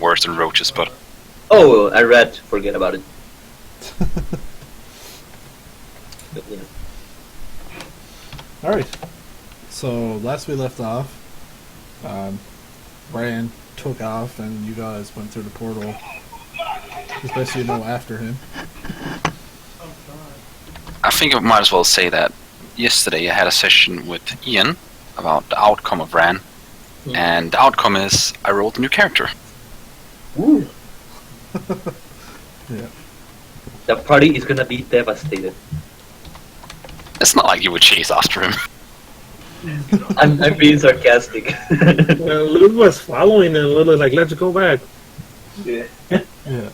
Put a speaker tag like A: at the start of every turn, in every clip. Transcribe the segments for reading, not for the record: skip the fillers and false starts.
A: worse than roaches, but...
B: Oh, I read. Forget about it. But, yeah.
C: Alright. So, last we left off, Bran took off and you guys went through the portal. As best you know, after him.
A: I think I might as well say that yesterday I had a session with Ian about the outcome of Ran, and the outcome is I rolled a new character.
B: Woo.
C: Yeah.
B: The party is gonna be devastated.
A: It's not like you would chase after him.
B: I'm being sarcastic.
D: Well, Luke was following and Lily like, let's go back.
B: Yeah.
C: Yeah.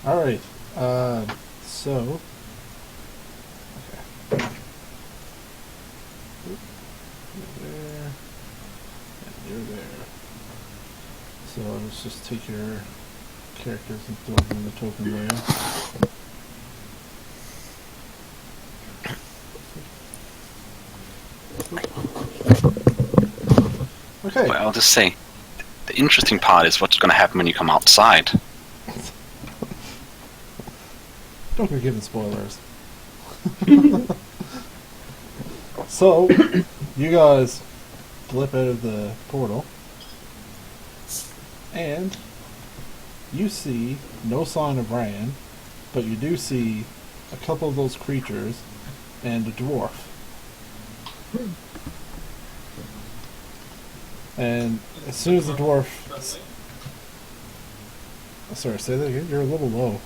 C: Alright. So... Okay. You're there. And you're there. So let's just take your characters and throw them in the token layer. Okay.
A: Well, I'll just say, the interesting part is what's going to happen when you come outside.
C: Don't be giving spoilers. So, you guys blip out of the portal, and you see no sign of Ryan, but you do see a couple of those creatures and a dwarf. And as soon as the dwarf... Sorry, say that again? You're a little low.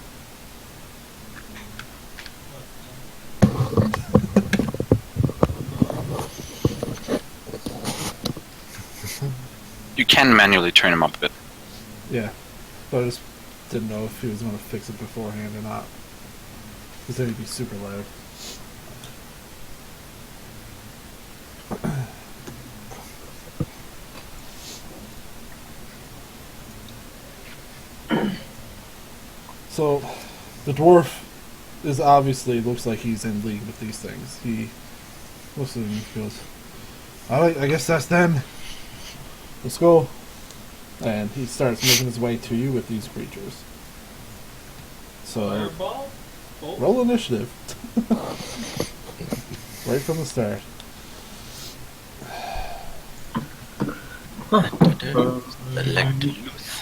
A: You can manually turn him up a bit.
C: Yeah, but I just didn't know if he was going to fix it beforehand or not. Because then he'd be super loud. So, the dwarf is obviously, looks like he's in league with these things. He looks at them and goes, alright, I guess that's them. Let's go. And he starts making his way to you with these creatures. So,
D: Fireball? Oh.
C: roll initiative. Right from the start.
A: Elect youth.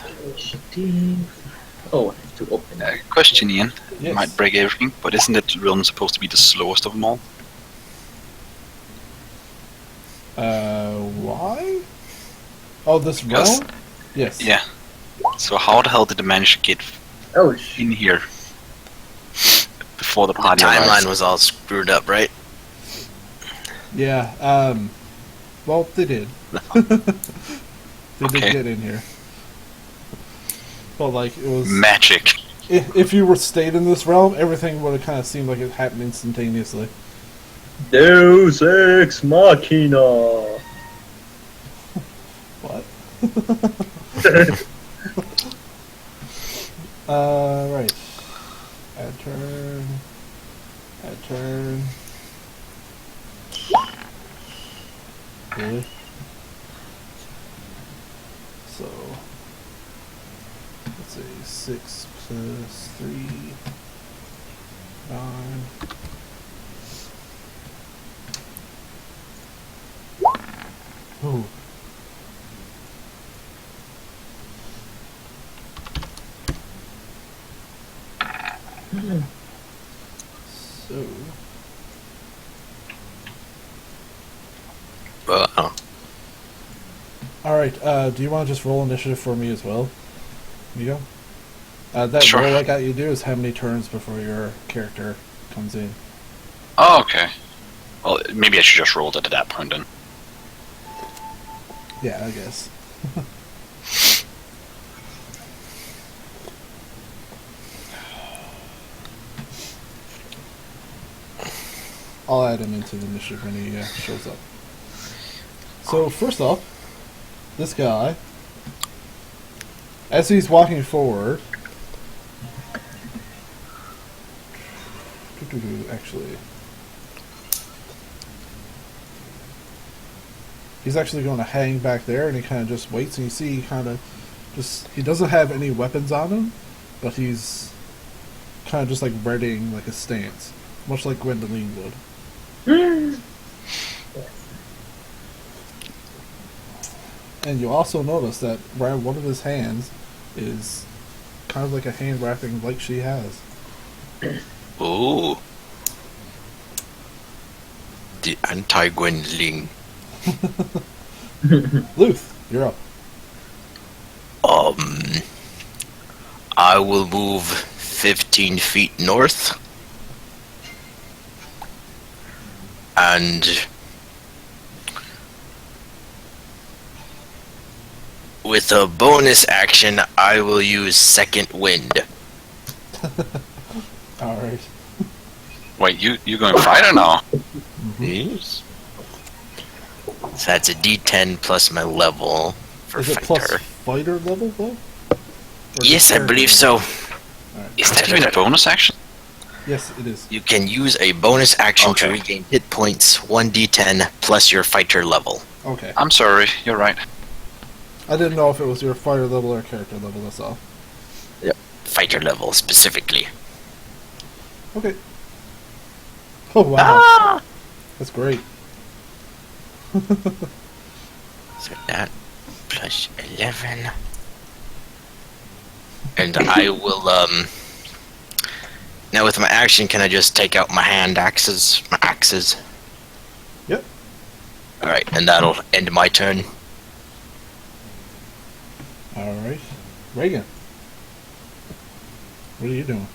B: Oh, I have to open it.
A: Question, Ian.
C: Yes.
A: Might break everything, but isn't that realm supposed to be the slowest of them all?
C: Why? Oh, this
A: Because-
C: realm? Yes.
A: Yeah. So how the hell did they manage to get
B: Oh,
A: in here before the
E: The
A: party
E: timeline
A: arrives?
E: was all screwed up, right?
C: Yeah, well, they did. They did
A: Okay.
C: get in here. But, like, it was...
A: Magic.
C: If you were stayed in this realm, everything would have kind of seemed like it happened instantaneously.
B: Deus Ex Machina.
C: What? Right. Add turn. Add turn. Really? So, let's see, 6 plus 3, 9. Ooh. So,
E: Well, oh.
C: alright, do you want to just roll initiative for me as well? Miko? That
A: Sure.
C: roll I got you to do is how many turns before your character comes in.
A: Oh, okay. Well, maybe I should just roll it at that point then.
C: Yeah, I guess. I'll add him into the initiative when he shows up. So, first off, this guy, as he's walking forward, actually, he's actually going to hang back there, and he kind of just waits, and you see he doesn't have any weapons on him, but he's kind of just like readying like a stance, much like Gwendoline would. And you also notice that around one of his hands is kind of like a hand wrapping like she has.
E: Ooh. The anti-Gwendling.
C: Luth, you're up.
E: I will move 15 feet north. And with a bonus action, I will use Second Wind.
C: Alright.
A: Wait, you going fighter now?
E: Yes. So that's a D10 plus my level for
C: Is it
E: fighter.
C: plus fighter level, though? Or is
E: Yes,
C: it
E: I believe
C: character
E: so.
C: level? Alright.
E: Is
A: Is that even a bonus action?
C: Yes, it is.
E: You can use a bonus action to
A: Okay.
E: regain hit points 1d10 plus your fighter level.
C: Okay.
A: I'm sorry, you're right.
C: I didn't know if it was your fighter level or character level, that's all.
E: Fighter level specifically.
C: Okay. Oh, wow. That's great.
E: So that plus 11. And I will, now with my action, can I just take out my hand axes? My axes?
C: Yep.
E: Alright, and that'll end my turn.
C: Alright. Reagan. What are you doing?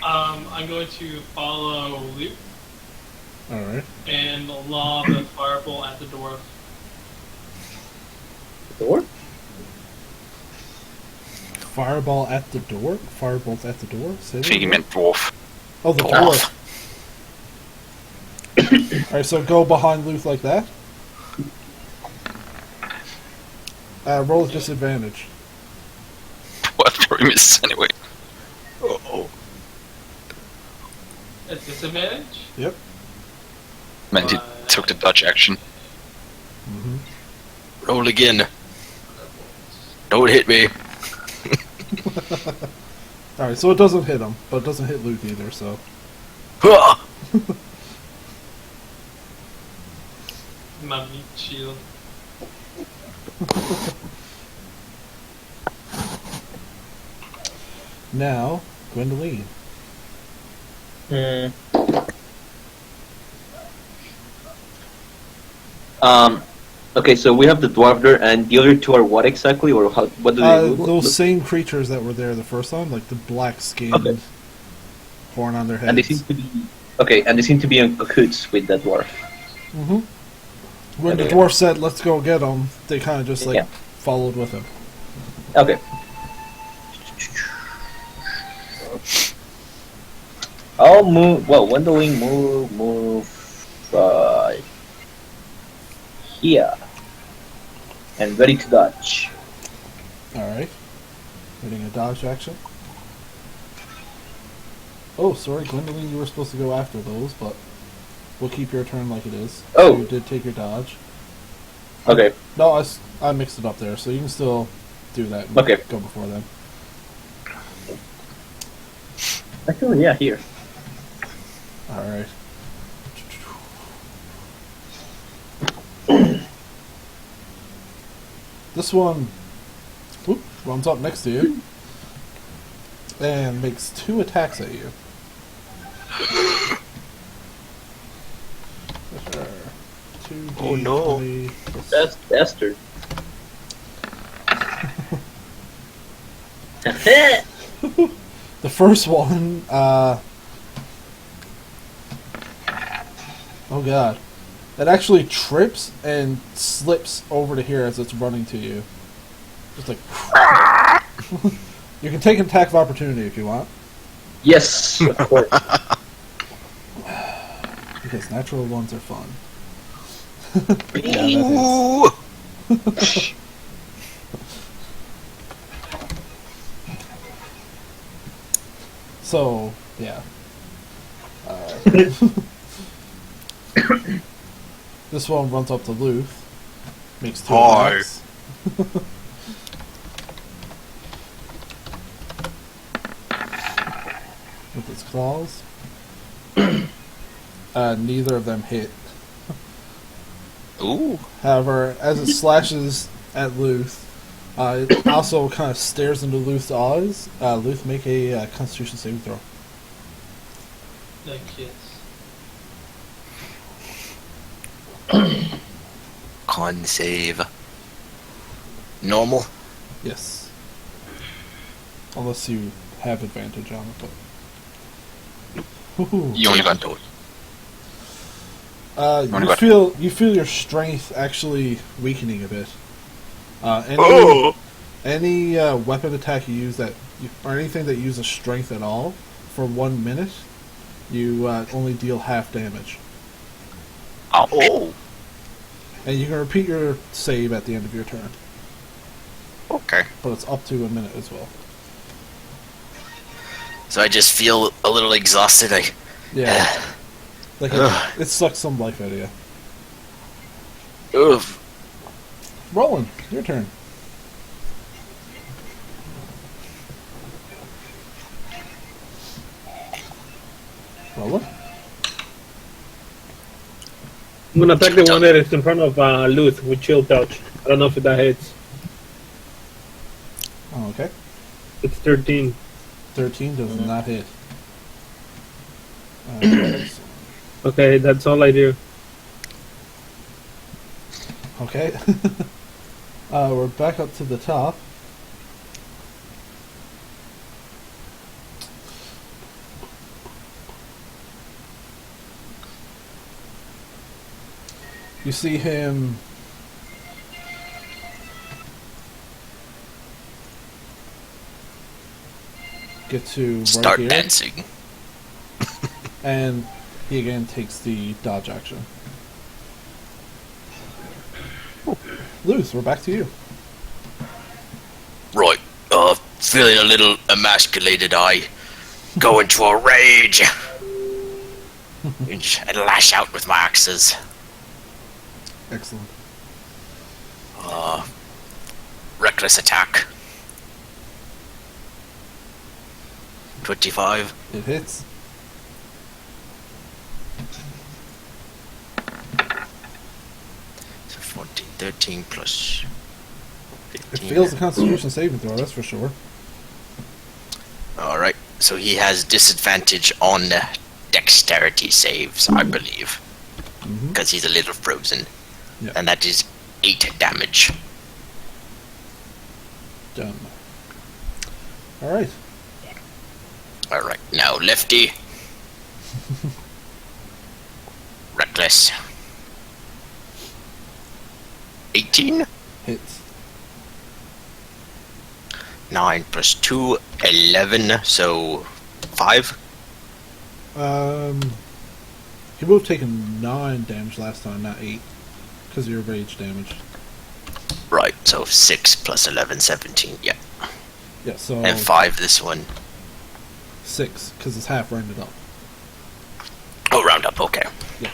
F: I'm going to follow Luke
C: Alright.
F: and lob a fireball at the dwarf.
B: Door?
C: Fireball at the door? Firebolts at the door? Say
A: I
C: that
A: think you
C: again?
A: meant dwarf.
C: Oh, the
A: Dwarf.
C: dwarf. Alright, so go behind Luth like that. Roll with disadvantage.
A: What for him is anyway?
F: At disadvantage?
C: Yep.
A: Meant he took the dodge action.
C: Mm-hmm.
E: Roll again. Don't hit me.
C: Alright, so it doesn't hit him, but it doesn't hit Luke either, so.
E: Huh.
F: My meat shield.
C: Now, Gwendoline.
B: Hmm. Okay, so we have the dwarf there, and the other two are what exactly, or how? What do they look?
C: Those same creatures that were there the first time, like the black skinned
B: Okay.
C: horn on their heads.
B: And they seem to be and they seem to be in cahoots with that dwarf.
C: Mm-hmm. When the
B: Okay.
C: dwarf said, "Let's go get him," they kind of just like
B: Yeah.
C: followed with him.
B: Okay. I'll move. Well, Wendling move here, and ready to dodge.
C: All right, hitting a dodge action. Oh, sorry, Gwendoline, you were supposed to go after those, but we'll keep your turn like it is.
B: Oh.
C: You did take your dodge.
B: Okay.
C: No, I mixed it up there, so you can still do that. And
B: Okay.
C: Go before them.
B: Actually, yeah, here.
C: All right. This one runs up next to you and makes 2 attacks at you.
E: Oh, no.
B: That's bastard.
C: The first one, oh god. It actually trips and slips over to here as it's running to you. Just like... You can take an attack of opportunity if you want.
B: Yes, of course.
C: Because natural ones are fun.
E: Ooh.
C: So, yeah. This one runs up to Luth Makes 2
E: Hi.
C: attacks. With its claws. Neither of them hit.
E: Ooh.
C: However, as it slashes at Luth, it also kind of stares into Luth's eyes. Luth, make a Constitution saving throw.
F: The kids.
E: Con save. Normal.
C: Yes. Unless you have advantage on it, but. Woohoo.
A: You only got
E: to it.
A: only
C: You
A: got-
C: feel your strength actually weakening a bit. Any weapon attack you use or anything that uses strength at all for 1 minute, you only deal half damage.
E: Oh.
C: And you can repeat your save at the end of your turn,
E: Okay.
C: but it's up to a minute as well.
E: So I just feel a little exhausted.
C: Yeah, like
E: Ugh.
C: it sucks some life out of you.
E: Ugh.
C: Roland, your turn. Roland?
D: I'm gonna attack the one that is in front of Luth with Chill Touch. I don't know if that hits.
C: Oh, okay.
D: It's 13.
C: 13 does not hit. So-
D: Okay, that's all I do.
C: okay. We're back up to the top. You see him get to
E: Start
C: right here,
E: dancing.
C: and he again takes the dodge action. Luth, we're back to you.
E: Right. Feeling a little emasculated, I go into a rage and lash out with my axes.
C: Excellent.
E: Reckless attack. 25.
C: It hits.
E: So 14, 13 plus
C: It
E: 15.
C: fails the Constitution saving throw, that's for sure.
E: Alright, so he has disadvantage on dexterity saves, I believe.
C: Mm-hmm.
E: Because he's a little frozen.
C: Yeah.
E: And that is 8 damage.
C: Done. Alright.
E: Alright, now Lefty. Reckless. 18?
C: Hits.
E: 9 plus 2, 11, so 5.
C: He would have taken 9 damage last time, not 8. Because of your rage damage.
E: Right, so 6 plus 11, 17, yeah.
C: Yeah, so
E: And 5 this one.
C: 6, because it's half rounded up.
E: Oh, round up, okay.
C: Yeah.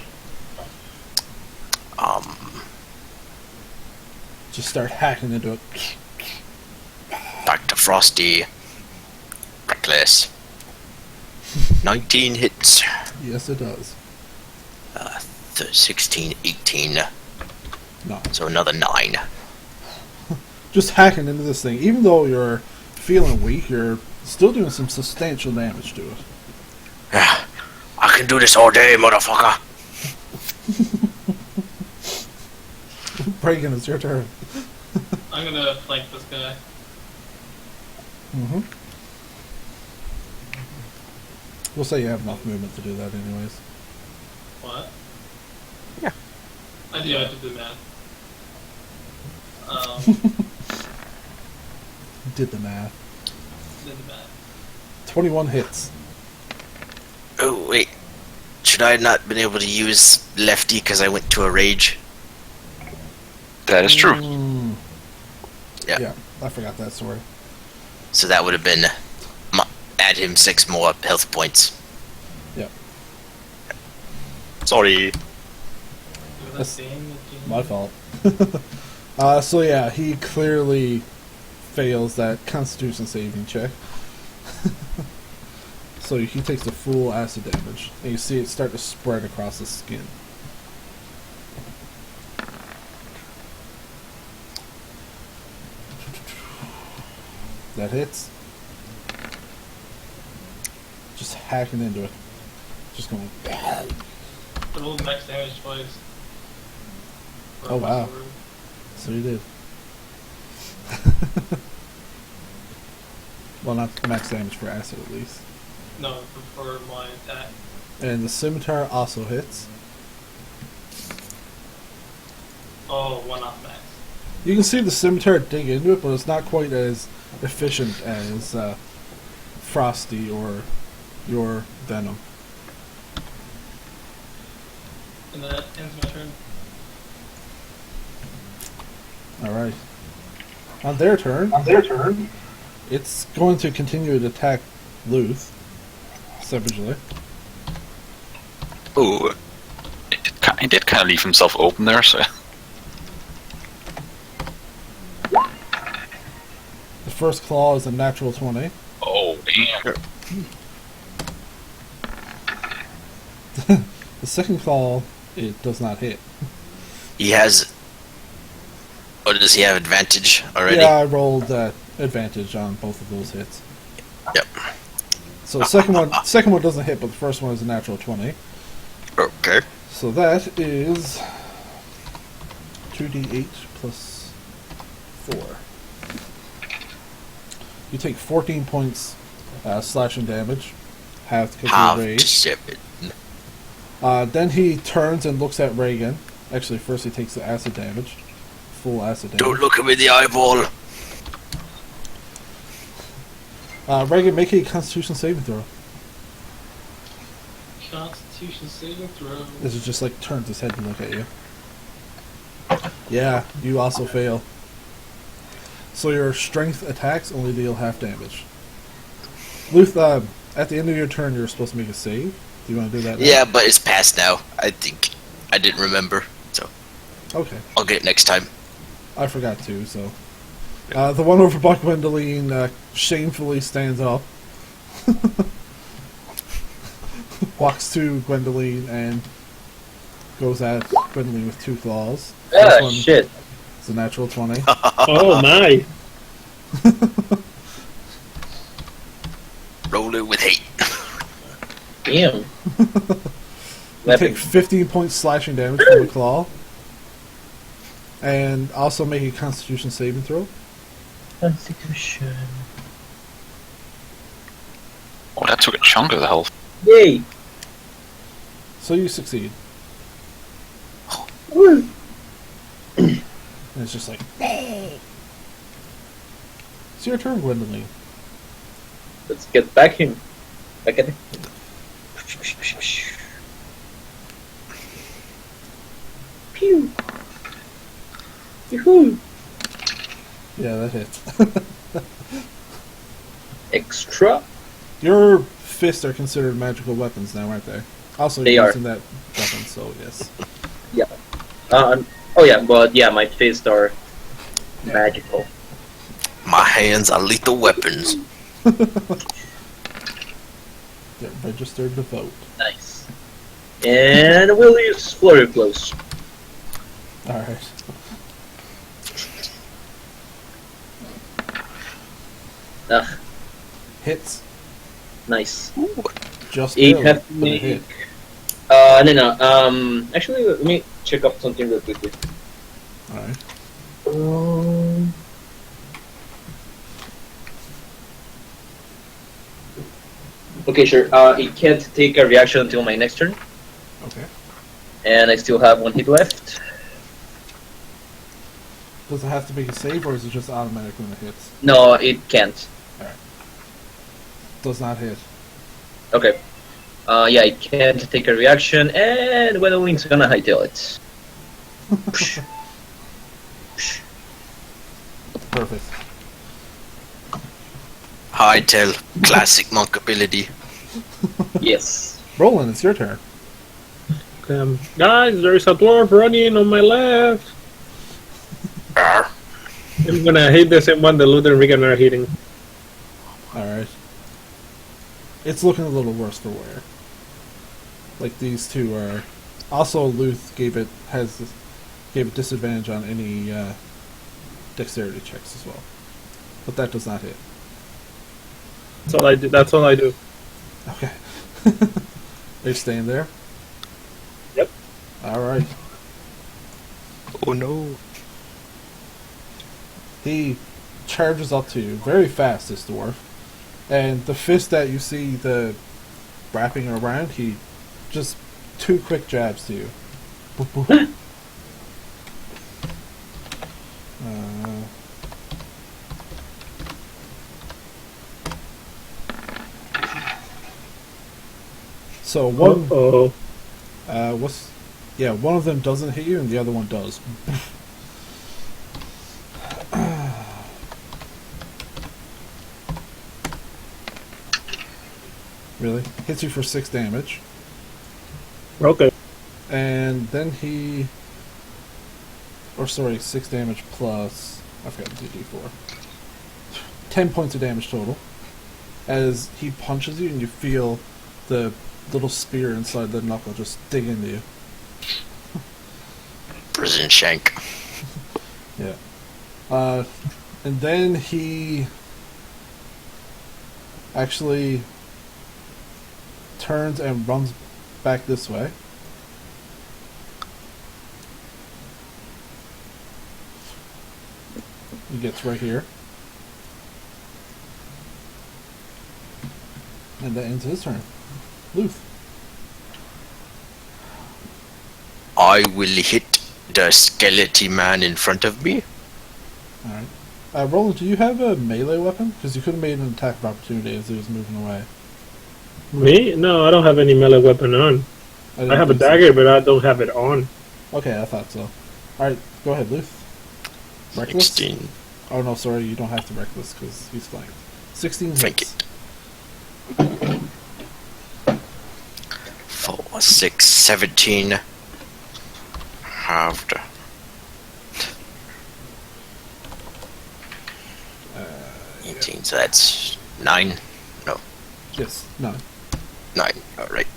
C: Just start hacking into it.
E: Back to Frosty. Reckless. 19 hits.
C: Yes, it does.
E: 16, 18.
C: 9.
E: So another 9.
C: Just hacking into this thing. Even though you're feeling weak, you're still doing some substantial damage to it.
E: I can do this all day, motherfucker.
C: Breaking, it's your turn.
F: I'm gonna flank this guy.
C: Mm-hmm. We'll say you have enough movement to do that anyways.
F: What?
E: Yeah.
F: I do have to do math.
C: Did the math.
F: Did the math.
C: 21 hits.
E: Oh, wait. Should I have not been able to use Lefty because I went to a rage?
A: That is true.
C: Mm.
E: Yeah.
C: Yeah, I forgot that story.
E: So that would have been... add him 6 more health points.
C: Yep.
E: Sorry.
F: Doing that
C: That's
F: same that you-
C: My fault. So yeah, he clearly fails that Constitution saving check. So he takes the full acid damage, and you see it start to spread across his skin. That hits. Just hacking into it. Just going.
F: But rolled max damage twice.
C: Oh, wow. So he did. Well, not max damage for acid at least.
F: No, for my attack.
C: And the scimitar also hits.
F: Oh, one off max.
C: You can see the scimitar dig into it, but it's not quite as efficient as Frosty or your Venom.
F: And that ends my turn.
C: Alright. On their turn, it's going to continue to attack Luth, savagely.
A: Ooh. He did kind of leave himself open there, so.
C: The first claw is a natural 20.
A: Oh, damn.
C: The second claw, it does not hit.
E: He has. Or does he have advantage already?
C: Yeah, I rolled advantage on both of those hits.
E: Yep.
C: So the second one doesn't hit, but the first one is a natural 20.
E: Okay.
C: So that is 2d8 plus 4. You take 14 points slashing damage, half because
E: Half
C: of
E: to
C: rage.
E: 7.
C: Then he turns and looks at Reagan. Actually, first he takes the acid damage. Full acid damage.
E: Don't look him in the eyeball.
C: Reagan, make a Constitution saving throw.
F: Constitution saving throw.
C: This is just like turns his head to look at you. Yeah, you also fail. So your strength attacks only deal half damage. Luth, at the end of your turn, you're supposed to make a save. Do you want to do that now?
E: Yeah, but it's past now. I think I didn't remember, so
C: Okay.
E: I'll get it next time.
C: I forgot to, so. The one over by Gwendoline shamefully stands up. Walks to Gwendoline and goes at Gwendoline with 2 claws. First one
B: Shit.
C: is a natural 20.
D: Oh my!
E: Roll it with hate.
B: Damn.
C: You take 15 points slashing damage from the claw. And also make a Constitution saving throw.
B: Constitution.
A: Oh, that took a chunk of the health.
B: Yay.
C: So you succeed.
B: Woo.
C: And it's just like... It's your turn, Gwendoline.
B: Let's get back him. Back at him. Pew. Yoo-hoo.
C: Yeah, that hits.
B: Extra.
C: Your fists are considered magical weapons now, aren't they? Also,
B: They
C: you're
B: are.
C: using that weapon, so yes.
B: Yeah. Oh yeah, but yeah, my fists are magical.
E: My hands are lethal weapons.
C: Get registered to vote.
B: Nice. And we'll use flurry blows.
C: Alright.
B: Ugh,
C: Hits.
B: nice.
C: Just
B: Eight
C: barely,
B: have to
C: but it hit.
B: make. No. Actually, let me check up something real quickly.
C: Alright.
B: Okay, sure. It can't take a reaction until my next turn,
C: Okay.
B: and I still have 1 hit left.
C: Does it have to make a save, or is it just automatic when it hits?
B: No, it can't.
C: Does not hit.
B: Okay. Yeah, it can't take a reaction, and Gwendolyn's gonna hightail it.
C: Perfect.
E: Hightail, classic monk ability.
B: Yes.
C: Roland, it's your turn.
D: Guys, there's a dwarf running on my left. I'm gonna hit the same one that Luther and Regan are hitting.
C: Alright. It's looking a little worse for wear. Like these two are. Also, Luth gave it disadvantage on any dexterity checks as well, but that does not hit.
D: That's all I do. That's all I do.
C: Okay. They're staying there.
D: Yep.
C: All right.
E: Oh no.
C: He charges up to you very fast, this dwarf, and the fist that you see the wrapping around, he just 2 quick jabs to you. Boop, boop. So one,
D: Oh,
C: one of them doesn't hit you and the other one does. Really? Hits you for 6 damage.
D: okay.
C: And then 6 damage plus, I forgot the D4. 10 points of damage total. As he punches you and you feel the little spear inside the knuckle just dig into you.
E: Prison shank.
C: Yeah. And then he actually turns and runs back this way. He gets right here. And that ends his turn. Luth.
E: I will hit the skeleton man in front of me.
C: Alright. Roland, do you have a melee weapon? Because you could have made an attack of opportunity as he was moving away.
D: Me? No, I don't have any melee weapon on.
C: didn't
D: I have a
C: think so.
D: dagger, but I don't have it on.
C: Okay, I thought so. Alright, go ahead, Luth. Reckless?
E: 16.
C: Oh no, sorry, you don't have to reckless because he's flanked. 16 hits.
E: Flank it. 4, 6, 17. Halved. 18, so that's 9. No,
C: Yes, no.
E: 9. Alright.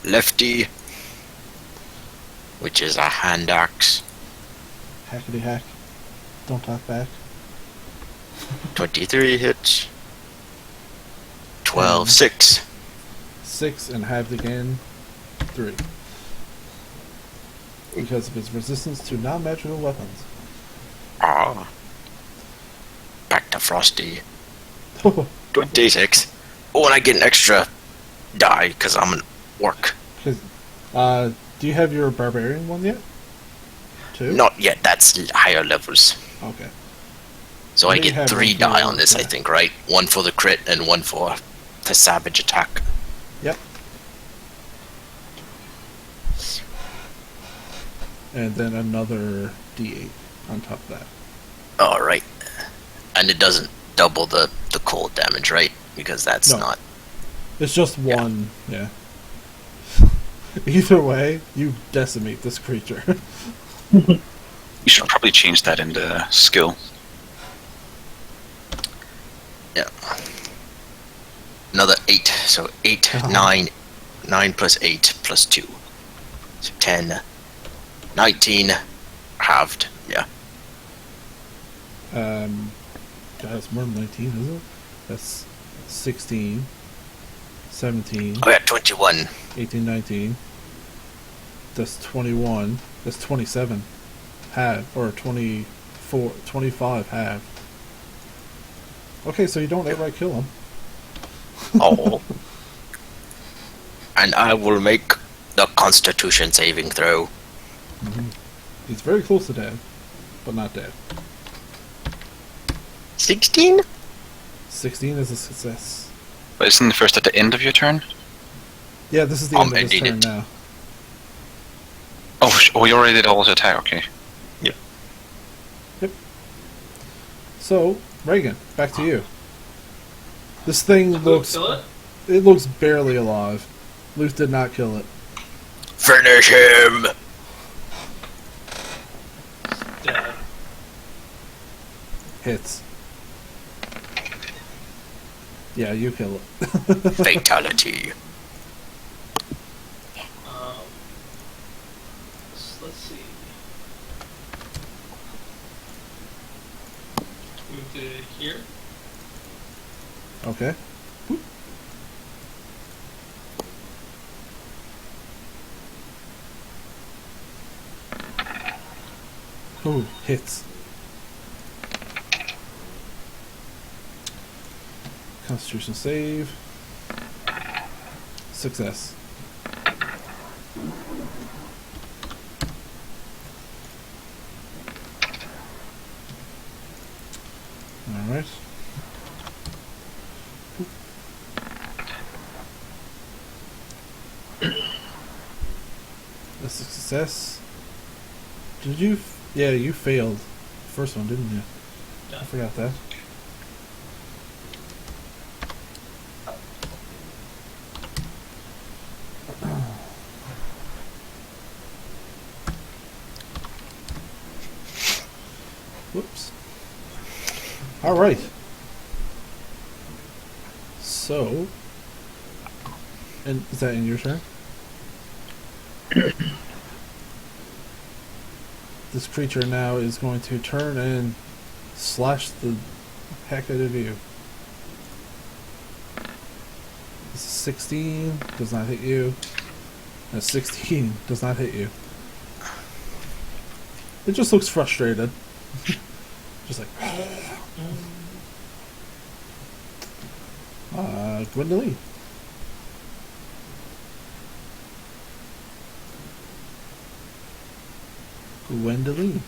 E: Lefty, which is a hand axe.
C: Hackety hack. Don't talk back.
E: 23 hits. 12, 6.
C: 6 and halved again. 3. Because of his resistance to non-magical weapons.
E: Back to Frosty. 26. Oh, and I get an extra die because I'm an orc.
C: Do you have your barbarian one yet? 2?
E: Not yet, that's higher levels.
C: Okay.
E: So
C: I
E: I
C: think you have
E: get 3
C: one
E: die
C: for-
E: on this, I
C: yeah.
E: think, right? 1 for the crit and 1 for the savage attack.
C: Yep. And then another D8 on top of that.
E: Alright. And it doesn't double the cold damage, right? Because that's
C: No.
E: not...
C: It's just one, yeah. Either way, you decimate this creature.
A: You should probably change that in the skill.
E: Yeah. Another 8. So 8,
C: Uh-huh.
E: 9. 9 plus 8 plus 2. So 10. 19. Halved. Yeah.
C: God, it's more than 19, isn't it? That's 16, 17,
E: Oh yeah, 21.
C: 18, 19. That's 21. That's 27. Half. Or 24, 25 half. Okay, so you don't outright kill him.
E: Oh. And I will make the Constitution saving throw.
C: He's very close to dead, but not dead.
E: 16?
C: 16 is a success.
A: But isn't the first at the end of your turn?
C: Yeah, this is the end of his
E: ending
C: turn
E: it.
C: now.
A: Oh, you already did all the attack, okay.
C: So, Reagan, back to you. This thing
F: Luke,
C: looks...
F: kill it?
C: It looks barely alive. Luth did not kill it.
E: Finish him!
C: Hits. Yeah, you kill it.
E: Fatality.
F: Let's see. Move to here.
C: Okay. Ooh, hits. Constitution save. Success. Alright. That's a success. Did you? Yeah, you failed. The first one, didn't you?
F: Yeah.
C: I forgot that. Whoops. Alright. So. And is that in your turn? This creature now is going to turn and slash the heck out of you. This is 16, does not hit you. That's 16, does not hit you. It just looks frustrated. Just like... Gwendoline. Gwendoline.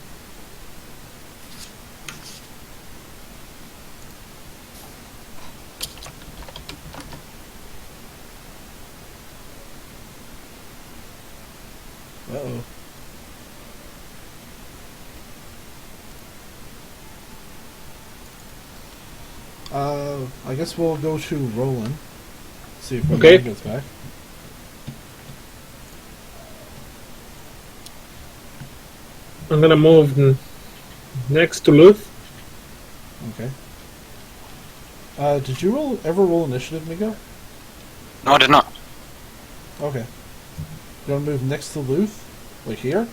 C: Uh-oh. I guess we'll go to Roland. See if
D: Okay.
C: Roland gets back.
D: I'm gonna move next to Luth.
C: Okay. Did you ever roll initiative, Miko?
A: No, I did not.
C: Okay. You want to move next to Luth? Like here?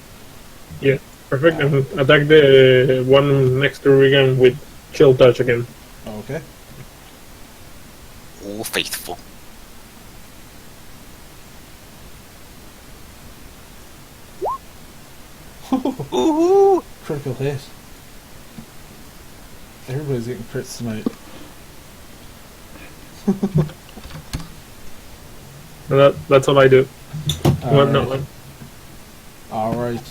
D: Yeah, perfect. And attack the one next to Regan with chill touch again.
C: Okay.
E: Oh, faithful. Ooh.
C: Critical hit. Everybody's getting crits tonight.
D: That's all I do. One, not one.
C: Alright.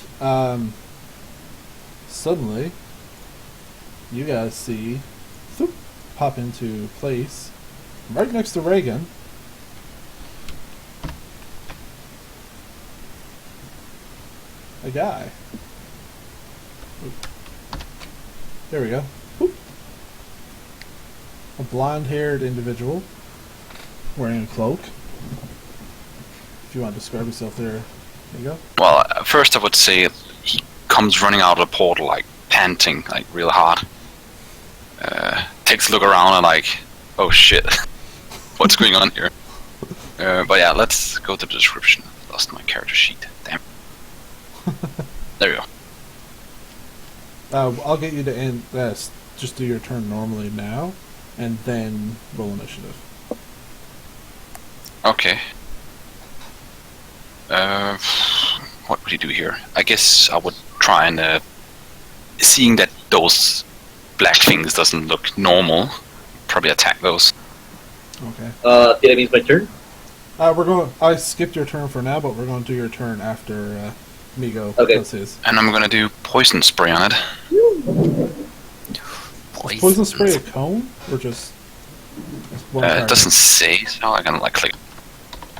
C: Suddenly, you guys see thoop, pop into place right next to Reagan. A guy. There we go. Whoop. A blonde-haired individual wearing a cloak. If you want to describe yourself there, there you go.
A: Well, first I would say he comes running out of the portal, like panting, like real hard. Takes a look around and like, oh shit, what's going on here? But yeah, let's go to the description. Lost my character sheet. Damn. There you go.
C: I'll get you to end this. Just do your turn normally now, and then roll initiative.
A: Okay. What would he do here? I guess I would try and, seeing that those black things doesn't look normal, probably attack those.
C: Okay.
B: Did I miss my turn?
C: We're going. I skipped your turn for now, but we're going to do your turn after Migo
B: Okay.
C: does his.
A: And I'm gonna do poison spray on it.
C: Is poison spray a cone or just one
A: It
C: target?
A: doesn't say, so I'm gonna like click.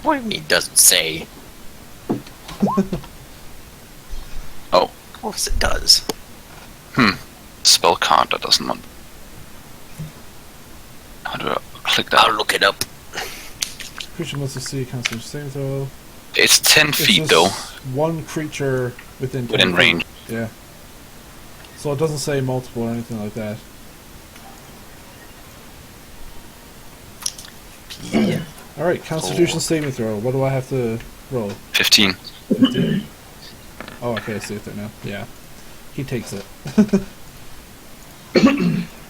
E: What do you mean it doesn't say?
A: Oh,
E: Of course it does.
A: spell card that doesn't want. How do I click that?
E: I'll look it up.
C: Creature must succeed constant saving throw.
A: It's 10
C: It's
A: feet
C: just
A: though,
C: one creature within 10
A: within
C: feet.
A: range.
C: Yeah. So it doesn't say multiple or anything like that.
E: Yeah.
C: Alright, Constitution saving throw. What do I have to roll?
A: 15.
C: 15? Oh, okay, I see it there now. Yeah. He takes it.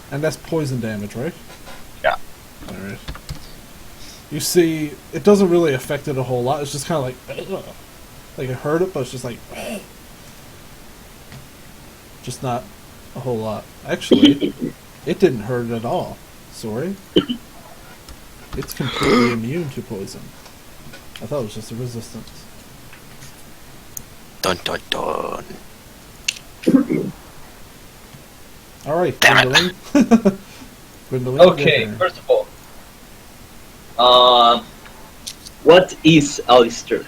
C: And that's poison damage, right?
A: Yeah.
C: Alright. You see, it doesn't really affect it a whole lot. It's just kind of like... Ugh. Like, it hurt it, but it's just like... Ugh. Just not a whole lot. Actually, it didn't hurt at all. Sorry. It's completely immune to poison. I thought it was just a resistance.
E: Dun dun dun.
C: Alright,
A: Damn
C: Gwendolyn. Gwendolyn,
B: Okay,
C: your turn.
B: first of all, what is Alistair?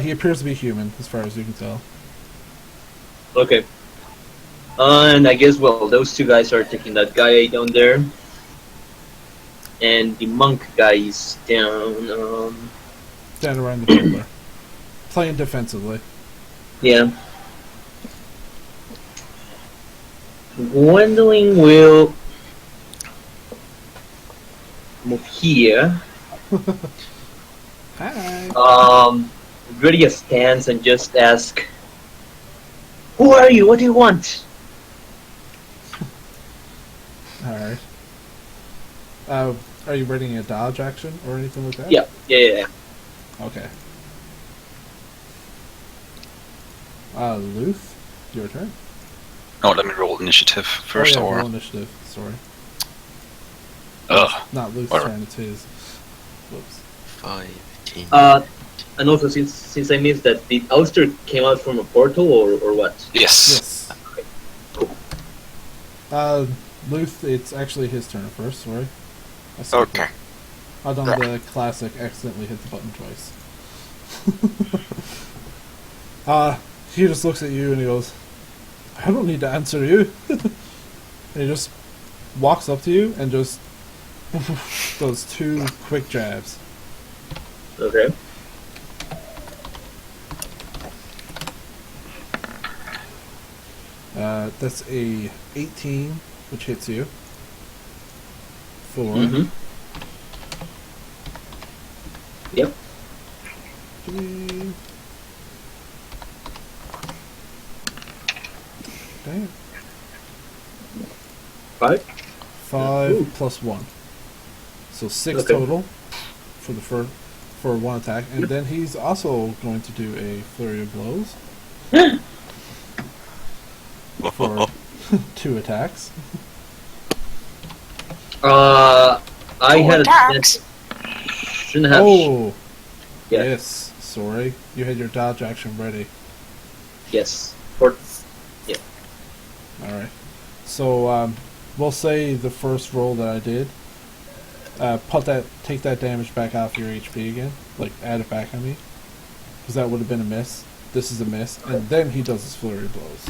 C: He appears to be human, as far as you can tell.
B: Okay. And I guess, well, those two guys are taking that guy down there. And the monk guy is down,
C: Stand around the pillar. Playing defensively.
B: yeah. Gwendolyn will move here.
C: Hi.
B: Ready a stance and just ask, "Who are you? What do you want?"
C: Alright. Are you readying a dodge action or anything like that?
B: Yeah.
C: Okay. Luth, your turn.
A: No, let me roll initiative first,
C: oh, yeah,
A: or...
C: roll initiative. Sorry.
A: Ugh.
C: Not Luth's
A: Whatever.
C: turn, it's his. Whoops.
E: 5, 10.
B: And also, since I missed that, did Alistair came out from a portal or what?
A: Yes.
C: Yes. Luth, it's actually his turn first, sorry. I skipped
E: Okay.
C: it. I've done the classic accidentally hit the button twice. He just looks at you and he goes, I don't need to answer you. And he just walks up to you and just does 2 quick jabs.
B: Okay.
C: That's a 18, which hits you. 4.
B: Mm-hmm. Yep.
C: 3. Damn.
B: 5.
C: 5
B: Ooh.
C: plus 1. So 6
B: Okay.
C: total for the for 1 attack. And then he's also going to do a flurry of blows for 2 attacks.
B: I had a chance. Shouldn't have.
C: Oh!
B: Yeah.
C: Yes, sorry. You had your dodge action ready.
B: Yes. For
C: Alright. So, we'll say the first roll that I did, take that damage back off your HP again. Like, add it back on me. Because that would have been a miss. This is a miss. And then he does his flurry of blows.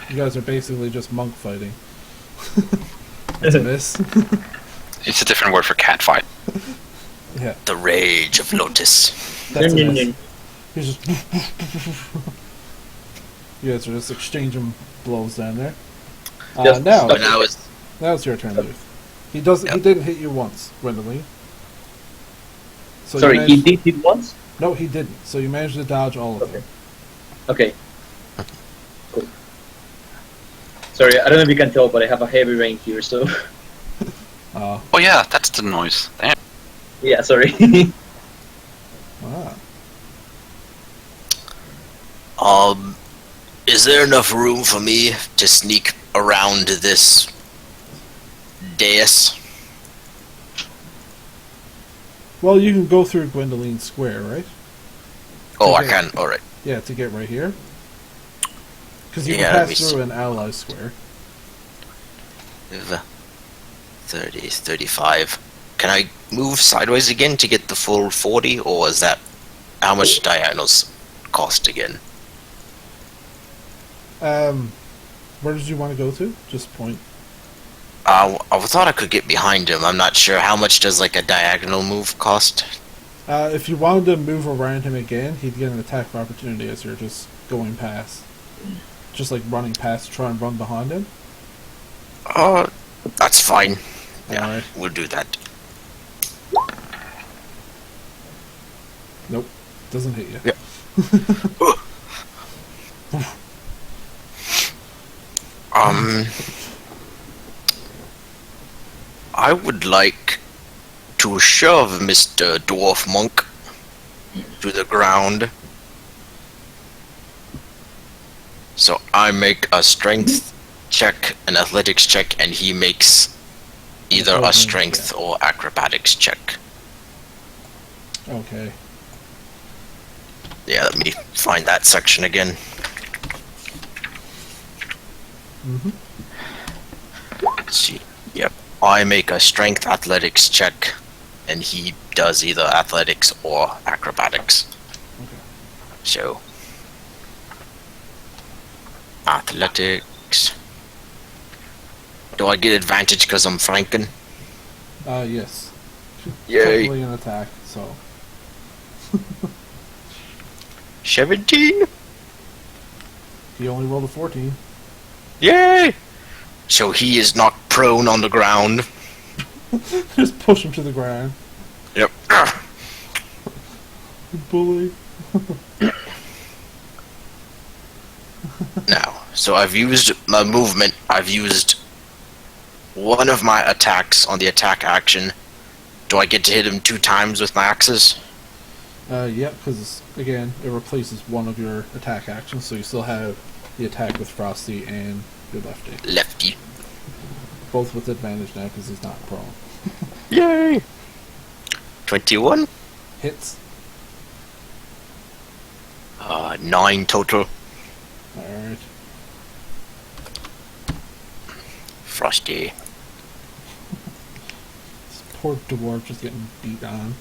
C: You guys are basically just monk fighting. That's a miss.
A: It's a different word for cat fight.
C: Yeah,
E: The rage of Lotus.
C: that's a miss. He's just... You guys are just exchanging blows down there.
B: Just
C: Now
E: But now it's
C: it's your turn, Luke. He doesn't. He
E: Yep.
C: didn't hit you once, Gwendolyn. So
B: Sorry,
C: you
B: he
C: managed,
B: did it once?
C: No, he didn't. So you managed to dodge all of them.
B: Okay. Cool. Sorry, I don't know if you can tell, but I have a heavy rain here, so...
C: Ah,
A: Oh yeah, that's the noise. Damn.
B: yeah, sorry.
C: ah.
E: Is there enough room for me to sneak around this dais?
C: Well, you can go through Gwendolyn Square, right?
E: Oh, I
C: Okay.
E: can. All right.
C: Yeah, to get right here. Because you
E: Yeah,
C: can
E: let
C: pass
E: me
C: through
E: see.
C: an ally square.
E: 30, 35. Can I move sideways again to get the full 40, or is that how much diagonals cost again?
C: Where did you want to go to? Just point.
E: I thought I could get behind him. I'm not sure how much does like a diagonal move cost.
C: If you wanted to move around him again, he'd get an attack of opportunity as you're just going past. Just like running past to try and run behind him.
E: That's fine. Yeah,
C: Alright.
E: we'll do that.
C: Nope. Doesn't hit you.
E: Yeah. I would like to shove Mr. Dwarf Monk to the ground. So I make a strength check, an athletics check, and he makes either a strength or acrobatics check.
C: Okay.
E: Yeah, let me find that section again. Let's see. Yep. I make a strength athletics check, and he does either athletics or acrobatics.
C: Okay.
E: So, athletics. Do I get advantage because I'm flanking?
C: Yes.
E: Yay.
C: Technically an attack, so.
E: 17?
C: He only rolled a 14.
E: Yay! So he is knocked prone on the ground.
C: Just push him to the ground.
E: Yep.
C: Bully.
E: Now, so I've used my movement. I've used one of my attacks on the attack action. Do I get to hit him 2 times with my axes?
C: Yep, because, again, it replaces one of your attack actions, so you still have the attack with Frosty and your lefty.
E: Lefty.
C: Both with advantage now, because he's not prone.
E: Yay! 21?
C: Hits.
E: 9 total.
C: Alright.
E: Frosty.
C: This poor dwarf just getting beat on.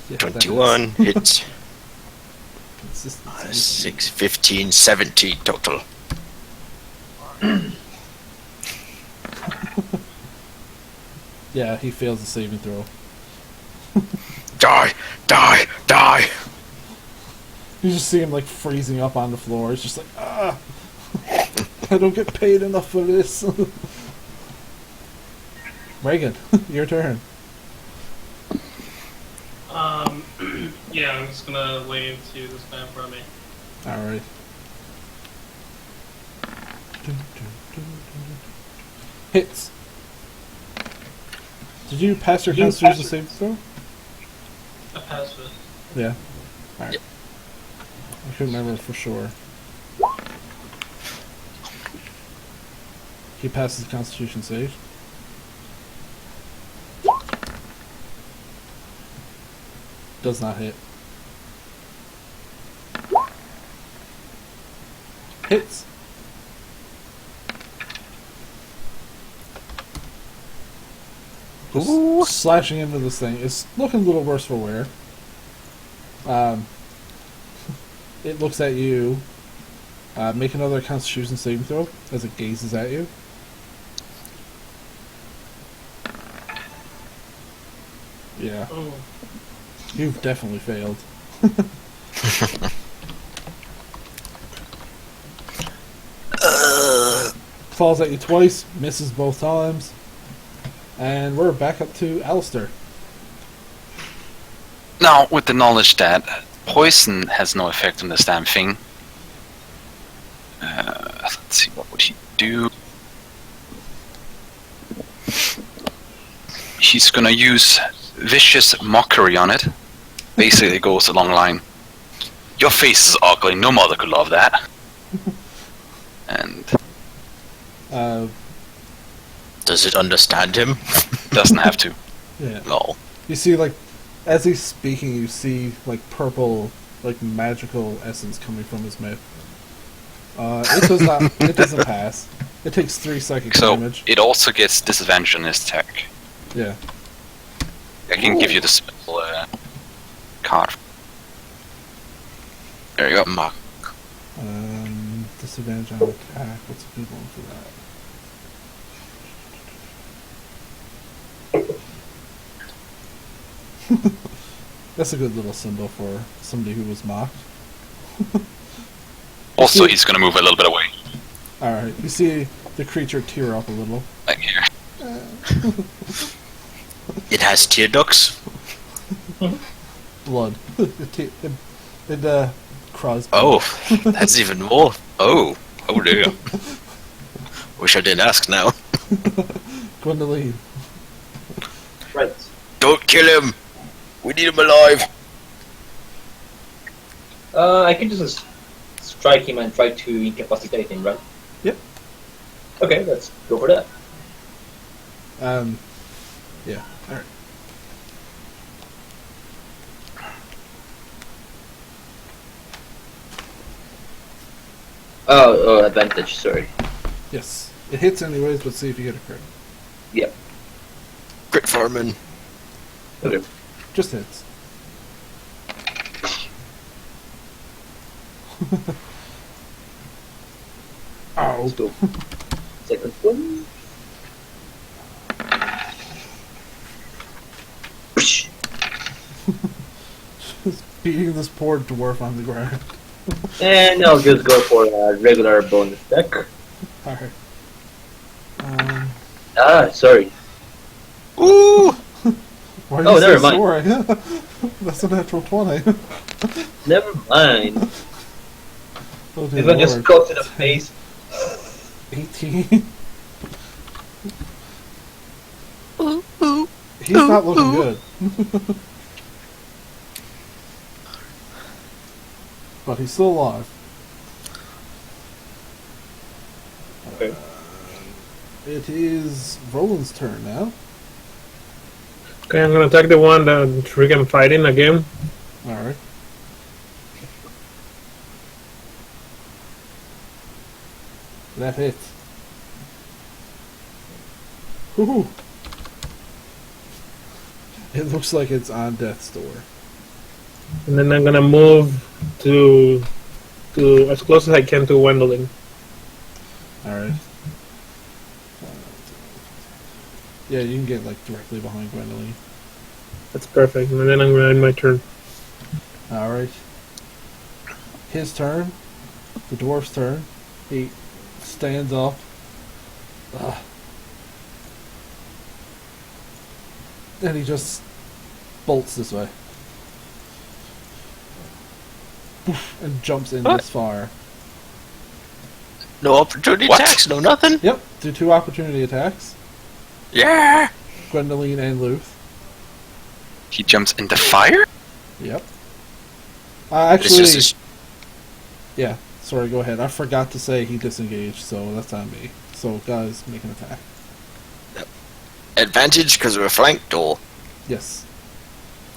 C: Yeah,
E: 21 hits.
C: Consistency.
E: 6, 15, 17 total.
C: Yeah, he fails the saving throw.
E: Die! Die! Die!
C: You just see him like freezing up on the floor. It's just like, ah, I don't get paid enough for this. Reagan, your turn.
F: Yeah, I'm just gonna lay into this guy in front of me.
C: Alright. Hits. Did you pass your Constitution saving throw?
F: I passed it.
C: Yeah. Alright.
E: Yep.
C: I couldn't remember for sure. He passes the Constitution save. Does not hit. Hits. Just
E: Ooh.
C: slashing into this thing. It's looking a little worse for wear. It looks at you. Make another Constitution saving throw as it gazes at you. Yeah,
F: Oh,
C: you've definitely failed. Falls at you twice, misses both times. And we're back up to Alistair.
A: Now, with the knowledge that poison has no effect on this damn thing, let's see, what would he do? He's gonna use vicious mockery on it. Basically, it goes along the line, your face is ugly, no mother could love that. And
E: Does it understand him?
A: doesn't have to.
C: Yeah.
E: No.
C: You see, like, as he's speaking, you see, like, purple, like, magical essence coming from his mouth. It does not. It doesn't pass. It takes 3 psychic
A: So,
C: damage.
A: it also gets disadvantage on his attack.
C: Yeah.
A: I can give you the spell card. There you go.
E: Mark.
C: Disadvantage on attack. What's a good one for that? That's a good little symbol for somebody who was mocked.
A: Also, he's gonna move a little bit away.
C: Alright, you see the creature tear up a little.
A: Like here.
E: It has tear ducts.
C: Blood. Crosby.
E: Oh, that's even more. Oh dear. Wish I didn't ask now.
C: Gwendoline.
B: Right.
E: Don't kill him. We need him alive.
B: I can just strike him and try to incapacitate him, right?
C: Yep.
B: Okay, let's go for that.
C: Yeah. Alright.
B: Oh, advantage, sorry.
C: Yes. It hits anyways, but see if you get a crit.
B: Yep.
E: Crit Foreman.
B: Okay.
C: Just hits. Ow.
B: Let's go. Second one.
C: Just beating this poor dwarf on the ground.
B: And I'll just go for a regular bonus deck.
C: Alright.
B: Sorry.
E: Ooh.
C: Why
B: Oh,
C: you say
B: never mind.
C: sorry? That's a natural 20.
B: Never mind.
C: Oh, dear
B: If I just
C: Lord.
B: go to the face.
C: 18. He's not looking good. But he's still alive.
B: Okay.
C: It is Roland's turn now.
D: Okay, I'm gonna attack the one that Drugal fighting again.
C: Alright. That hits. Woohoo! It looks like it's on death's door.
D: And then I'm gonna move to as close as I can to Gwendolyn.
C: Alright. Yeah, you can get like directly behind Gwendoline.
D: That's perfect. And then I'm gonna end my turn.
C: Alright. His turn. The dwarf's turn. He stands up. Ugh. And he just bolts this way. Poof, and jumps in
E: What?
C: this fire.
E: No opportunity
A: What?
E: attacks. No nothing.
C: Yep, do 2 opportunity attacks.
E: Yeah.
C: Gwendoline and Luth.
A: He jumps in the fire?
C: Yep.
E: This
C: Actually,
E: is
C: yeah, sorry, go ahead. I forgot to say he disengaged, so that's on me. So, guys, make an attack.
E: advantage because we're flanked. Or
C: Yes.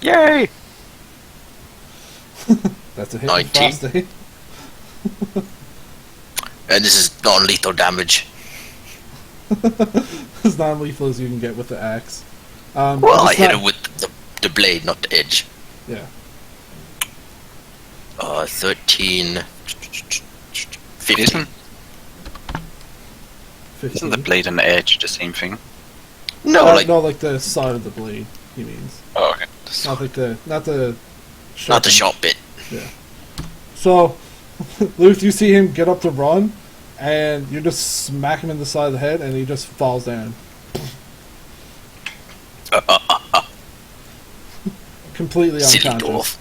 E: yay.
C: That's a hit.
E: 19.
C: Frosty.
E: And this is non-lethal damage.
C: As non-lethal as you can get with the axe.
E: Well, I
C: it's
E: hit
C: not-
E: it with the blade, not the edge.
C: Yeah.
E: 13. 15.
A: Isn't
C: 15.
A: the blade and the edge the same thing?
E: No,
C: like the side of the blade. He means
A: Oh, okay.
C: not the.
E: not the sharp bit.
C: Yeah. So, Luth, you see him get up to run, and you just smack him in the side of the head, and he just falls down. Completely
E: Silly
C: unconscious.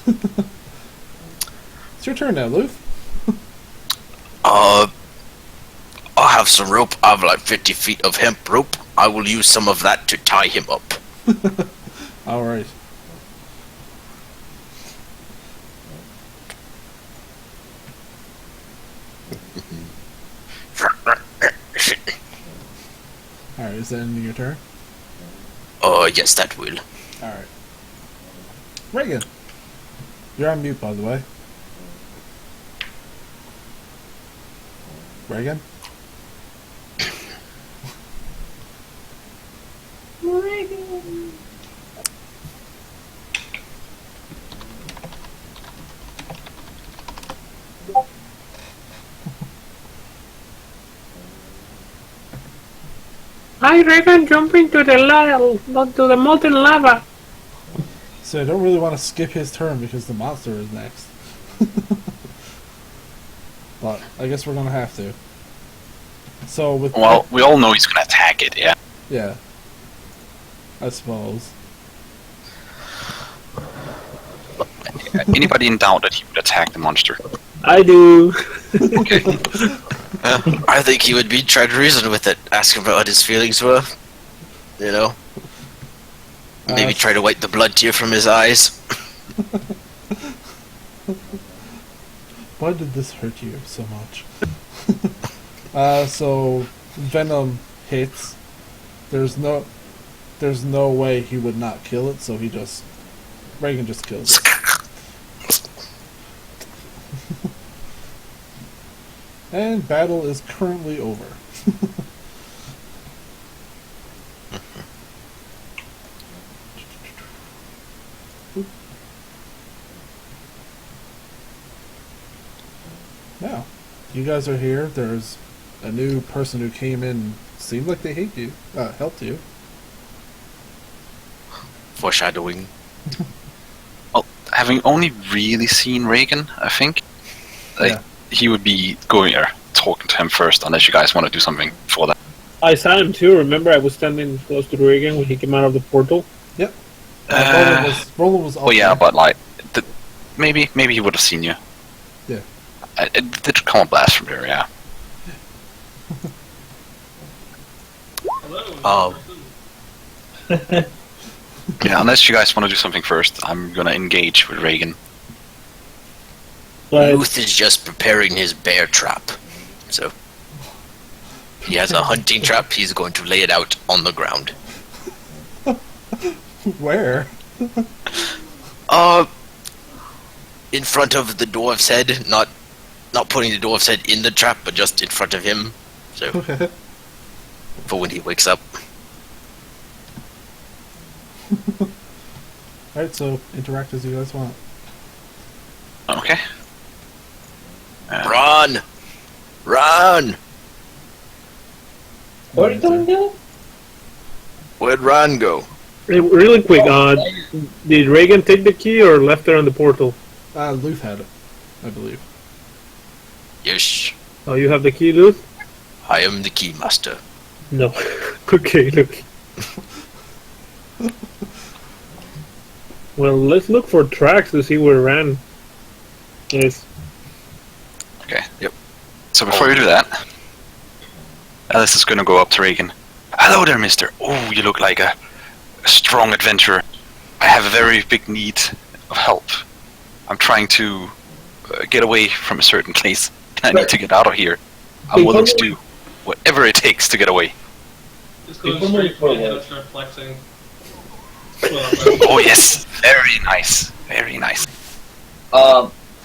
E: dwarf.
C: It's your turn now, Luth.
E: I have some rope. I have like 50 feet of hemp rope. I will use some of that to tie him up.
C: Alright. Alright, is that ending your turn?
E: Yes, that will.
C: Alright. Reagan. You're on mute, by the way. Reagan?
D: I reckon jump into the lava, not to the molten lava.
C: So I don't really want to skip his turn because the monster is next. But I guess we're gonna have to. So with
A: Well, we all know he's gonna attack it, yeah.
C: yeah, I suppose.
A: Anybody in doubt that he would attack the monster?
D: I do.
A: Okay.
E: I think he would be trying to reason with it, ask him what his feelings were. You know? Maybe try to wipe the blood tear from his eyes.
C: Why did this hurt you so much? So Venom hits. There's no way he would not kill it, so Reagan just kills it. And battle is currently over. Now, you guys are here. There's a new person who came in. Seemed like they helped you.
E: Foreshadowing.
A: Well, having only really seen Reagan, I think, he would be going there, talking to him first, unless you guys want to do something for that.
D: I saw him too. Remember, I was standing close to Reagan when he came out of the portal.
C: Yep. Roland was.
A: Oh yeah, but like, maybe he would have seen you.
C: Yeah.
A: It did come a blast from there, yeah.
F: Hello.
A: Yeah, unless you guys want to do something first, I'm gonna engage with Reagan.
D: But
E: Ruth is just preparing his bear trap. So, he has a hunting trap, he's going to lay it out on the ground.
C: Where?
E: In front of the dwarf's head, not putting the dwarf's head in the trap, but just in front of him. So,
C: Okay.
E: for when he wakes up.
C: Alright, so interact as you guys want.
A: Okay.
E: Run! Run!
B: What are you doing now?
E: Where'd Ron go?
D: hey, really quick, did Reagan take the key or left it on the portal?
C: Luth had it, I believe.
E: Yes,
D: Oh, you have the key, Luth?
E: I am the key master.
D: No. Okay, look. Well, let's look for tracks to see where Ran is.
A: Okay, yep. So before you do that, Alice is gonna go up to Reagan. Hello there, mister. Oh, you look like a strong adventurer. I have a very big need of help. I'm trying to get away from a certain place, and I need to get out of here. I'm willing to do whatever it takes to get away.
F: Just go
B: People
F: straight
B: move
F: for the head
B: forward.
F: and start flexing.
A: Oh yes, very nice, very nice.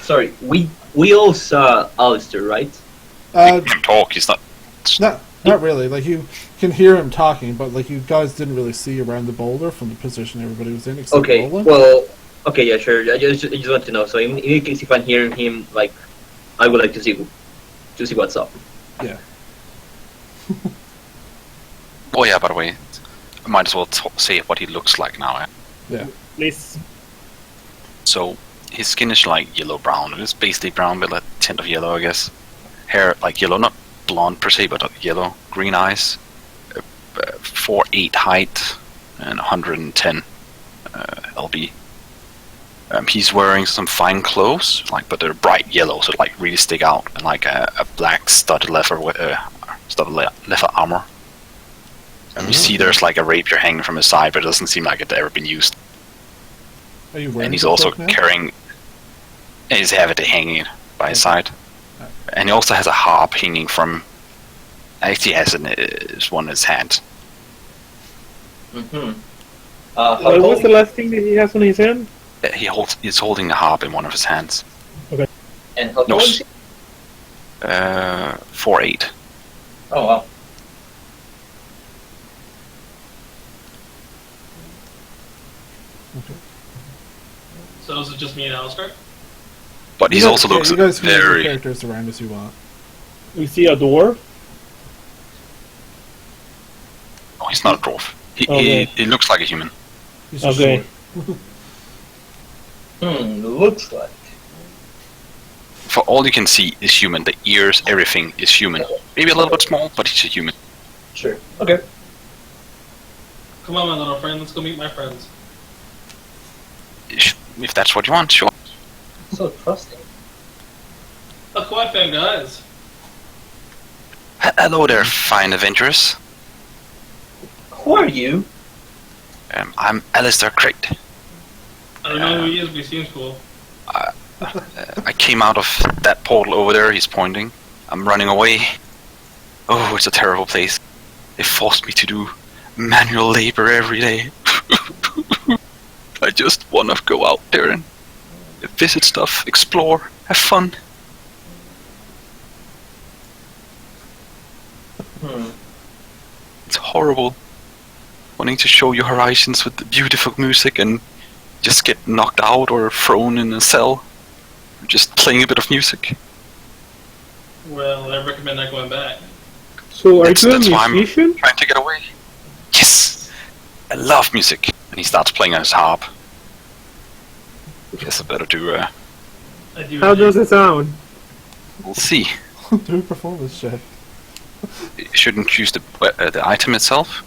B: Sorry, we all saw Alistair, right?
A: You can talk. He's not.
C: Not really. Like, you can hear him talking, but like, you guys didn't really see around the boulder from the position everybody was in, except
B: Okay,
C: Roland.
B: well, okay, yeah, sure. I just want to know. So in case if I'm hearing him, like, I would like to see what's up.
C: Yeah.
A: Oh yeah, by the way, I might as well say what he looks like now.
C: Yeah.
D: Please.
A: So his skin is like yellow brown. It's basically brown with a tint of yellow, I guess. Hair like yellow, not blonde per se, but yellow. Green eyes. 4'8" height and 110 lb. He's wearing some fine clothes, like, but they're bright yellow, so like really stick out, and like a black studded leather armor. And you see there's like a rapier hanging from his side, but it doesn't seem like it's ever been used.
C: Are you wearing
A: And he's
C: the
A: also
C: cloak now?
A: carrying his heavy hanging by his side.
C: Okay.
A: And he also has a harp hanging from. Actually, has one in his hand.
B: Mm-hmm.
D: What was the last thing that he has on his hand?
A: He's holding a harp in one of his hands.
B: And how
A: No,
B: tall is he?
A: 4'8".
B: Oh wow.
F: So is it just me and Alistair?
A: But he
C: You guys-
A: also looks
C: you guys can use the
A: very.
C: characters around as you want.
D: We see a dwarf.
A: Oh, he's not a dwarf.
D: Okay.
A: He looks like a human.
C: He's just
D: Okay.
C: short.
B: Looks like.
A: For all you can see is human. The ears, everything is human. Maybe a little bit small, but he's a human.
B: Sure. Okay.
F: Come on, my little friend. Let's go meet my friends.
A: If that's what you want, sure.
B: So trusting.
F: A quiet fan, guys.
A: Hello there, fine adventurers.
B: Who are you?
A: I'm Alistair Crate.
F: I don't know who he is, but he seems cool.
A: I came out of that portal over there, he's pointing. I'm running away. Oh, it's a terrible place. They forced me to do manual labor every day. I just want to go out there and visit stuff, explore, have fun. It's horrible. Wanting to show your horizons with the beautiful music and just get knocked out or thrown in a cell. Just playing a bit of music.
F: Well, I recommend not going back.
D: So are
A: That's
D: you a
A: why I'm
D: musician?
A: trying to get away. Yes! I love music. And he starts playing on his harp. Guess I better do,
F: I do.
D: How does it sound?
A: we'll see.
C: Do a performance check.
A: You shouldn't choose the item itself.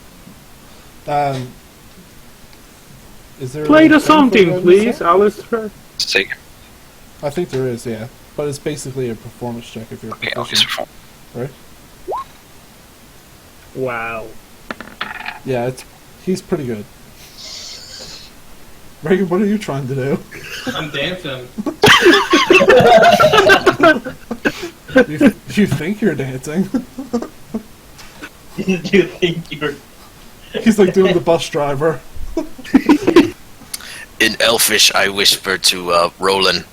C: Is there
D: Play
C: a
D: the
C: benefit
D: something,
C: of
D: please,
C: that?
D: Alistair.
A: Say,
C: I think there is, yeah. But it's basically a performance check if you're
A: okay, I'll just
C: proficient,
A: perform.
C: right?
D: Wow.
C: Yeah, he's pretty good. Reagan, what are you trying to do?
F: I'm dancing.
C: You think you're dancing?
B: You think you're...
C: He's like doing the bus driver.
E: In Elfish, I whisper to Roland,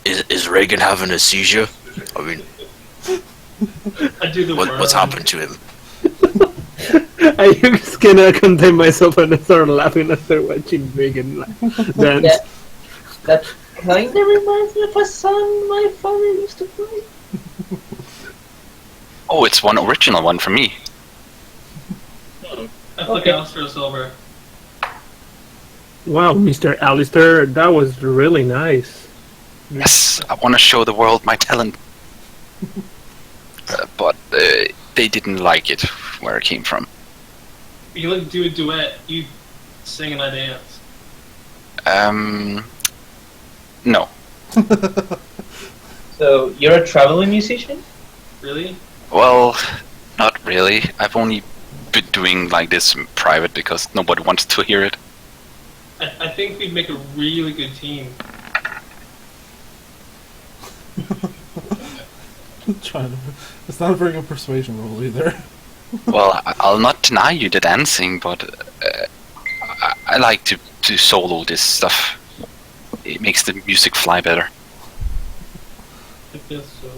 E: is Reagan having a seizure? I mean,
F: I do the
E: what's
F: whirl.
E: happened to him?
D: I just cannot contain myself and I start laughing after watching Reagan dance.
B: That kind of reminds me of a song my father used to play.
A: Oh, it's one original one for me.
F: I flick
B: Okay.
F: Alistair Silver.
D: Wow, Mr. Alistair, that was really nice.
A: Yes, I want to show the world my talent. But they didn't like it where it came from.
F: You like to do a duet. You sing and I dance.
A: No.
B: So, you're a traveling musician?
F: Really?
A: Well, not really. I've only been doing like this in private because nobody wants to hear it.
F: I think we'd make a really good team.
C: It's not a very good persuasion roll either.
A: Well, I'll not deny you the dancing, but I like to solo this stuff. It makes the music fly better.
F: I guess so.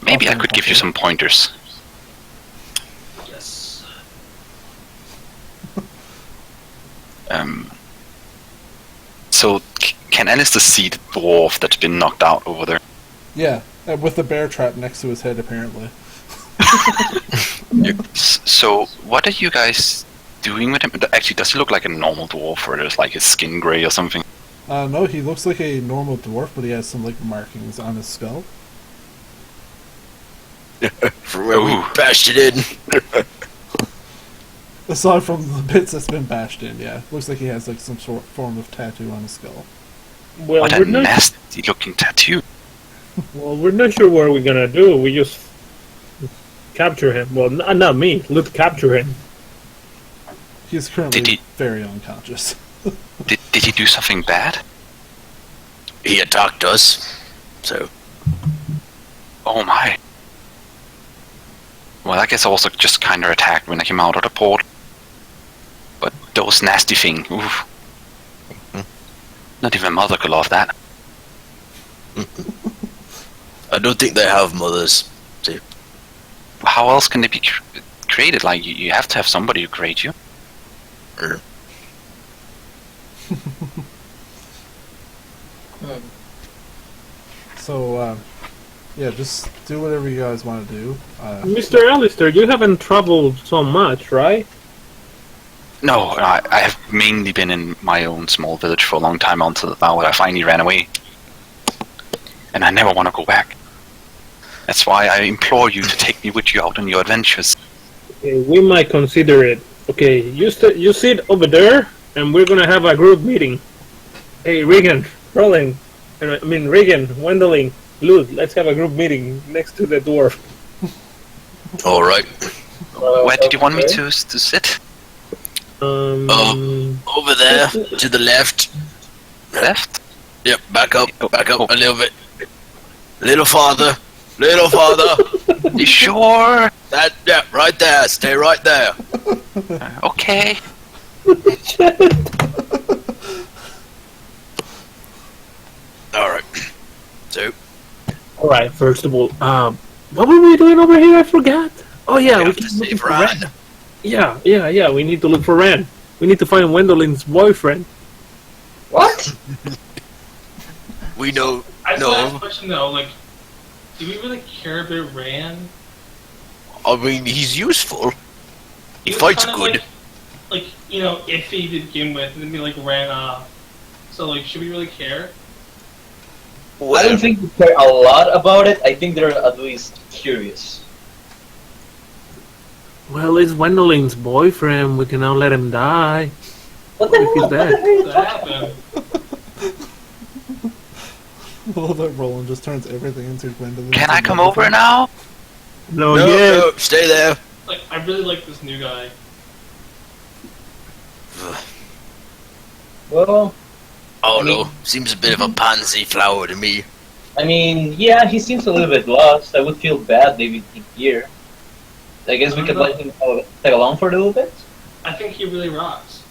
A: Maybe I could give you some pointers.
F: Yes.
A: So, can Alistair see the dwarf that's been knocked out over there?
C: Yeah, with the bear trap next to his head, apparently.
A: So, what are you guys doing with him? Actually, does he look like a normal dwarf, or is like his skin grey or something?
C: No, he looks like a normal dwarf, but he has some like markings on his skull.
E: From where we
A: Ooh.
E: bashed it in.
C: Aside from the bits that's been bashed in, yeah. Looks like he has like some sort of form of tattoo on his skull.
D: Well,
A: What a
D: we're not.
A: nasty looking tattoo.
D: Well, we're not sure what we're gonna do. We just capture him. Well, not me. Let's capture him.
C: He's currently
A: Did he-
C: very unconscious.
A: Did he do something bad?
E: He attacked us, so
A: Oh my. Well, I guess I also just kinda attacked when I came out of the port. But those nasty things, oof. Not even mother could love that.
E: I don't think they have mothers.
A: How else can they be created? Like, you have to have somebody who create you.
E: Or
C: So, yeah, just do whatever you guys want to do.
D: Mr. Alistair, you haven't traveled so much, right?
A: No, I have mainly been in my own small village for a long time until now I finally ran away. And I never want to go back. That's why I implore you to take me with you out on your adventures.
D: Okay, we might consider it. Okay, you sit over there, and we're gonna have a group meeting. Hey, Regan, Roland, Regan, Wendeling, Luz, let's have a group meeting next to the dwarf.
E: All right.
A: Where did you want me
B: okay.
A: to sit?
E: Over there to the left.
A: Left?
E: Yep, back up a little bit. Little farther.
A: You sure?
E: Yeah, right there. Stay right there.
A: Okay.
E: All right. So,
D: Alright, first of all, what were we doing over here? I forgot. Oh yeah,
E: we
D: we
E: have to
D: keep looking
E: save
D: for
E: Ran.
D: Ran. Yeah, we need to look for Ran. We need to find Wendeling's boyfriend.
B: What?
E: We know.
F: I still have a
E: No,
F: question though, like, do we really care about Ran?
E: I mean he's useful. He
F: was
E: fights
F: kind of
E: good.
F: Like, you know, iffy to begin with, and then we like ran off. So like, should we really care?
B: I don't think they care a lot about it. I think they're at least curious.
D: Well, it's Wendeling's boyfriend. We cannot let him die.
B: What the
D: What if he's
B: hell? What the
D: dead?
B: hell are you
F: That
B: talking
F: happened.
C: I love that Roland just turns everything into Gwendolyn.
A: Can I come over now?
D: No,
E: No,
D: yeah.
E: no, stay there.
F: Like, I really like this new guy.
B: Well,
E: Oh
B: I mean-
E: no, seems a bit of a pansy flower to me.
B: I mean, yeah, he seems a little bit lost. I would feel bad leaving him here. I guess we could let him tag along for a little bit.
F: I think he really rocks.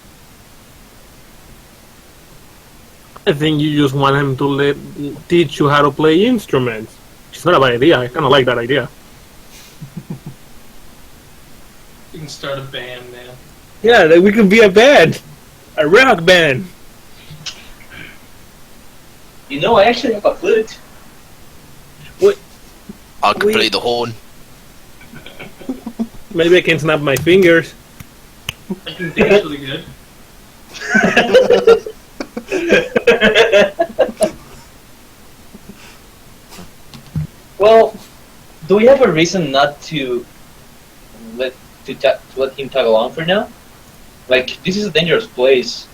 D: I think you just want him to teach you how to play instruments. It's not a bad idea. I kind of like that idea.
F: You can start a band, man.
D: Yeah, that we could be a band. A rock band.
B: You know, I actually have a flute.
E: I can
D: We-
E: play the horn.
D: Maybe I can snap my fingers.
F: I can dance really good.
B: Well, do we have a reason not to let him tag along for now? Like, this is a dangerous place.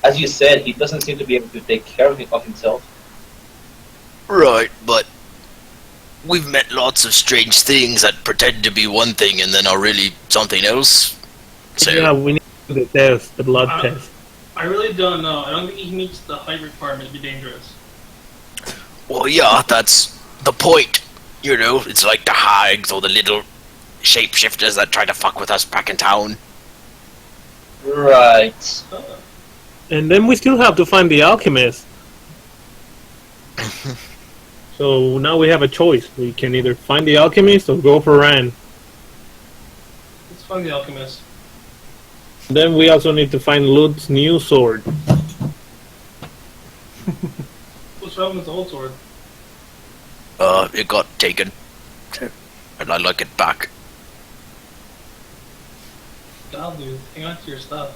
B: As you said, he doesn't seem to be able to take care of himself.
E: Right, but we've met lots of strange things that pretend to be one thing and then are really something else. So,
D: Yeah, we need to do the test, the blood
F: Uh,
D: test.
F: I really don't know. I don't think he meets the height requirement to be dangerous.
E: well, yeah, that's the point. You know, it's like the hags or the little shapeshifters that try to fuck with us back in town.
B: Right.
D: And then we still have to find the alchemist. So now we have a choice. We can either find the alchemist or go for Ran.
F: Let's find the alchemist.
D: Then we also need to find Lud's new sword.
F: What's wrong with the old sword?
E: It got taken. And I'd like it back.
F: God, dude, hang on to your stuff.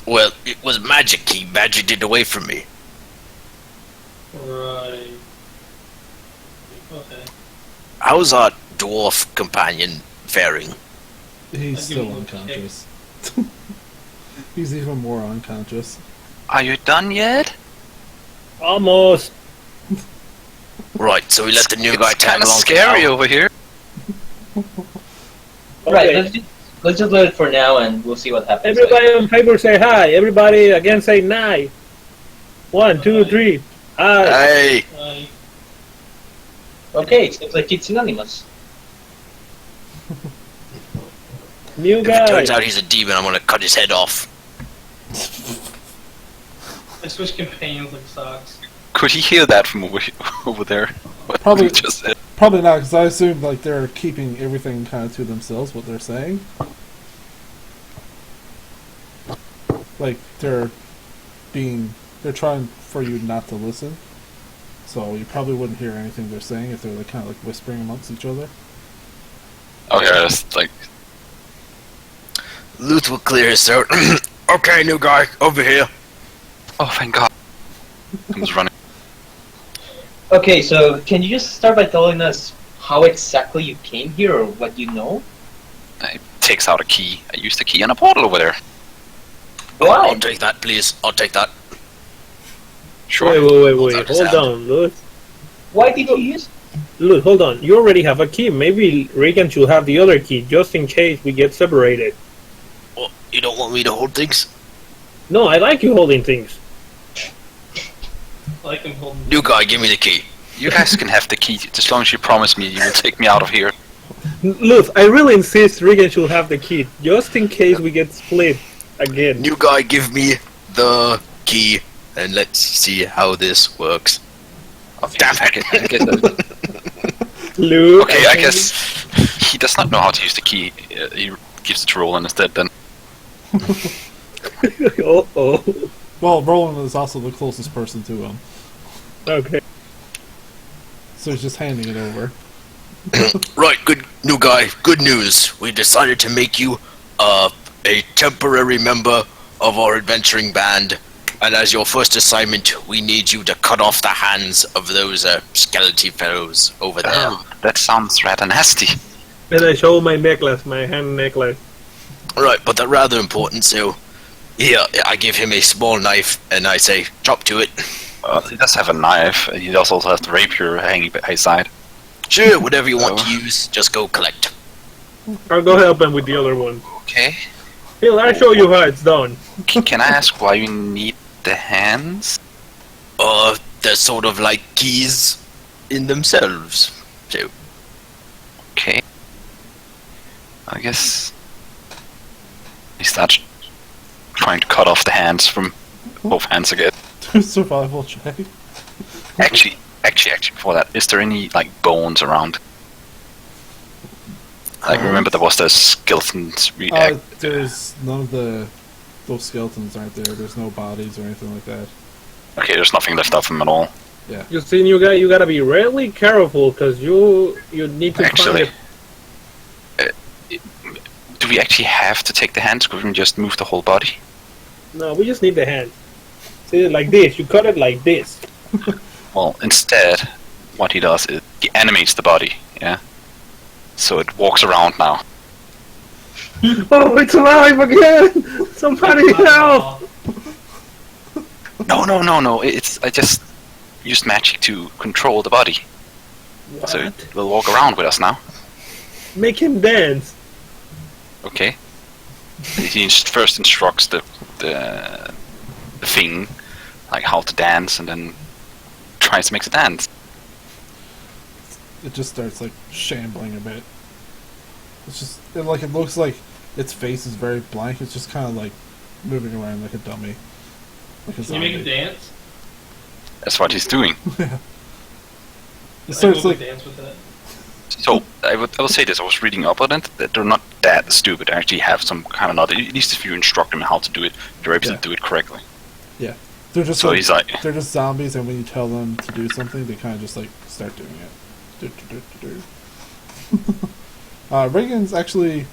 E: Well, it was magic. He magicked it away from me.
F: Right. Okay.
E: How's our dwarf companion faring?
C: He's
F: I'll give
C: still
F: him a
C: unconscious. He's even more unconscious.
A: Are you done yet?
D: Almost.
E: Right, so we let the new guy
A: It's
E: tag
A: kind of
E: along. for
A: scary
E: now.
A: over here.
B: Right,
D: Okay.
B: let's just let it for now and we'll see what happens.
D: Everybody on paper say hi. Everybody again say nine. 1, 2, 3. Hi.
E: Hey,
B: Okay, it seems like it's synonymous.
D: New
E: if it
D: guy.
E: turns out he's a demon, I'm gonna cut his head off.
F: I switch companions like socks.
A: Could he hear that from over there? What
C: Probably-
A: you just said?
C: Probably not, because I assume like they're keeping everything kind of to themselves, what they're saying. Like they're trying for you not to listen. So you probably wouldn't hear anything they're saying if they're like kind of like whispering amongst each other.
A: Oh yeah, it's like
E: Luth will clear his throat. Okay, new guy, over here.
A: oh thank God. Comes running.
B: Okay, so can you just start by telling us how exactly you came here or what you know?
A: He takes out a key. I used the key on a portal over there.
B: Why?
E: I'll take that, please. I'll take that.
A: Sure.
D: Wait.
E: That is
D: Hold
E: out.
D: on, Louis.
B: Why did you use?
D: Louis, hold on. You already have a key. Maybe Regan should have the other key, just in case we get separated.
E: Well, you don't want me to hold things?
D: No, I like you holding things.
F: I like him holding.
E: New guy, give me the key.
A: You guys can have the key as long as you promise me you will take me out of here.
D: Look, I really insist Regan should have the key, just in case we get split again.
E: New guy, give me the key, and let's see how this works.
A: Oh, damn, I guess
D: Luke,
A: okay, I guess he does not know how to use the key. He gives it to Roland instead then.
D: oh.
C: Well, Roland is also the closest person to him,
D: Okay.
C: so he's just handing it over.
E: Right, good new guy. Good news. We decided to make you a temporary member of our adventuring band, and as your first assignment, we need you to cut off the hands of those skeleton fellows over there.
A: Oh, that sounds rather nasty.
D: Then I show my necklace, my hand necklace.
E: Right, but they're rather important. So, here I give him a small knife, and I say, chop to it.
A: He does have a knife. He does also has the rapier hanging by his side.
E: Sure, whatever you want to use, just go collect.
D: I'll go help him with the other one.
A: Okay.
D: Here, I'll show you how it's done.
A: Can I ask why you need the hands?
E: They're sort of like keys in themselves. So,
A: Okay. I guess he starts trying to cut off the hands from both hands again.
C: Survival check.
A: Actually, before that, is there any like bones around? Like, remember there was those skeletons
C: There's none of those skeletons aren't there. There's no bodies or anything like that.
A: Okay, there's nothing left of them at all.
D: You see, you gotta be really careful, because you need to
A: Actually,
D: find
A: do we actually have to take the hands? Could we just move the whole body?
D: No, we just need the hand. See, like this. You cut it like this.
A: Well, instead, what he does is he animates the body, yeah? So it walks around now.
D: Oh, it's alive again! Somebody help!
A: No. I just used magic to control the body.
D: What?
A: So it will walk around with us now.
D: Make him dance.
A: Okay. He first instructs the thing, like how to dance, and then tries to make it dance.
C: It just starts like shambling a bit. It looks like its face is very blank. It's just kind of like moving around like a dummy. Like a
F: Can you make him
C: zombie.
F: dance?
A: That's what he's doing.
C: Yeah. It
F: I
C: starts
F: will
C: like
F: dance with that.
A: So I will say this: I was reading up on it that they're not that stupid. They actually have some kind of knowledge. At least if you instruct them how to do it, they're able to do it correctly.
C: they're just
A: So
C: like,
A: he's like,
C: they're just zombies, and when you tell them to do something, they kind of just like start doing it. Reagan's actually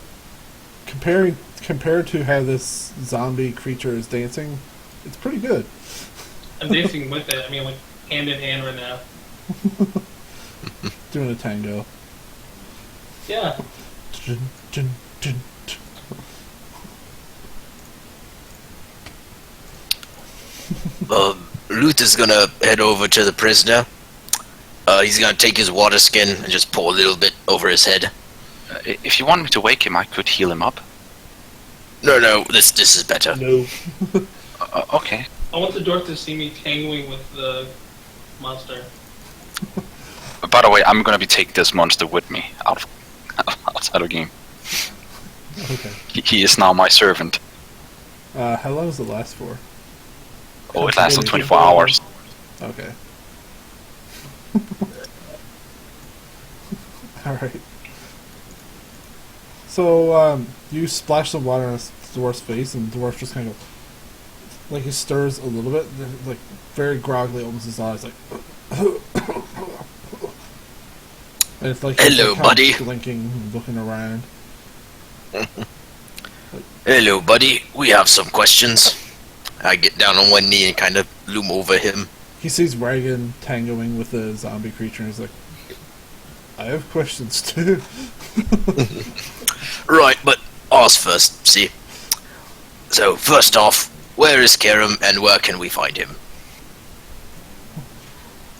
C: compared to how this zombie creature is dancing, it's pretty good.
F: I'm dancing with it. I mean, like hand in hand right now.
C: Doing a tango.
F: Yeah.
E: Luther's gonna head over to the prisoner. He's gonna take his water skin and just pour a little bit over his head.
A: if you want me to wake him, I could heal him up.
E: No, this is better.
D: No.
A: Okay.
F: I want the dork to see me tangling with the monster.
A: By the way, I'm gonna be taking this monster with me outside of the game.
C: Okay.
A: He is now my servant.
C: How long does it last for?
A: Oh, it lasts for 24 hours.
C: Okay. Alright. So, you splash some water on the dwarf's face, and the dwarf just kind of, like, he stirs a little bit, like, very groggily opens his eyes, like, and it's like,
E: Hello,
C: kind of
E: buddy.
C: blinking, looking around.
E: Hello, buddy. We have some questions. I get down on one knee and kind of loom over him.
C: he sees Reagan tangoing with the zombie creature, and he's like, I have questions too.
E: Right, but ours first, see? So, first off, where is Karam and where can we find him?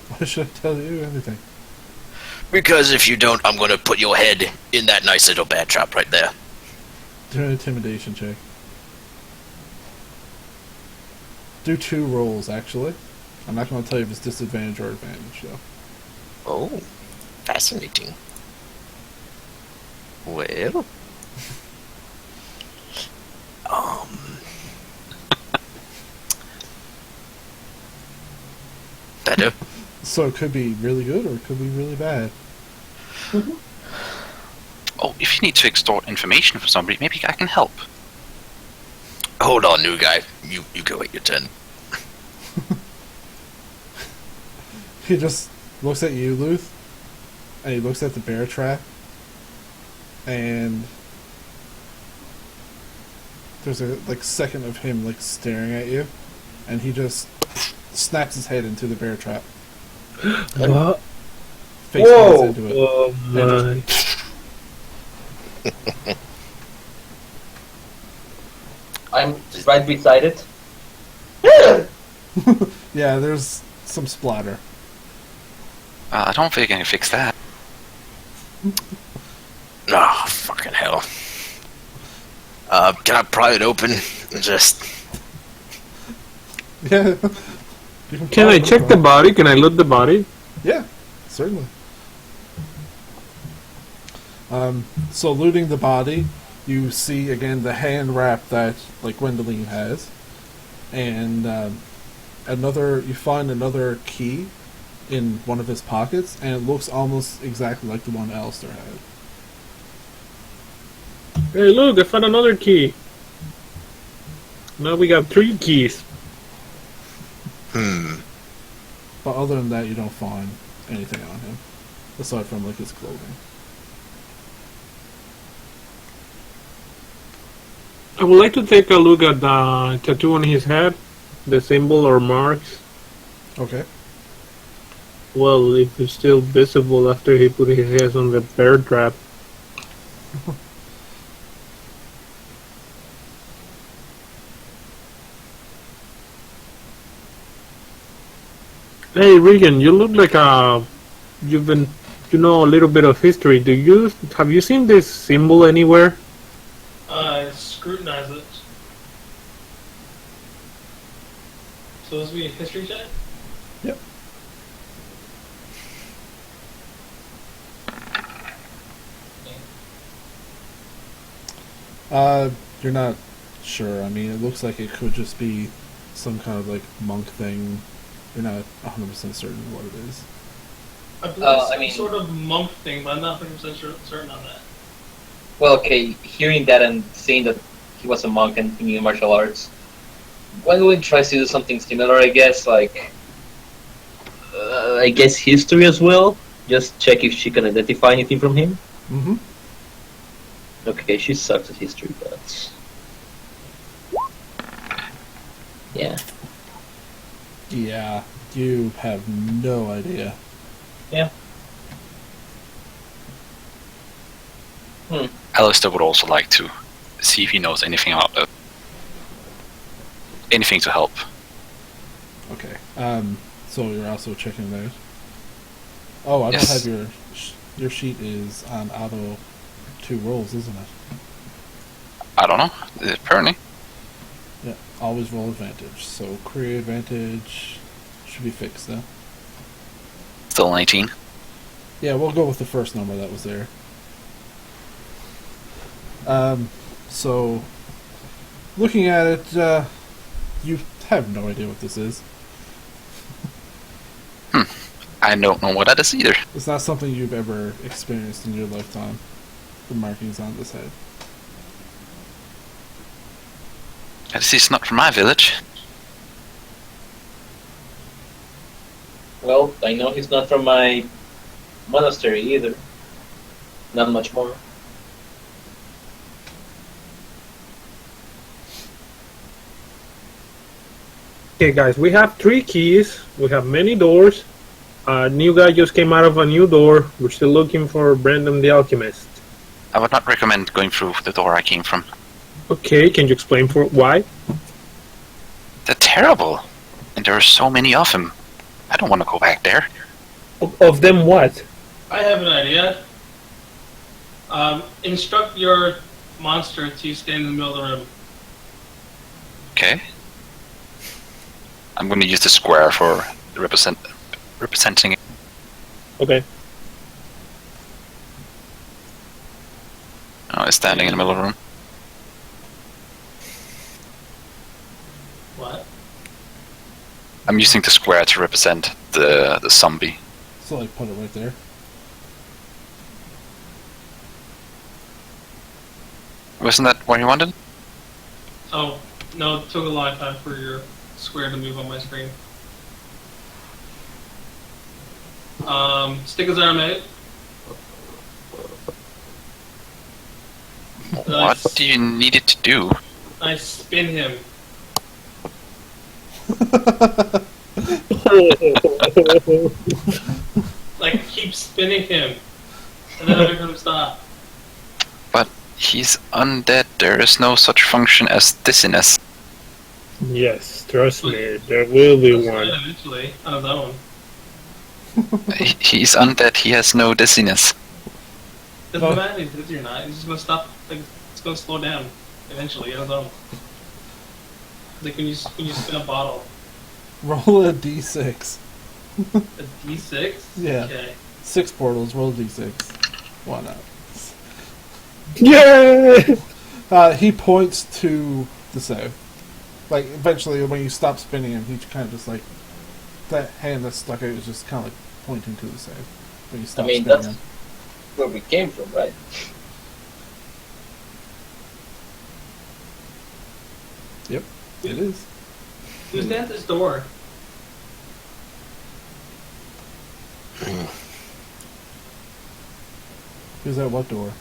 C: Why should I tell you anything?
E: Because if you don't, I'm gonna put your head in that nice little bear trap right there.
C: Do an intimidation check. Do 2 rolls, actually. I'm not going to tell you if it's disadvantage or advantage, though.
E: Oh, fascinating. Well... Better?
C: So it could be really good or it could be really bad.
A: Oh, if you need to extort information from somebody, maybe I can help.
E: Hold on, new guy. You go wait your turn.
C: He just looks at you, Luth, and he looks at the bear trap, and there's a second of him staring at you, and he just snaps his head into the bear trap.
D: What?
C: Face plants into it.
D: Oh my.
B: I'm right beside it.
C: Yeah, there's some splatter.
A: I don't think I can fix that.
E: Oh, fucking hell. Can I pry it open? Just...
C: Yeah.
D: Can I check the body? Can I loot the body?
C: Yeah, certainly. So looting the body, you see again the hand wrap that Gwendoline has, and you find another key in one of his pockets, and it looks almost exactly like the one Alistair had.
D: Hey, look! I found another key. Now we got 3 keys.
C: But other than that, you don't find anything on him, aside from his clothing.
D: I would like to take a look at the tattoo on his head, the symbol or marks.
C: Okay.
D: Well, if it's still visible after he put his hands on the bear trap. Hey Regan, you look like you know a little bit of history. Have you seen this symbol anywhere?
F: Scrutinize it. So this will be a history check?
C: Yep. You're not sure. I mean, it looks like it could just be some kind of monk thing. You're not 100% certain what it is.
F: I believe some sort of monk thing, but I'm not 100% certain on that.
B: Well, okay, hearing that and seeing that he was a monk and he knew martial arts, Gwendolyn tries to do something similar, I guess, I guess history as well. Just check if she can identify anything from him.
C: Mm-hmm.
B: Okay, she sucks at history, but... yeah.
C: Yeah, you have no idea.
B: Yeah.
A: Alistair would also like to see if he knows anything about it. Anything to help.
C: Okay. So you're also checking those. Oh, I
A: Yes.
C: don't have your sheet is on auto 2 rolls, isn't it?
A: I don't know. Apparently.
C: Yeah. Always roll advantage. So career advantage should be fixed now.
A: Still 19.
C: Yeah, we'll go with the first number that was there. So looking at it, you have no idea what this is.
A: I don't know what that is either.
C: It's not something you've ever experienced in your lifetime. The markings on this head.
A: This is not from my village.
B: Well, I know he's not from my monastery either. Not much more.
D: Okay, guys, we have 3 keys. We have many doors. New guy just came out of a new door. We're still looking for Brandon the Alchemist.
A: I would not recommend going through the door I came from.
D: Okay, can you explain for why?
A: They're terrible. And there are so many of them. I don't want to go back there.
D: Of them what?
F: I have an idea. Instruct your monster to stand in the middle of the room.
A: Okay. I'm going to use the square for representing it.
D: Okay.
A: Oh, it's standing in the middle of the room.
F: What?
A: I'm using the square to represent the zombie.
C: So like put it right there.
A: Wasn't that what you wanted?
F: Oh, no, it took a long time for your square to move on my screen. Stick his arm out.
A: What do you need it to do?
F: I spin him. Like, keep spinning him. And then I make him stop.
A: But he's undead. There is no such function as dizziness.
D: Yes, trust me, there will be
F: That's
D: one.
F: right, eventually, on his own.
A: He's undead. He has no dizziness.
F: Doesn't matter if he's dizzy or not. He's just gonna stop. Like, it's gonna slow down eventually on his own. Like when you spin a bottle.
C: Roll a d6.
F: A D6.
C: Yeah.
F: Okay.
C: 6 portals, roll a d6. Why not?
D: Yeah.
C: He points to the save. Like, eventually, when you stop spinning him, he kind of just like... That hand that's stuck out is just kind of like pointing to the save. When you stop
B: I mean,
C: spinning
B: that's
C: him.
B: where we came from, right?
C: Yep, it is.
F: Who's at this door?
C: Who's at what door?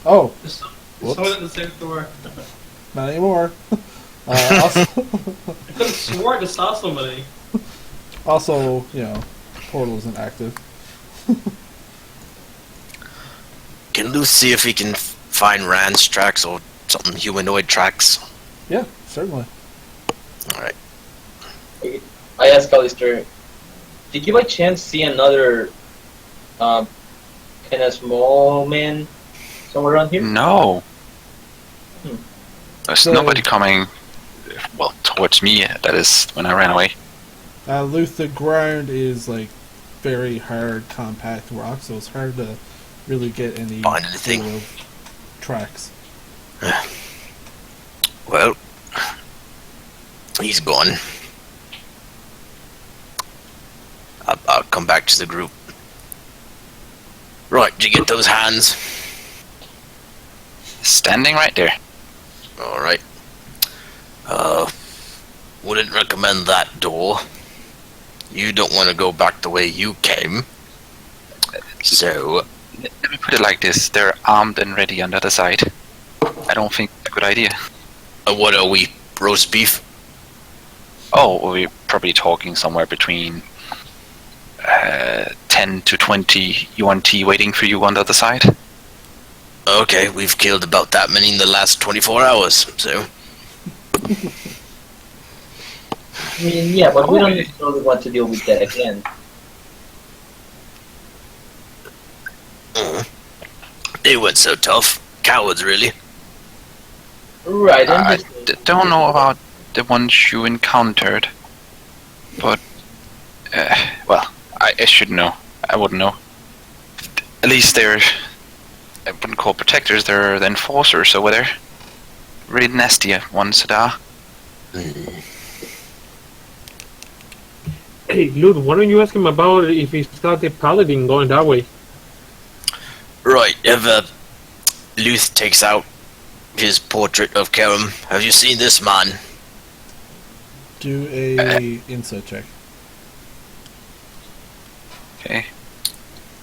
C: Oh,
F: There's
C: Whoops.
F: someone at the same door.
C: not anymore. Also,
F: I could have sworn I saw somebody.
C: also, you know, portal isn't active.
E: Can Luce see if he can find Rand's tracks or something humanoid tracks?
C: Yeah, certainly.
E: Alright.
B: I asked Callister, did you by chance see another kind of small man somewhere around here?
A: No.
B: Hmm.
A: There's
C: So-
A: nobody coming, well, towards me, that is, when I ran away.
C: Luth, the ground is like very hard, compact rock, so it's hard to really get any
E: Find anything?
C: sort of tracks.
E: Well, he's gone. I'll come back to the group. Right, did you get those hands?
A: Standing right there.
E: Alright. Wouldn't recommend that door. You don't want to go back the way you came. So,
A: Let me put it like this, they're armed and ready on the other side. I don't think it's a good idea.
E: what are we? Roast beef?
A: Oh, we're probably talking somewhere between 10 to 20 UNT waiting for you on the other side.
E: Okay, we've killed about that many in the last 24 hours, so...
B: I mean, yeah, but we don't necessarily want to deal with that again.
E: They weren't so tough. Cowards, really.
B: Right,
A: I
B: I'm just...
A: don't know about the ones you encountered, but, well, I should know. I wouldn't know. At least they're, I wouldn't call protectors, they're the enforcers over there. Really nasty ones that are.
D: Hey, Lud, why don't you ask him about if he's got the paladin going that way?
E: Right, if Luth takes out his portrait of Karam, have you seen this man?
C: Do a insight check.
A: Okay.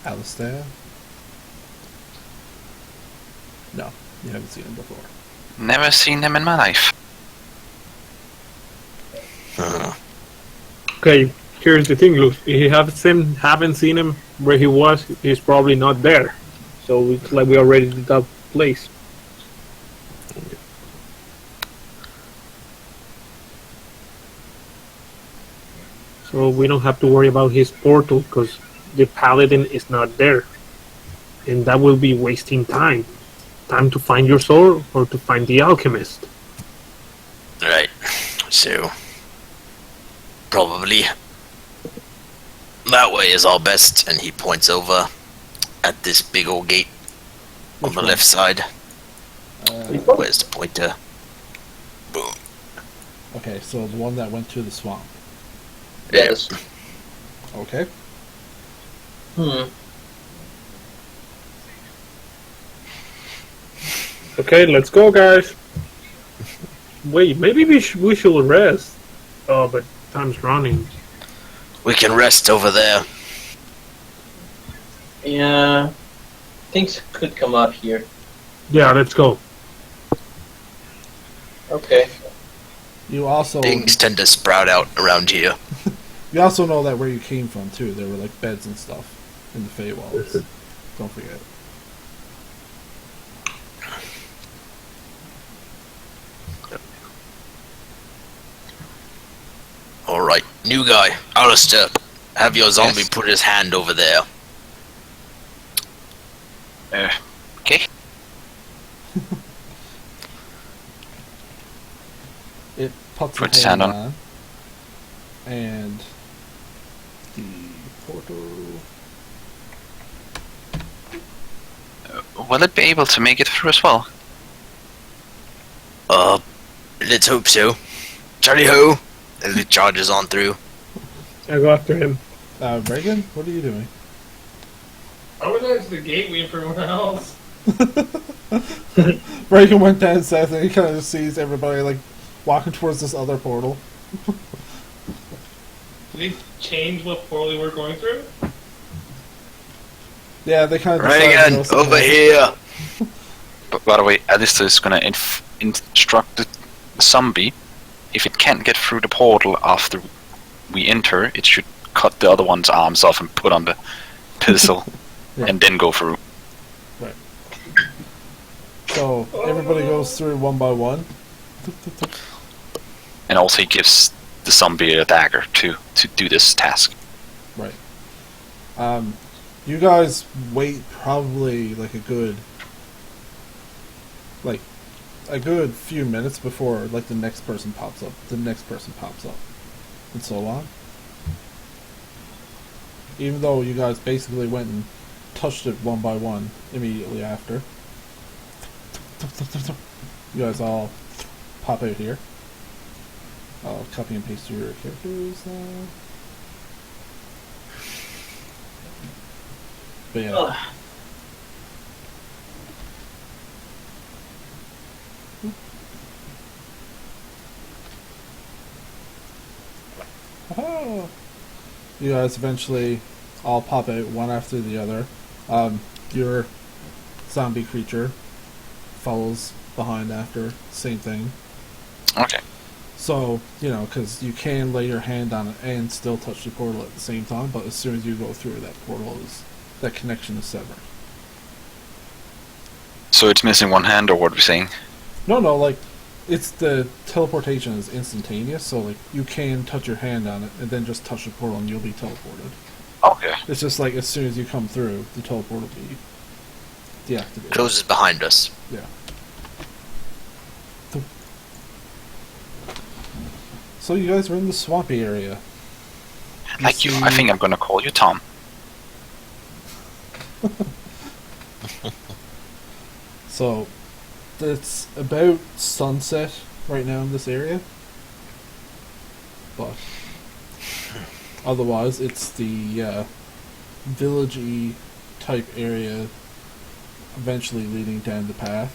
C: Alistair? No, you haven't seen him before.
A: Never seen them in my life.
D: Okay, here's the thing, Luke. If you haven't seen him where he was, he's probably not there. So it's like we already did that place. So we don't have to worry about his portal because the paladin is not there. And that will be wasting time. Time to find your sword or to find the alchemist.
E: Right. So, probably that way is our best. And he points over at this big old gate on the
C: one?
E: left side.
C: Uh,
E: Where's the pointer? Boom.
C: okay, so the one that went to the swamp.
E: Yeah.
B: Yes.
C: Okay.
D: Okay, let's go, guys. Wait, maybe we should rest. Oh, but time's running.
E: We can rest over there.
B: Yeah. Things could come up here.
D: Yeah, let's go.
B: Okay.
C: You also
E: Things tend to sprout out around here.
C: know that where you came from too. There were like beds and stuff in the Feywalls. Don't forget.
E: Alright, new guy. Alistair, have your zombie
A: Yes.
E: put his hand over there.
A: Okay.
C: It puts
A: Put
C: its
A: his
C: hand
A: hand
C: on, and the portal.
A: Will it be able to make it through as well?
E: Let's hope so. Charlie ho! And it charges on through.
D: I go after him.
C: Reagan, what are you doing?
F: I was going to the gate waiting for everyone else.
C: Reagan went down south and he kind of just sees everybody like walking towards this other portal.
F: Did they change what portal they were going through?
C: Yeah, they kind of
E: Reagan, over here!
A: But by the way, Alistair is gonna instruct the zombie. If it can't get through the portal after we enter, it should cut the other one's arms off and put on the pedestal,
C: Right.
A: and then go through.
C: So everybody goes through one by one.
A: And also he gives the zombie a dagger to do this task.
C: Right. You guys wait probably like a good few minutes before like the next person pops up. The next person pops up, and so on. Even though you guys basically went and touched it one by one immediately after. You guys all pop out here. I'll copy and paste your characters now. But yeah.
B: Ugh.
C: Oh. You guys eventually all pop out one after the other. Your zombie creature follows behind after, same thing.
A: Okay.
C: So, you know, because you can lay your hand on it and still touch the portal at the same time, but as soon as you go through, that portal that connection is severed.
A: So it's missing one hand, or what are we saying?
C: No, like, it's the teleportation is instantaneous, so like you can touch your hand on it and then just touch the portal and you'll be teleported.
A: Okay.
C: It's just like as soon as you come through, the teleport will be deactivated.
E: Closes behind us.
C: Yeah. So you guys are in the swampy area.
A: Like you,
C: see-
A: I think I'm gonna call you Tom.
C: So it's about sunset right now in this area. But otherwise it's the village-y type area eventually leading down the path.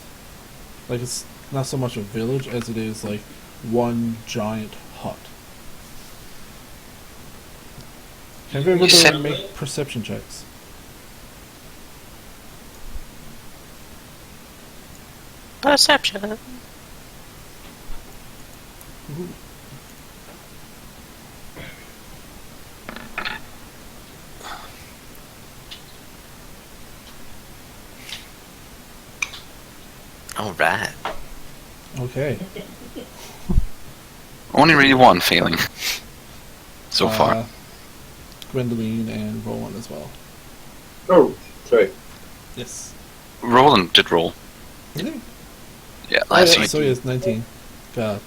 C: Like it's not so much a village as it is like one giant hut. Can everybody
A: said-
C: make perception checks?
E: Perception. All right.
C: Okay.
A: Only really one failing so far.
C: Gwendoline and Roland as well.
B: Oh, sorry.
C: Yes.
A: Roland did roll.
C: Really?
A: Yeah,
C: Oh,
A: last
C: yeah,
A: week.
C: so he has 19. God.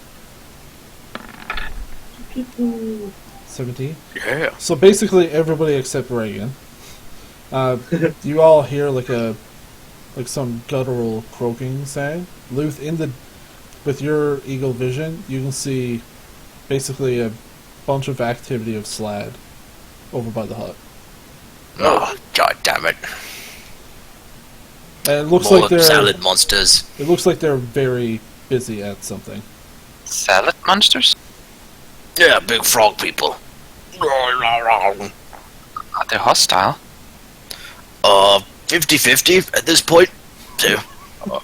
C: 17?
E: Yeah.
C: So basically everybody except Reagan. You all hear like some guttural croaking sound. Luth, with your eagle vision, you can see basically a bunch of activity of Slad over by the hut.
E: Oh, god damn it.
C: And it looks
E: More
C: like they're
E: salad monsters.
C: It looks like they're very busy at something.
A: Salad monsters?
E: Yeah, big frog people.
A: Are they hostile?
E: 50-50 at this point. Too.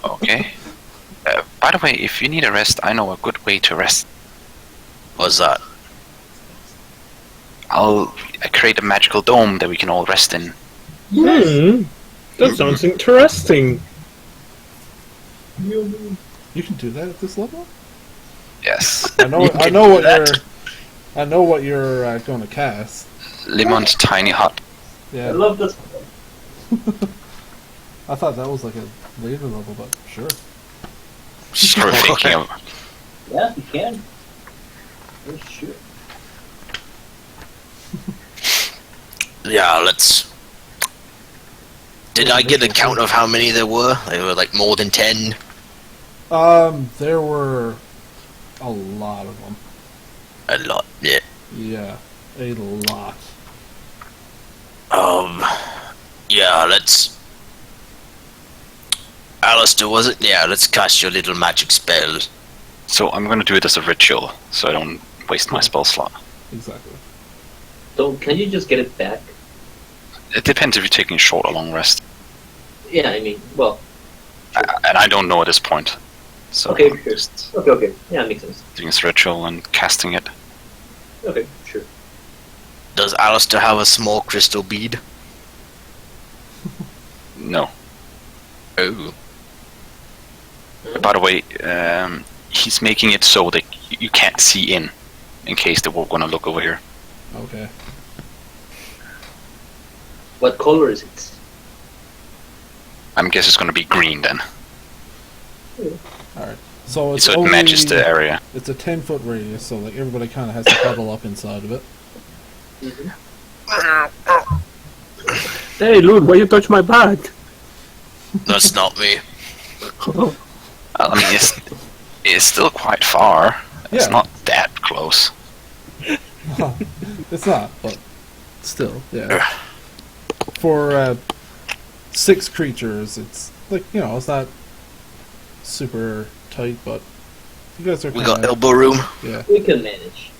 A: Okay. By the way, if you need a rest, I know a good way to rest.
E: What's that?
A: I'll create a magical dome that we can all rest in.
D: That sounds interesting.
C: You can do that at this level?
A: Yes.
C: I know what you're going to cast.
A: Limon's tiny hut.
B: I
C: Yeah.
B: love this.
C: I thought that was like a later level, but sure.
A: Sort of thinking of.
B: Yeah, you can. Oh, sure.
E: Yeah, let's... Did I get a count of how many there were? There were like more than 10.
C: There were a lot of them.
E: A lot, yeah.
C: Yeah, a lot.
E: Yeah, let's... Alistair, was it? Yeah, let's cast your little magic spell.
A: So I'm going to do it as a ritual, so I don't waste my spell slot.
C: Exactly.
B: So, can you just get it back?
A: It depends if you're taking a short or long rest.
B: Yeah, I mean, well,
A: And I don't know at this point. So
B: Okay,
A: I'm
B: sure.
A: just
B: okay. Yeah, makes sense.
A: doing this ritual and casting it.
B: Okay, sure.
E: Does Alistair have a small crystal bead?
A: No.
E: Oh.
A: By the way, he's making it so that you can't see in case they were going to look over here.
C: Okay.
B: What color is it?
A: I guess it's going to be green then.
C: Alright. So it's
A: So it
C: only,
A: matches the area.
C: It's a 10-foot radius, so like everybody kind of has to huddle up inside of it.
D: Hey, Lud, why you touch my back?
E: That's not me.
A: I mean, it's still quite far. It's
C: Yeah.
A: not that close.
C: It's not, but still, yeah. For 6 creatures, it's like, you know, it's not super tight, but you guys are
E: We
C: kinda,
E: got elbow room.
C: yeah.
B: We can manage.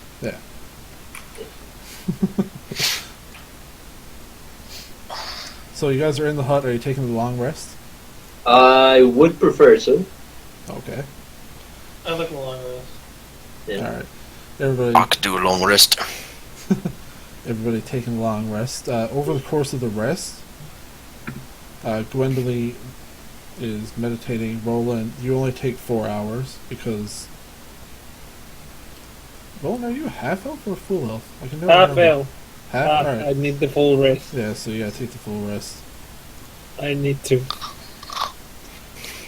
C: So you guys are in the hut. Are you taking the long rest?
B: I would prefer so.
C: Okay.
F: I like a long rest.
B: Yeah.
C: All right. Everybody,
E: I could do a long rest.
C: everybody taking a long rest. Over the course of the rest, Gwendoline is meditating. Roland, you only take 4 hours because. Roland, are you a half elf or a full elf? I can never
D: Half
C: remember.
D: elf.
C: Half.
D: Half.
C: All right.
D: I need the full rest.
C: Yeah, so you gotta take the full rest.
D: I need to.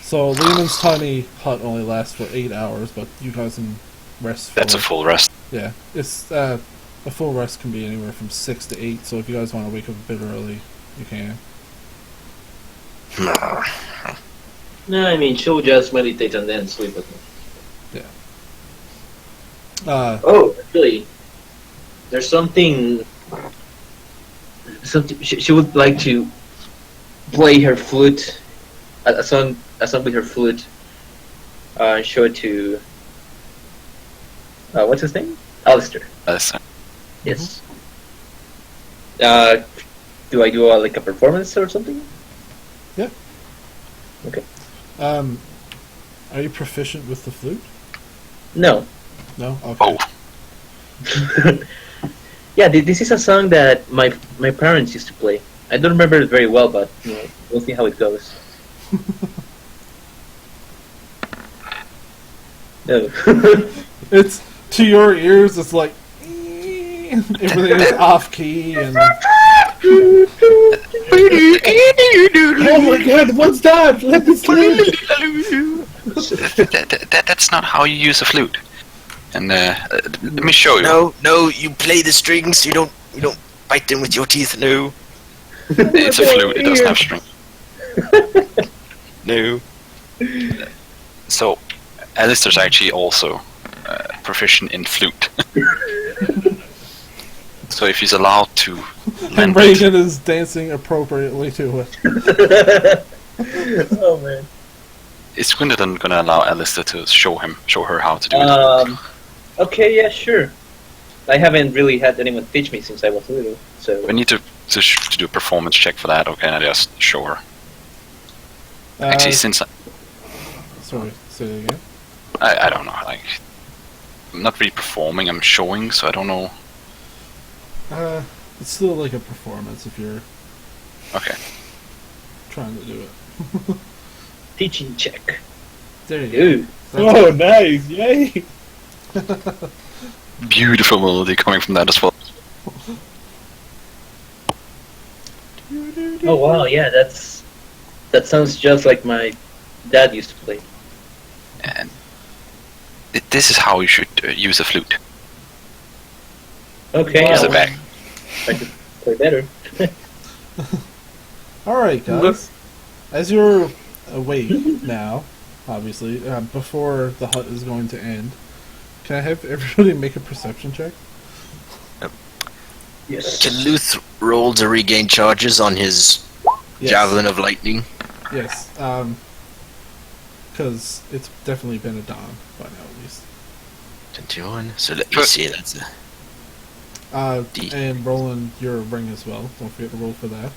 C: So Lehman's tiny hut only lasts for 8 hours, but you guys can rest for...
A: That's a full rest.
C: Yeah, it's a full rest can be anywhere from 6 to 8, so if you guys want to wake up a bit early, you can.
B: No, I mean, she'll just meditate and then sleep with me. Oh, actually, there's something she would like to play her flute, a song with her flute, and show it to what's his name? Alistair. Yes. Do I do like a performance or something?
C: Yeah.
B: Okay.
C: Are you proficient with the flute?
B: No.
C: No? Okay.
A: Oh.
B: Yeah, this is a song that my parents used to play. I don't remember it very well, but you know, we'll see how it goes. No.
C: It's to your ears. It's like everything is off key and.
D: Oh my god, what's that? Let me sleep.
A: That's not how you use a flute. And let me show you.
E: No, you play the strings. You don't bite them with your teeth. No,
A: It's a flute. It doesn't have string.
E: no.
A: So, Alistair's actually also proficient in flute. So if he's allowed to
C: And
A: lend it,
C: Reagan is dancing appropriately to it.
B: Oh man.
A: is Gwendolyn gonna allow Alistair to show her how to do it?
B: Okay, yeah, sure. I haven't really had anyone teach me since I was little, so.
A: We need to do a performance check for that, okay? And I just show her. Actually, since
C: Sorry, say it again.
A: I don't know, like I'm not really performing, I'm showing, so I don't know.
C: It's still like a performance if you're
A: Okay.
C: trying to do it.
B: Teaching check.
C: There you
B: Ooh.
C: go.
D: Oh, nice! Yay!
A: Beautiful melody coming from that as well.
B: Oh wow, yeah, that sounds just like my dad used to play.
A: And this is how you should use a flute.
B: Okay,
A: Use
B: I
A: the back.
B: I could play better.
C: Alright, guys. As you're awake now, obviously, before the hut is going to end, can I have everybody make a perception check?
B: Yes.
E: Can Luth roll to regain charges on his
C: Yes.
E: javelin of lightning?
C: Yes, because it's definitely been a dawn by now, at least.
E: 21. So let me see. That's a D.
C: And Roland, your ring as well. Don't forget to roll for that.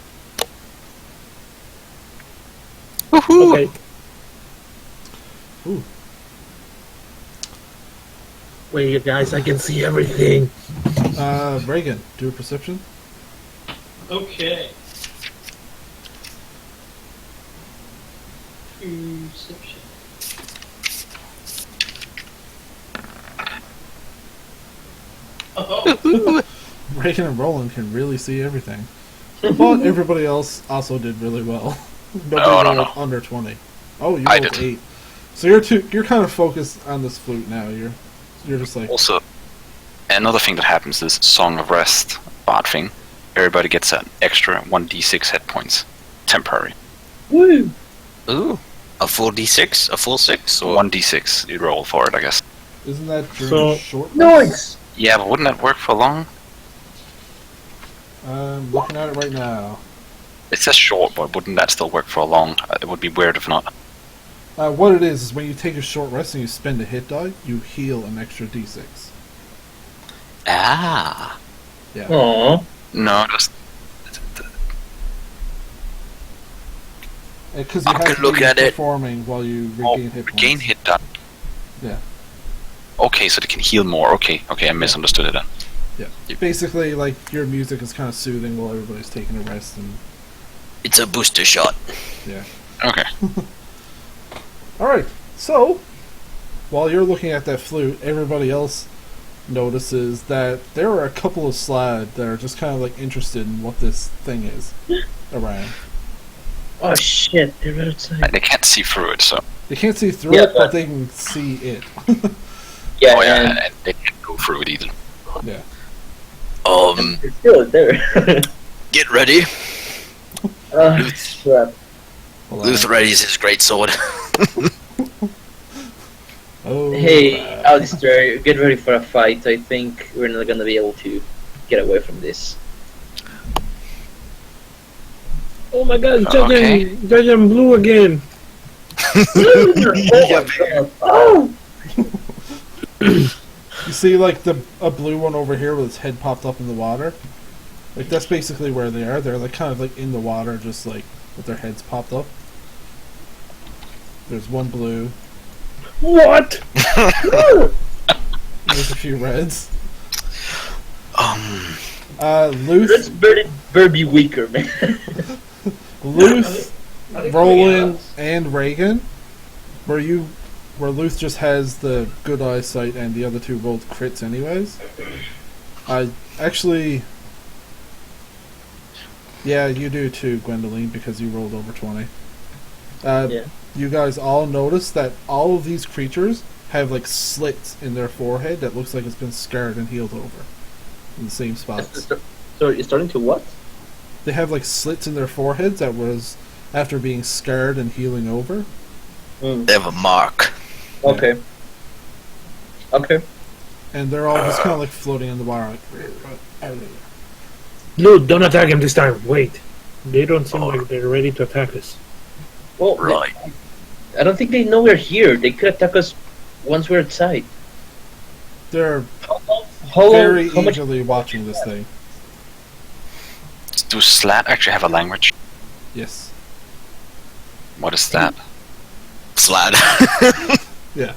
D: Okay.
C: Ooh.
D: Wait, you guys, I can see everything.
C: Reagan, do a perception.
F: Okay. Perception. Oh,
C: Reagan and Roland can really see everything. But everybody else also did really well. Nobody
A: No,
C: rolled
A: no.
C: under 20. Oh, you
A: I
C: rolled
A: did.
C: 8. So you're kind of focused on this flute now. You're just like,
A: Also, another thing that happens is Song of Rest, bad thing. Everybody gets an extra 1d6 hit points. Temporary.
B: Woo!
E: Ooh. A full D6? A full 6? Or
A: 1d6 you roll for it, I guess.
C: isn't that during
D: So-
C: a short rest?
B: Nice!
A: Yeah, but wouldn't that work for long?
C: I'm looking at it right now.
A: It says short, but wouldn't that still work for a long? It would be weird if not.
C: What it is when you take a short rest and you spend a hit die, you heal an extra d6.
E: Ah.
C: Yeah.
B: Aww.
A: No, just
C: Because you
E: I
C: have
E: could
C: to
E: look
C: be
E: at it.
C: performing while you regain hit points.
A: regain hit die.
C: Yeah.
A: Okay, so they can heal more. Okay, I misunderstood it then.
C: Yeah. Basically, like, your music is kind of soothing while everybody's taking a rest, and
E: It's a booster shot.
C: yeah.
A: Okay.
C: Alright, so, while you're looking at that flute, everybody else notices that there are a couple of slad that are just kind of, like, interested in what this thing is around.
B: Oh shit, they're outside.
A: They can't see through it, so.
C: They can't see through
B: Yeah,
C: it, but
B: but-
C: they can see it.
B: Yeah,
A: Oh yeah,
B: and
A: and they can't go through it either.
C: Yeah.
B: it's still there.
E: Get ready.
B: Crap.
C: Hold on.
E: Luth readies his great sword.
C: Oh,
B: Hey,
C: crap.
B: Alistair, get ready for a fight. I think we're not gonna be able to get away from this.
D: Oh my god,
A: Okay.
D: Judge and Blue again.
B: Oh my god. Oh!
C: You see, like, a blue one over here with its head popped up in the water? Like, that's basically where they are. They're, like, kind of, like, in the water, just, like, with their heads popped up. There's one blue.
D: What?
C: There's a few reds.
E: Um,
B: Let's
C: Luth,
B: better be weaker, man.
C: Luth, Roland, and Reagan, were you where Luth just has the good eyesight and the other two rolled crits anyways. Actually, yeah, you do too, Gwendoline, because you rolled over 20.
B: Yeah.
C: You guys all notice that all of these creatures have like slits in their forehead that looks like it's been scarred and healed over in the same spots.
B: So you're starting to what?
C: They have like slits in their foreheads that was after being scarred and healing over.
E: They have a mark.
B: Okay. Okay.
C: And they're all just kind of like floating in the water. Like,
D: Luke, don't attack him this time. Wait. They don't seem like they're ready to attack us.
B: Well,
E: Right.
B: I don't think they know we're here. They could attack us once we're outside.
C: they're
B: How
C: very
B: much?
C: eagerly watching this thing.
A: Do Slat actually have a language?
C: Yes.
A: What is that?
E: Slad.
C: Yeah.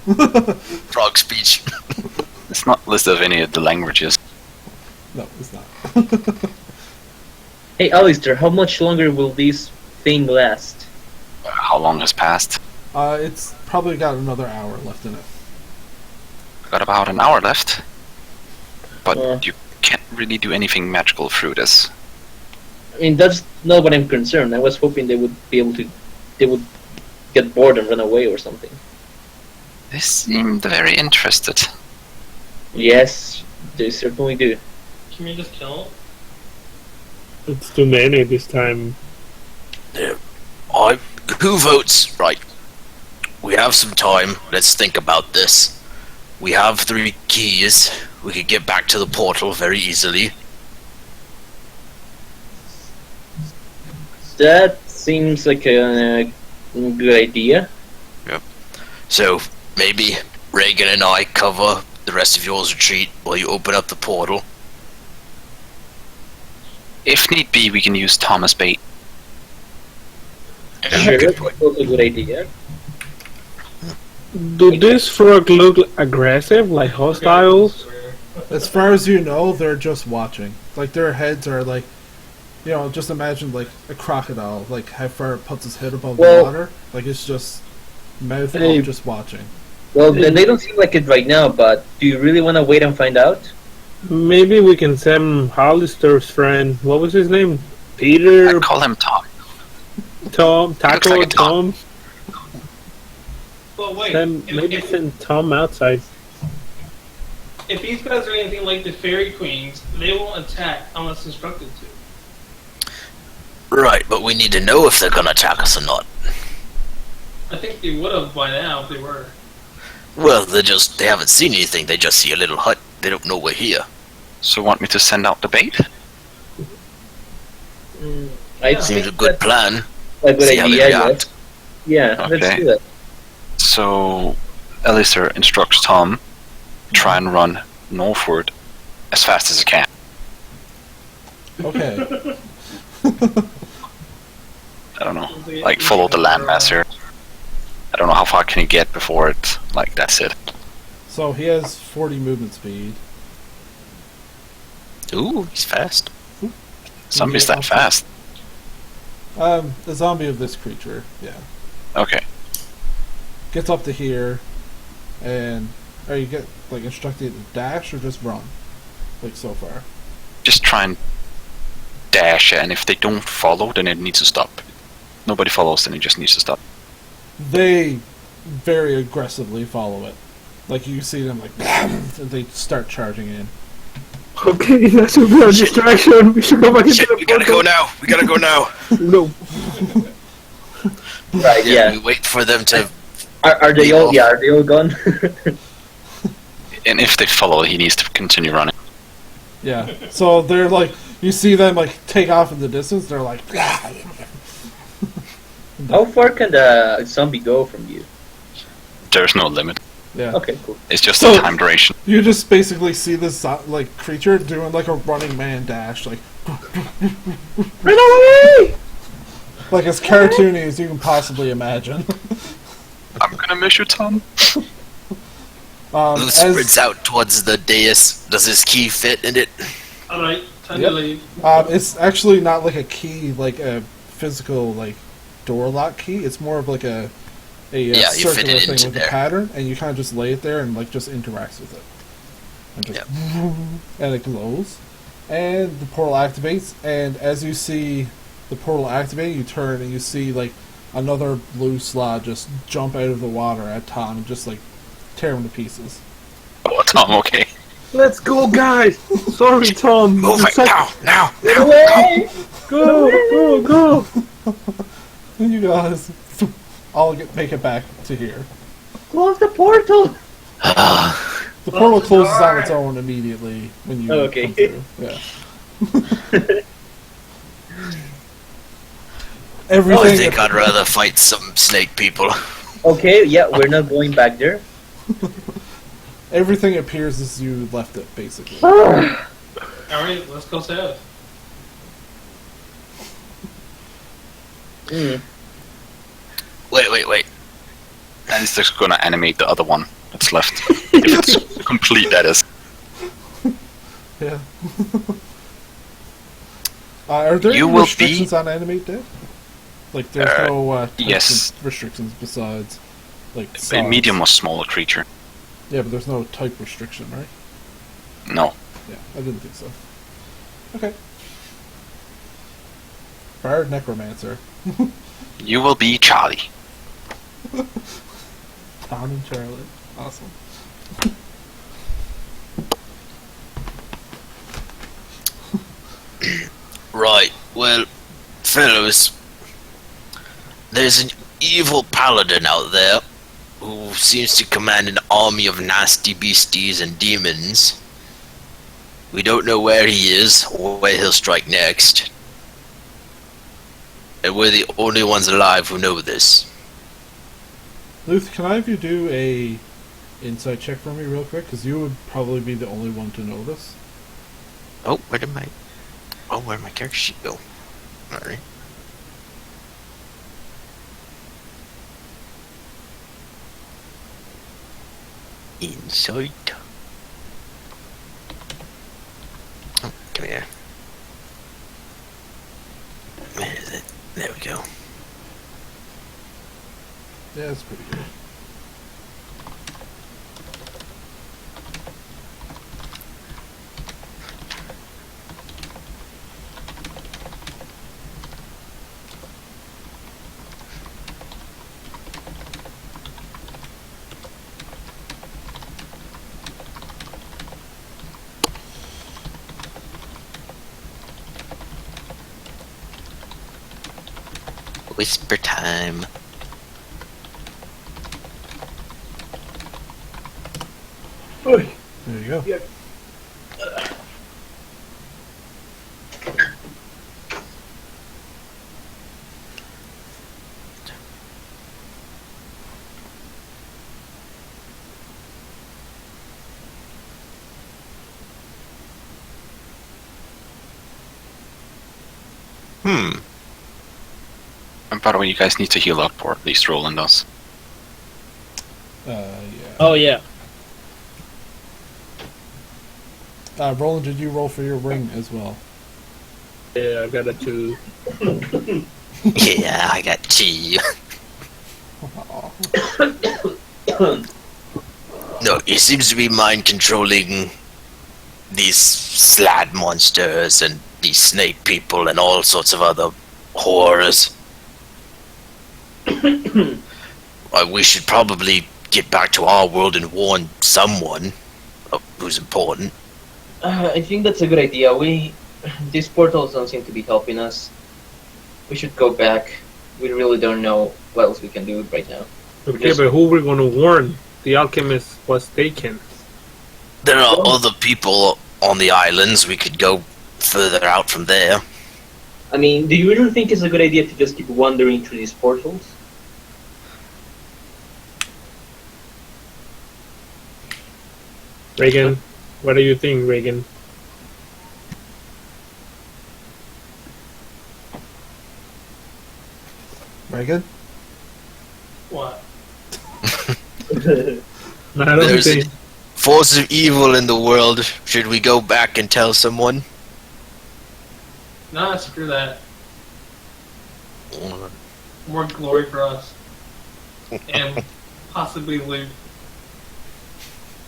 E: Frog speech.
A: It's not listed of any of the languages.
C: No, it's not.
B: Hey, Alistair, how much longer will this thing last?
A: How long has passed?
C: It's probably got another hour left in it.
A: Got about an hour left. But
B: Yeah.
A: you can't really do anything magical through this.
B: I mean, that's not what I'm concerned. I was hoping they would be able to. They would get bored and run away or something.
A: They seemed very interested.
B: Yes, they certainly do.
F: Can we just kill him?
D: It's too many this time.
E: Who votes? Right. We have some time. Let's think about this. We have 3 keys. We could get back to the portal very easily.
B: That seems like a good idea.
E: So maybe Reagan and I cover the rest of yours retreat while you open up the portal.
A: If need be, we can use Thomas bait.
B: Sure,
E: Good
B: that's
E: point.
B: also a good idea.
D: Do this frog look aggressive, like hostiles?
C: As far as you know, they're just watching. Like, their heads are like, you know, just imagine like a crocodile, like how far it puts its head above
B: Well-
C: the water. Like, it's just mouth
D: Hey.
C: up, just watching.
B: Well, they don't seem like it right now, but do you really want to wait and find out?
D: Maybe we can send Hollister's friend. What was his name?
A: I
D: Peter,
A: call him Tom.
D: Tom, Taco,
A: like a Tom.
D: Tom.
F: Well, wait.
D: Maybe
F: if,
D: send Tom outside.
F: if these guys are anything like the fairy queens, they won't attack unless instructed to.
E: Right, but we need to know if they're gonna attack us or not.
F: I think they would have by now if they were.
E: Well, they haven't seen anything. They just see a little hut. They don't know we're here.
A: So want me to send out the bait?
B: I
F: Yeah.
E: Seems a
B: think
E: good
B: that's
E: plan.
B: a good
E: See how they
B: idea. Yes.
E: react.
B: Yeah, let's
A: Okay.
B: do that.
A: So Alistair instructs Tom, try and run northward as fast as he can.
C: Okay.
A: I don't know, like follow the landmass here. I don't know how far can he get before it, like that's it.
C: So he has 40 movement speed.
E: Ooh, he's fast.
A: Zombies that fast.
C: The zombie of this creature, yeah.
A: Okay.
C: Gets up to here, and you get like instructed to dash or just run, like so far.
A: Just try and dash, and if they don't follow, then it needs to stop. Nobody follows, then it just needs to stop.
C: They very aggressively follow it. Like you see them like, and they start charging in.
D: Okay, that should be a distraction. We should go back into
E: Shit,
D: the
E: we gotta go now. We gotta go now.
D: No.
B: Right, yeah.
E: We wait for them to.
B: Are they all? Yeah, are they all gone?
A: And if they follow, he needs to continue running.
C: Yeah. So they're like, you see them like take off in the distance. They're like,
B: How far can the zombie go from you?
A: There's no limit.
C: yeah.
B: Okay, cool.
A: It's just
C: So-
A: a time duration.
C: You just basically see this like creature doing like a running man dash, like
D: Run away!
C: like as cartoony as you can possibly imagine.
A: I'm gonna miss you, Tom.
E: Luke
C: As
E: sprints out towards the dais. Does his key fit in it?
F: Alright, time
C: Yep.
F: to leave.
C: it's actually not like a key, like a physical like door lock key. It's more of like a
E: Yeah, you fit
C: circular
E: it
C: thing
E: into
C: with a
E: there.
C: pattern, and you kind of just lay it there and like just interacts with it, and just and it glows, and the portal activates. And as you see the portal activate, you turn and you see like another blue slot just jump out of the water at Tom and just like tear him to pieces.
A: Oh, Tom, okay.
D: Let's go, guys. Sorry, Tom.
E: Move it now.
B: Get away!
D: Go, go, go.
C: And you guys all make it back to here.
B: Close the portal!
C: The portal closes on its own immediately when you
B: Okay.
C: come through. Yeah.
E: I
C: Everything.
E: think I'd rather fight some snake people.
B: Okay, yeah, we're not going back there.
C: Everything appears as you left it, basically.
F: Alright, let's go south.
E: Wait.
A: And it's just gonna animate the other one that's left. If it's complete, that is.
C: Yeah. Are there
A: You
C: any
A: will
C: restrictions on animate dead? Like, there's no types
A: yes.
C: of restrictions besides, like,
A: A
C: size.
A: medium or smaller creature.
C: Yeah, but there's no type restriction, right?
A: No.
C: Yeah, I didn't think so. Okay. Bard Necromancer.
A: You will be Charlie.
C: Tom and Charlotte. Awesome.
E: Right, well, fellows, there's an evil paladin out there who seems to command an army of nasty beasties and demons. We don't know where he is or where he'll strike next. And we're the only ones alive who know this.
C: Luth, can I have you do a insight check for me real quick? Because you would probably be the only one to know this.
E: Oh, where'd my character sheet go? Alright. Insight. Oh, come here. Where is it? There we go.
C: Yeah, that's pretty good.
E: Whisper time.
C: There you go.
D: Yeah.
A: And by the way, you guys need to heal up, or at least Roland does.
C: Yeah.
D: Oh, yeah.
C: Roland, did you roll for your ring as well?
D: Yeah, I got a 2.
E: Yeah, I got tea. No, he seems to be mind controlling these slad monsters and these snake people and all sorts of other horrors. We should probably get back to our world and warn someone who's important.
B: I think that's a good idea. These portals don't seem to be helping us. We should go back. We really don't know what else we can do right now.
D: Okay, but who we're gonna warn? The alchemist was taken.
E: There are other people on the islands. We could go further out from there.
B: I mean, do you really think it's a good idea to just keep wandering through these portals?
D: Reagan, what do you think, Reagan?
C: Very good.
F: What?
D: I don't
E: There's
D: think.
E: a force of evil in the world. Should we go back and tell someone?
F: Nah, screw that. More glory for us. and possibly live.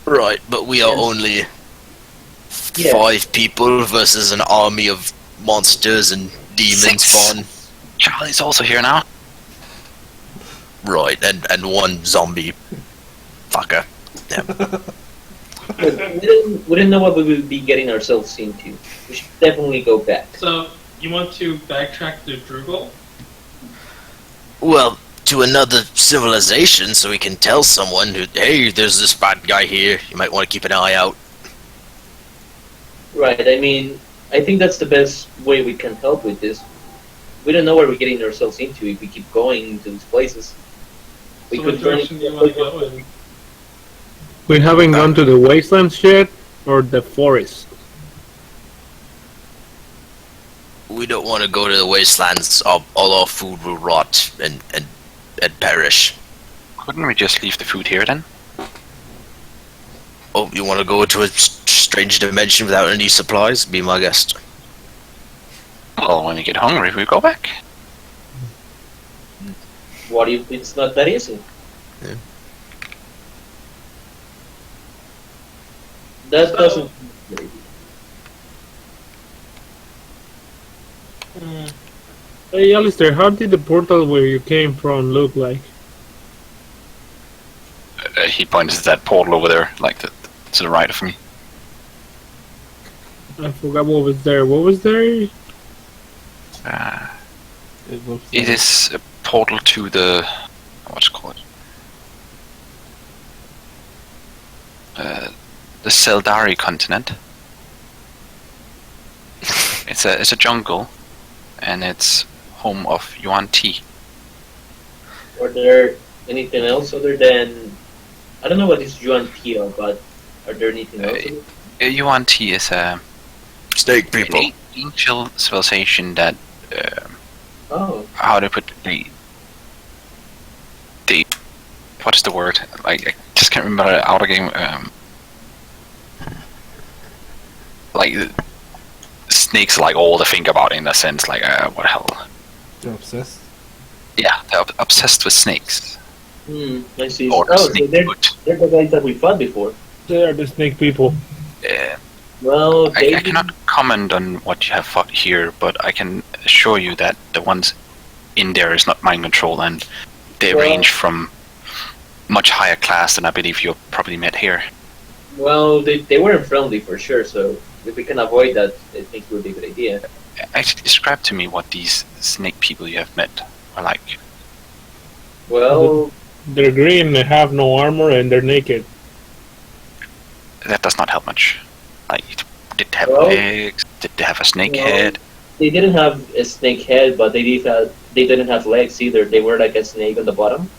E: Right, but we are
B: Yes.
E: only
B: Yeah.
E: 5 people versus an army of monsters and demons
A: 6.
E: spawn.
A: Charlie's also here now.
E: Right, and 1 zombie fucker.
B: We didn't know what we would be getting ourselves into. We should definitely go back.
F: So you want to backtrack to Drugal?
E: Well, to another civilization so we can tell someone who, hey, there's this bad guy here, you might want to keep an eye out.
B: Right. I mean, I think that's the best way we can help with this. We don't know what we're getting ourselves into if we keep going to these places. We
F: So what
B: could run
F: direction do you want to go in?
D: We haven't gone to the wastelands yet, or the forest.
E: We don't want to go to the wastelands, all our food will rot and perish.
A: Couldn't we just leave the food here then?
E: Oh, you want to go to a strange dimension without any supplies? Be my guest.
A: Well, when we get hungry, we go back.
B: What if it's not that easy?
E: Yeah.
B: That
F: So-
B: doesn't.
D: Hey, Alistair, how did the portal where you came from look like?
A: He points to that portal over there, like to the right of me.
D: I forgot what was there. What was there?
A: Uh,
C: It looks.
A: it is a portal to the what's it called? The Seldari continent. It's a jungle, and it's home of Yuan Ti.
B: Are there anything else other than? I don't know what is Yuan Tio, but are there anything else?
A: Yuan Ti is
E: Snake
A: an
E: people.
A: ancient civilization that
B: Oh,
A: how to put the what's the word? I just can't remember the outer game. Like snakes, are, like all to think about in a sense. Like what the hell?
C: They're obsessed.
A: Yeah, they're obsessed with snakes.
B: I see.
A: Or
B: Oh, so
A: snake
B: they're
A: foot.
B: the guys that we fought before.
D: They are the snake people.
B: Well, they
A: I cannot comment on what you have fought here, but I can assure you that the ones in there is not mind control, and they
B: Well-
A: range from much higher class than I believe you probably met here.
B: Well, they weren't friendly for sure. So if we can avoid that, I think it would be a good idea.
A: Actually, describe to me what these snake people you have met are like.
B: Well,
D: They're green, they have no armor, and they're naked.
A: That does not help much. Like, did they have
B: Well-
A: legs? Did they have a snake
B: Well-
A: head?
B: they didn't have a snake head, but they didn't have legs either. They were like a snake on the bottom.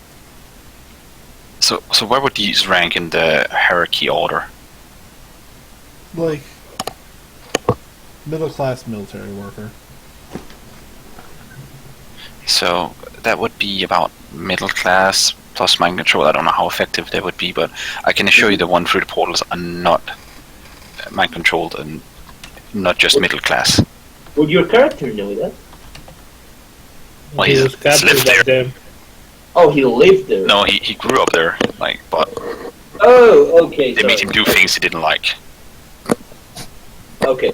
A: So where would these rank in the hierarchy order?
C: Like middle class military worker.
A: So that would be about middle class plus mind control. I don't know how effective they would be, but I can assure you the one through the portals are not mind controlled and not just middle class.
B: Would your character know that?
A: Well,
D: He
A: he's
D: was captured
A: lived
D: by
A: there.
D: them.
B: Oh, he lived there.
A: No, he grew up there, like, but
B: Oh, okay.
A: they made him
B: sorry.
A: do things he didn't like.
B: Okay.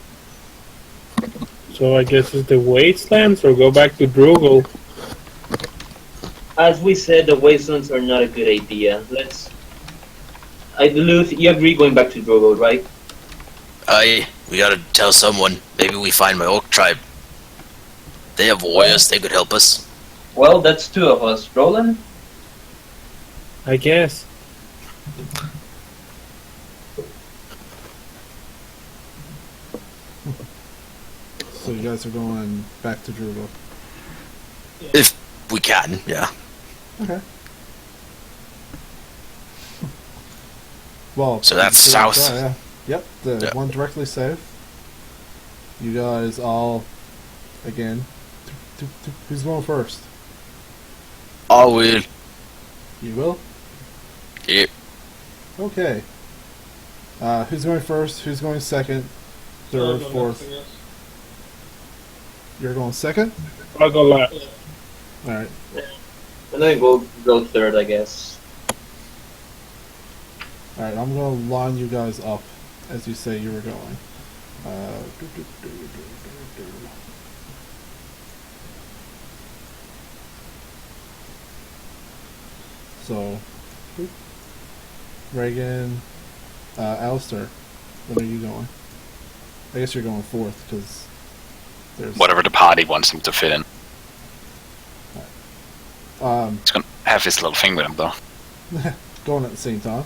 D: So I guess it's the wastelands, or go back to Drugal.
B: As we said, the wastelands are not a good idea. Luth, you agree going back to Drogo, right?
E: We gotta tell someone. Maybe we find my orc tribe. They have warriors, they could help us.
B: Well, that's 2 of us. Roland?
D: I guess.
C: So you guys are going back to Drugal.
E: If we can, yeah.
C: Okay. Well,
E: So that's
C: you
E: south.
C: try, yeah. Yep, the
E: Yeah.
C: one directly south. You guys all, again, who's going first?
E: I will.
C: You will?
E: Yep.
C: Okay. Who's going first? Who's going second? Third, fourth? You're going second?
D: I'll go last.
C: Alright.
B: I'm gonna go third, I guess.
C: Alright, I'm going to line you guys up as you say you were going. Do, do, do, do, do, do. So, Reagan, Alistair, when are you going? I guess you're going fourth, because there's...
A: Whatever the party wants him to fit in.
C: Right.
A: He's gonna have his little thing with him, though.
C: Going at the same time.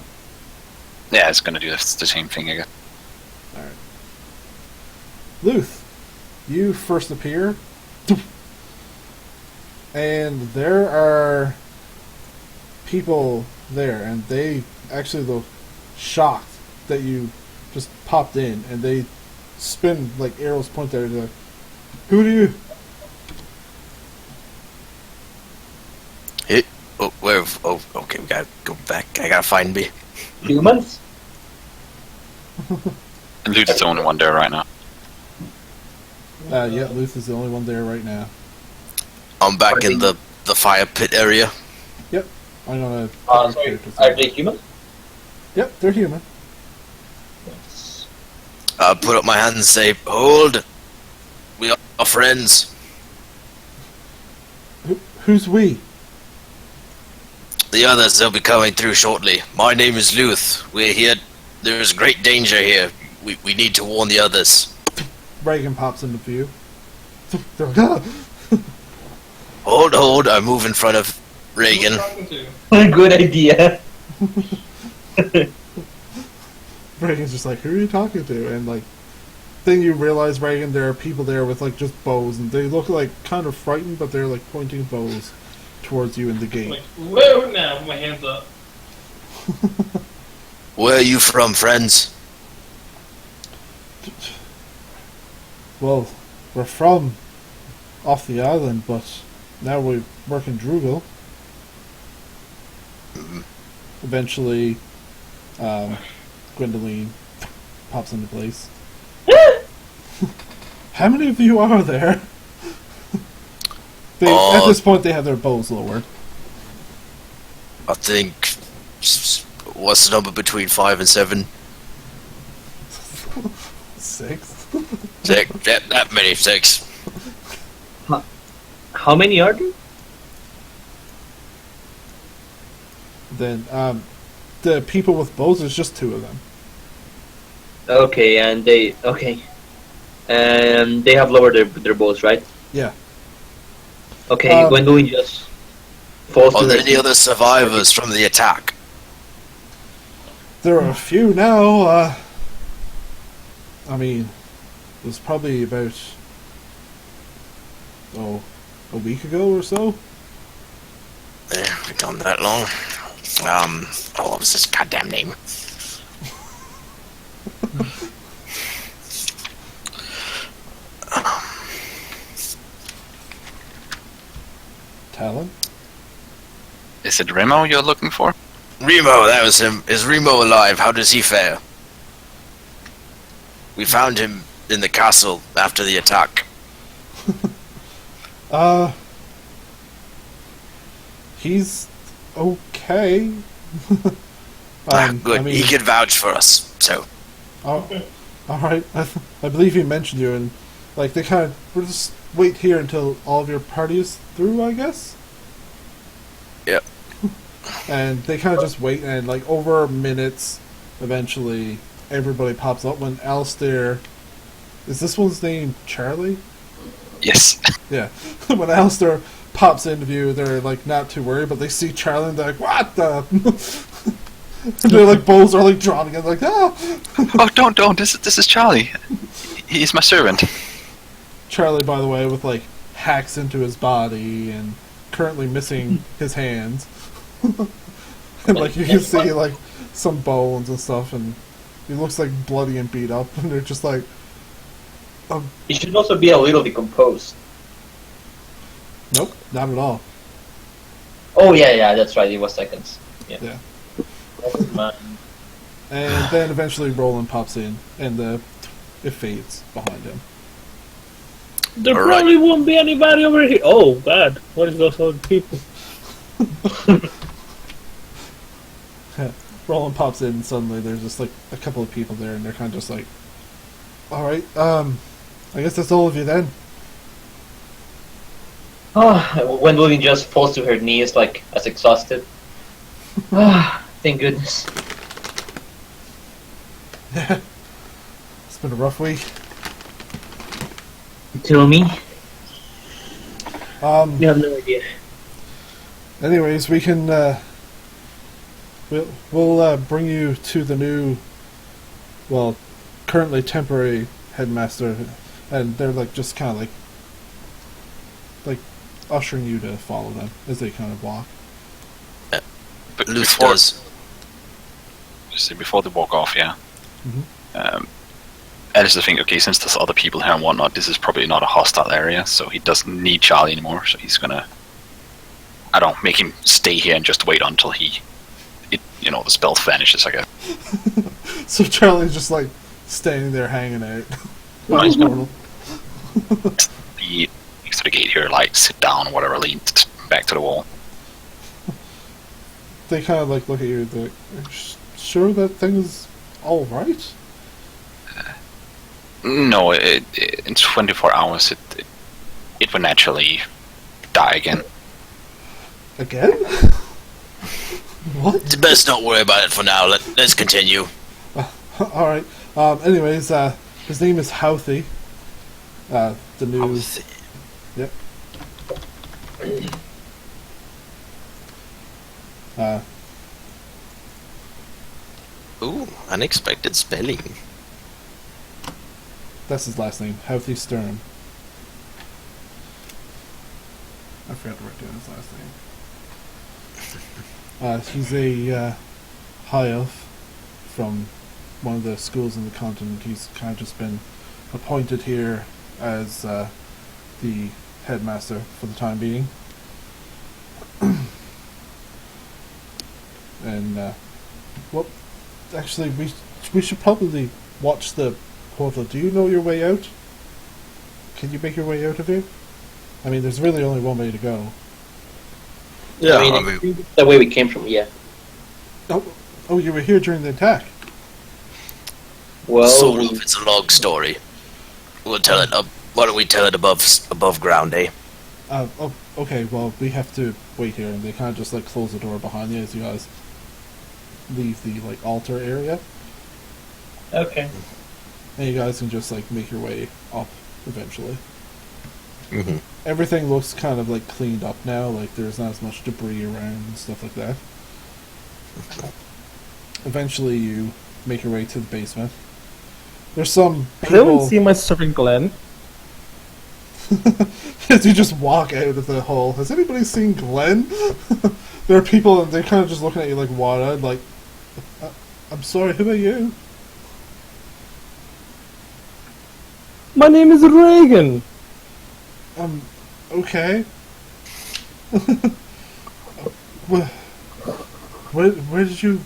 A: Yeah, it's gonna do the same thing, I guess.
C: Alright. Luth, you first appear, and there are people there, and they actually look shocked that you just popped in, and they spin like arrows point there. They're like, "Who do you?"
E: Hey, okay, we gotta go back. I gotta find me.
B: Humans?
A: And Lude's the only one there right now.
C: Yeah, Luth is the only one there right now.
E: I'm back in the fire pit area.
C: Yep, I'm gonna.
B: Sorry, are they human?
C: Yep, they're human.
B: Yes.
E: Put up my hand and say, "Hold, we are friends."
C: Who's we?
E: The others, they'll be coming through shortly. My name is Luth. We're here. There's great danger here. We need to warn the others.
C: Reagan pops into view. They're like, "Ah!"
E: Hold, I move in front of Reagan.
F: Who are you talking to?
B: Good idea.
C: Reagan's just like, who are you talking to? And like, then you realize, Reagan, there are people there with like just bows, and they look like kind of frightened, but they're like pointing bows towards you in the gate.
F: Like, whoa, now, with my hands up.
E: Where are you from, friends?
C: Well, we're from off the island, but now we work in Drugal. Eventually, Gwendoline pops into place. How many of you are there? At this point, they have their bows lowered.
E: I think. What's the number between 5 and 7?
C: 6.
E: 6. Yeah, that many. 6.
B: How many are there?
C: Then, the people with bows, there's just 2 of them.
B: Okay, and they have lowered their bows, right?
C: Yeah.
B: Okay, Gwendolyn just falls
E: Are
B: to
E: there
B: her
E: any other survivors from the attack?
C: There are a few now. I mean, it was probably about a week ago or so.
E: Yeah, been gone that long. What was his goddamn name?
C: Talon.
A: Is it Remo you're looking for?
E: Remo, that was him. Is Remo alive? How does he fare? We found him in the castle after the attack.
C: He's okay.
E: Good.
C: I mean,
E: He could vouch for us. So,
C: all right. I believe he mentioned you, and like they kind of we'll just wait here until all of your party is through, I guess.
E: Yep.
C: And they kind of just wait, and like over minutes, eventually everybody pops up. When Alistair, is this one's name Charlie?
A: Yes.
C: Yeah. When Alistair pops into view, they're like not too worried, but they see Charlie and they're like, "What the?" And their like bows are like drawn again, like ah.
A: Oh, don't! This is Charlie. He's my servant.
C: Charlie, by the way, with like hacks into his body and currently missing his hands. And like you can see like some bones and stuff, and he looks like bloody and beat up, and they're just like,
B: He should also be a little decomposed.
C: nope, not at all.
B: Oh yeah, that's right. It was seconds.
C: Yeah.
B: Never mind.
C: And then eventually Roland pops in, and it fades behind him.
D: There
E: All right.
D: probably won't be anybody over here. Oh God, what is those old people?
C: Roland pops in and suddenly there's just like a couple of people there and they're kind of just like, alright, I guess that's all of you then.
B: Gwendolyn just falls to her knees, like, as exhausted. Thank goodness.
C: It's been a rough week.
B: Tell me.
D: You have no idea.
C: Anyways, we can, we'll bring you to the new, well, currently temporary headmaster, and they're like just kind of like ushering you to follow them as they kind of walk.
A: But
E: Luth
A: before,
E: does.
A: before they walk off, yeah.
C: Mhm.
A: And it's the thing, okay, since there's other people here and whatnot, this is probably not a hostile area, so he doesn't need Charlie anymore, so he's gonna, I don't know, make him stay here and just wait until the spell vanishes, I guess.
C: So Charlie's just like standing there hanging out.
A: Well, he's
C: Portal.
A: The next to the gate here, like, sit down or whatever, lean back to the wall.
C: They kind of like look at you. They're like, "Are you sure that thing is all right?"
A: No, in 24 hours, it will naturally die again.
C: Again? What?
E: It's best not worry about it for now. Let's continue.
C: All right. Anyways, his name is Houthi. The new. Yep.
E: Ooh, unexpected spelling.
C: That's his last name, Houthi Stern. I forgot to write down his last name. He's a high elf from one of the schools in the continent. He's kind of just been appointed here as the headmaster for the time being. And well, actually, we should probably watch the portal. Do you know your way out? Can you make your way out of here? I mean, there's really only one way to go.
E: Yeah,
B: I mean, the way we came from, yeah.
C: Oh, you were here during the attack.
B: Well,
E: sort of. It's a long story. We'll tell it up. Why don't we tell it above ground, eh?
C: Oh, okay. Well, we have to wait here, and they kind of just like close the door behind you as you guys leave the like altar area,
B: okay.
C: and you guys can just like make your way up eventually.
E: Mm-hmm.
C: Everything looks kind of like cleaned up now. Like there's not as much debris around and stuff like that. Eventually, you make your way to the basement. There's some
G: I haven't
C: people.
G: seen my servant Glenn.
C: As you just walk out of the hall, has anybody seen Glenn? There are people, and they're kind of just looking at you like wide-eyed, like, I'm sorry, who are you?
G: My name is Reagan.
C: Okay. Where did you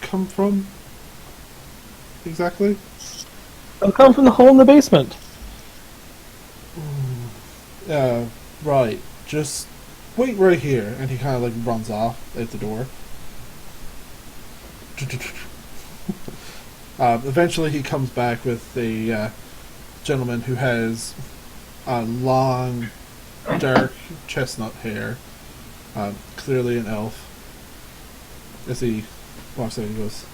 C: come from? Exactly?
G: I come from the hole in the basement.
C: Right. Just wait right here. And he kind of like runs off out the door. Eventually he comes back with a gentleman who has long, dark chestnut hair. Clearly an elf. As he walks out, he goes,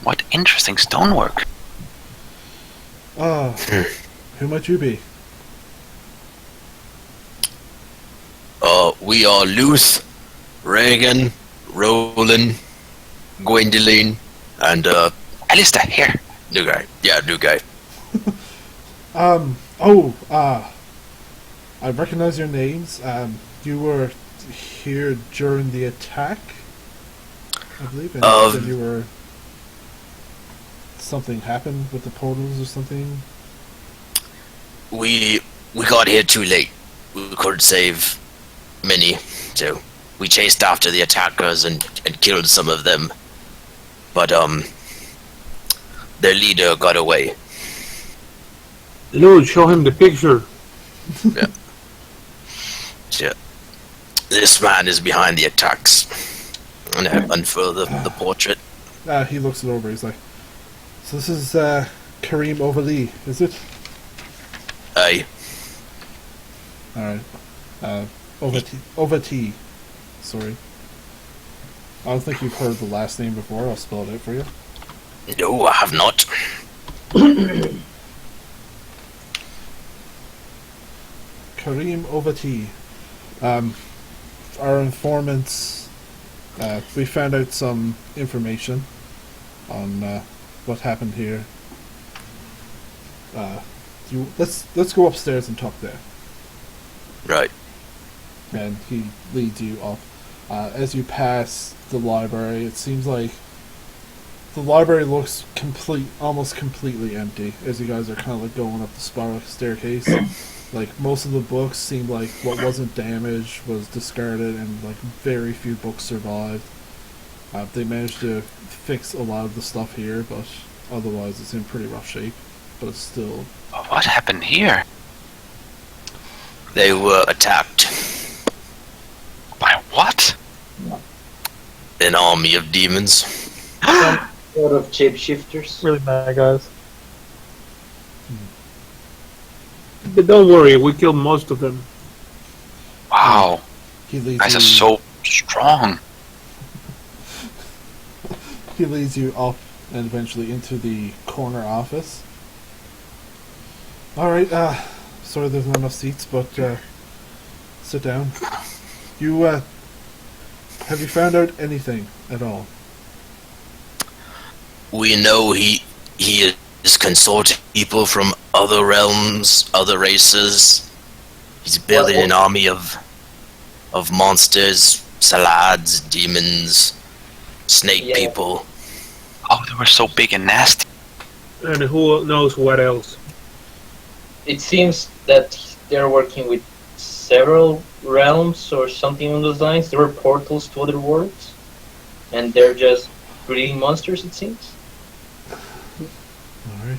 A: What interesting stonework.
C: who might you be?
E: We are Luth, Reagan, Roland, Gwendolyn, and
A: Alistair, here.
E: new guy. Yeah, new guy.
C: I recognize your names. You were here during the attack, I believe, and then you were... Something happened with the portals or something?
E: We got here too late. We couldn't save many, so we chased after the attackers and killed some of them. But their leader got away.
D: Lord, show him the picture.
E: Yeah. Yeah. This man is behind the attacks. And I unfurl the portrait.
C: He looks it over. He's like, "So this is Kareem Overlee, is it?"
E: Aye.
C: All right. Overtee. Sorry. I don't think you've heard the last name before. I'll spell it out for you.
E: No, I have not.
C: Kareem Overtee. Our informants. We found out some information on what happened here. Let's go upstairs and talk there.
E: Right.
C: And he leads you up. As you pass the library, it seems like the library looks almost completely empty. As you guys are kind of like going up the spiral staircase, like most of the books seem like what wasn't damaged was discarded, and like very few books survived. They managed to fix a lot of the stuff here, but otherwise it's in pretty rough shape. But it's still.
A: What happened here?
E: They were attacked.
A: By what?
E: An army of demons.
B: Sort of shapeshifters.
G: Really bad guys.
D: But don't worry, we killed most of them.
A: Wow.
C: He leads
A: Guys
C: you.
A: are so strong.
C: He leads you up and eventually into the corner office. Alright, sorry there's not enough seats, but sit down. You, have you found out anything at all?
E: We know he is consulting people from other realms, other races. He's building an army of monsters, salads, demons, snake people.
A: Oh, they were so big and nasty.
D: And who knows what else?
B: It seems that they're working with several realms or something on those lines. There were portals to other worlds, and they're just breeding monsters, it seems.
C: Alright.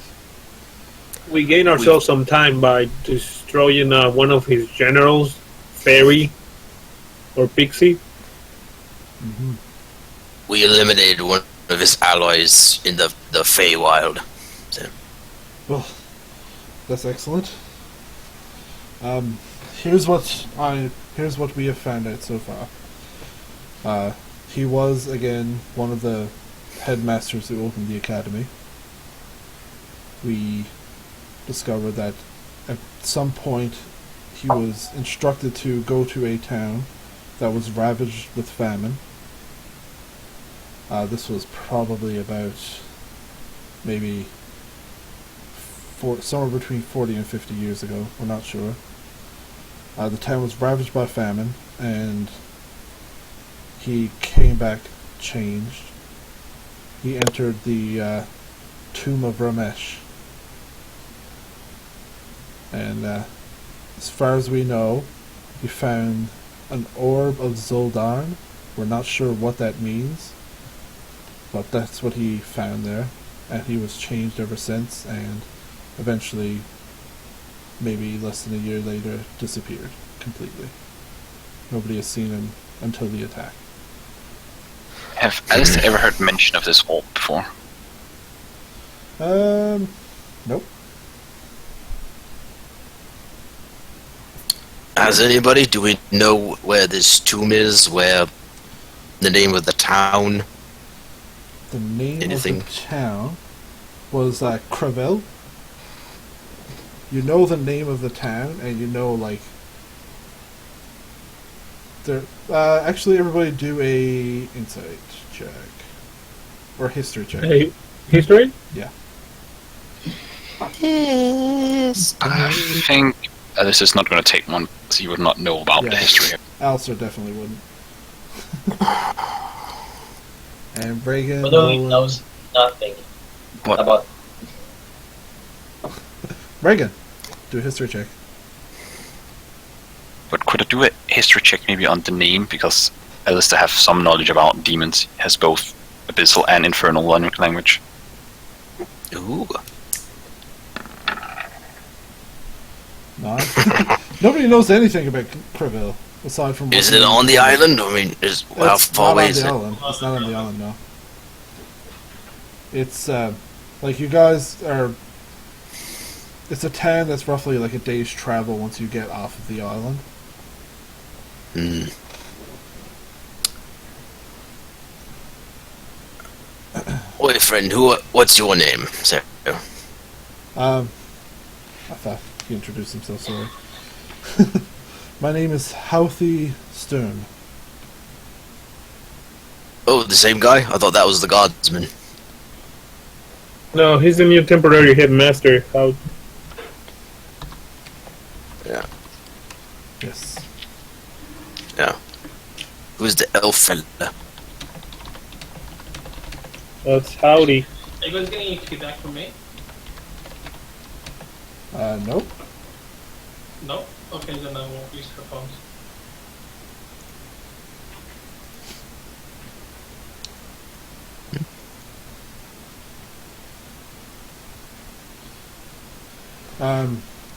D: We gain ourselves some time by destroying one of his generals, Fairy or Pixie.
C: Mm-hmm.
E: We eliminated one of his allies in the Feywild. So,
C: Well, that's excellent. Here's what we have found out so far. He was again one of the headmasters who opened the academy. We discovered that at some point he was instructed to go to a town that was ravaged with famine. This was probably about maybe somewhere between 40 and 50 years ago. We're not sure. The town was ravaged by famine, and he came back changed. He entered the tomb of Ramesh. And as far as we know, he found an orb of Zoldarn. We're not sure what that means, but that's what he found there. And he was changed ever since, and eventually, maybe less than a year later, disappeared completely. Nobody has seen him until the attack.
A: Have Alistair ever heard mention of this orb before?
C: Nope.
E: has anybody? Do we know where this tomb is? Where the name of the town?
C: The name
E: Anything?
C: of the town was Creville. You know the name of the town, and you know there. Actually, everybody do a insight check or history check.
D: Hey, history?
C: Yeah.
A: I think this is not going to take one, so you would not know about the
C: Yeah.
A: history.
C: Alistair definitely wouldn't. And Reagan.
B: Although he
C: Nolan-
B: knows nothing
A: What?
B: about.
C: Reagan, do a history check.
A: But could I do a history check maybe on the name, because Alistair have some knowledge about demons. He has both abyssal and infernal language.
E: Ooh.
C: No. Nobody knows anything about Creville. Aside from
E: Is
C: what
E: it
C: you-
E: on the island? I mean, how
C: It's
E: far
C: not
E: away
C: on
E: is
C: the
E: it?
C: island. It's not on the island, no. It's like you guys are. It's a town that's roughly like a day's travel once you get off of the island.
E: Hmm. Wait, friend, what's your name, sir?
C: I thought he introduced himself. Sorry. My name is Houthi Stern.
E: Oh, the same guy? I thought that was the guardsman.
D: No, he's the new temporary headmaster. How?
E: Yeah.
C: Yes.
E: Yeah. Who's the elf fella?
D: That's howdy.
F: Are you guys getting any feedback from me?
C: Nope.
F: No? Okay, then I won't use her phones.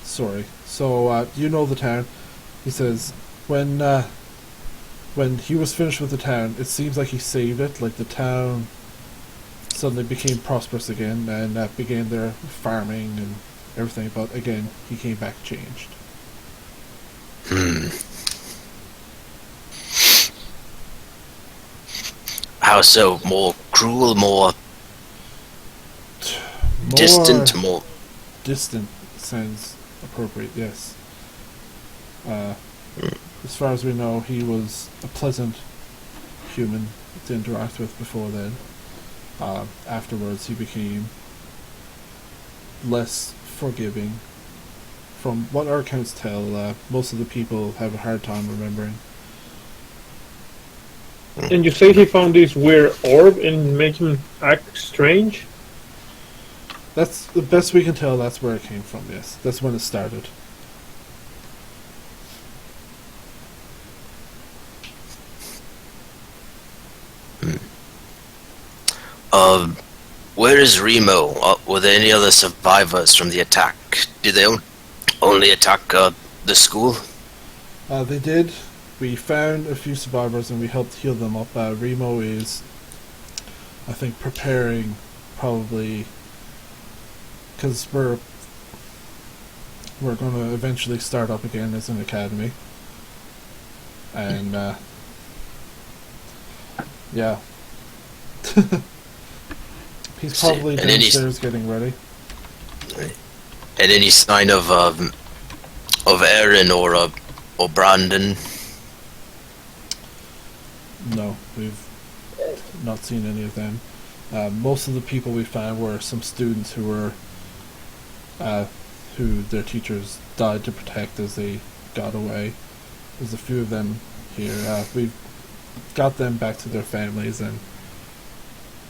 C: Sorry. So, you know the town. He says, when he was finished with the town, it seems like he saved it. Like, the town suddenly became prosperous again, and began their farming and everything, but again, he came back changed.
E: Hmm. How so? More cruel, more distant, more...
C: Distant sounds appropriate, yes. As far as we know, he was a pleasant human to interact with before then. Afterwards, he became less forgiving. From what our accounts tell, most of the people have a hard time remembering.
D: And you say he found this weird orb and made him act strange?
C: That's the best we can tell. That's where it came from. Yes, that's when it started.
E: Where is Remo? Were there any other survivors from the attack? Did they only attack the school?
C: They did. We found a few survivors and we helped heal them up. Remo is, I think, preparing probably because we're going to eventually start up again as an academy, and yeah, he's probably
E: And any-
C: downstairs getting ready.
E: And any sign of Aaron or Brandon?
C: No, we've not seen any of them. Most of the people we found were some students who were who their teachers died to protect as they got away. There's a few of them here. We've got them back to their families, and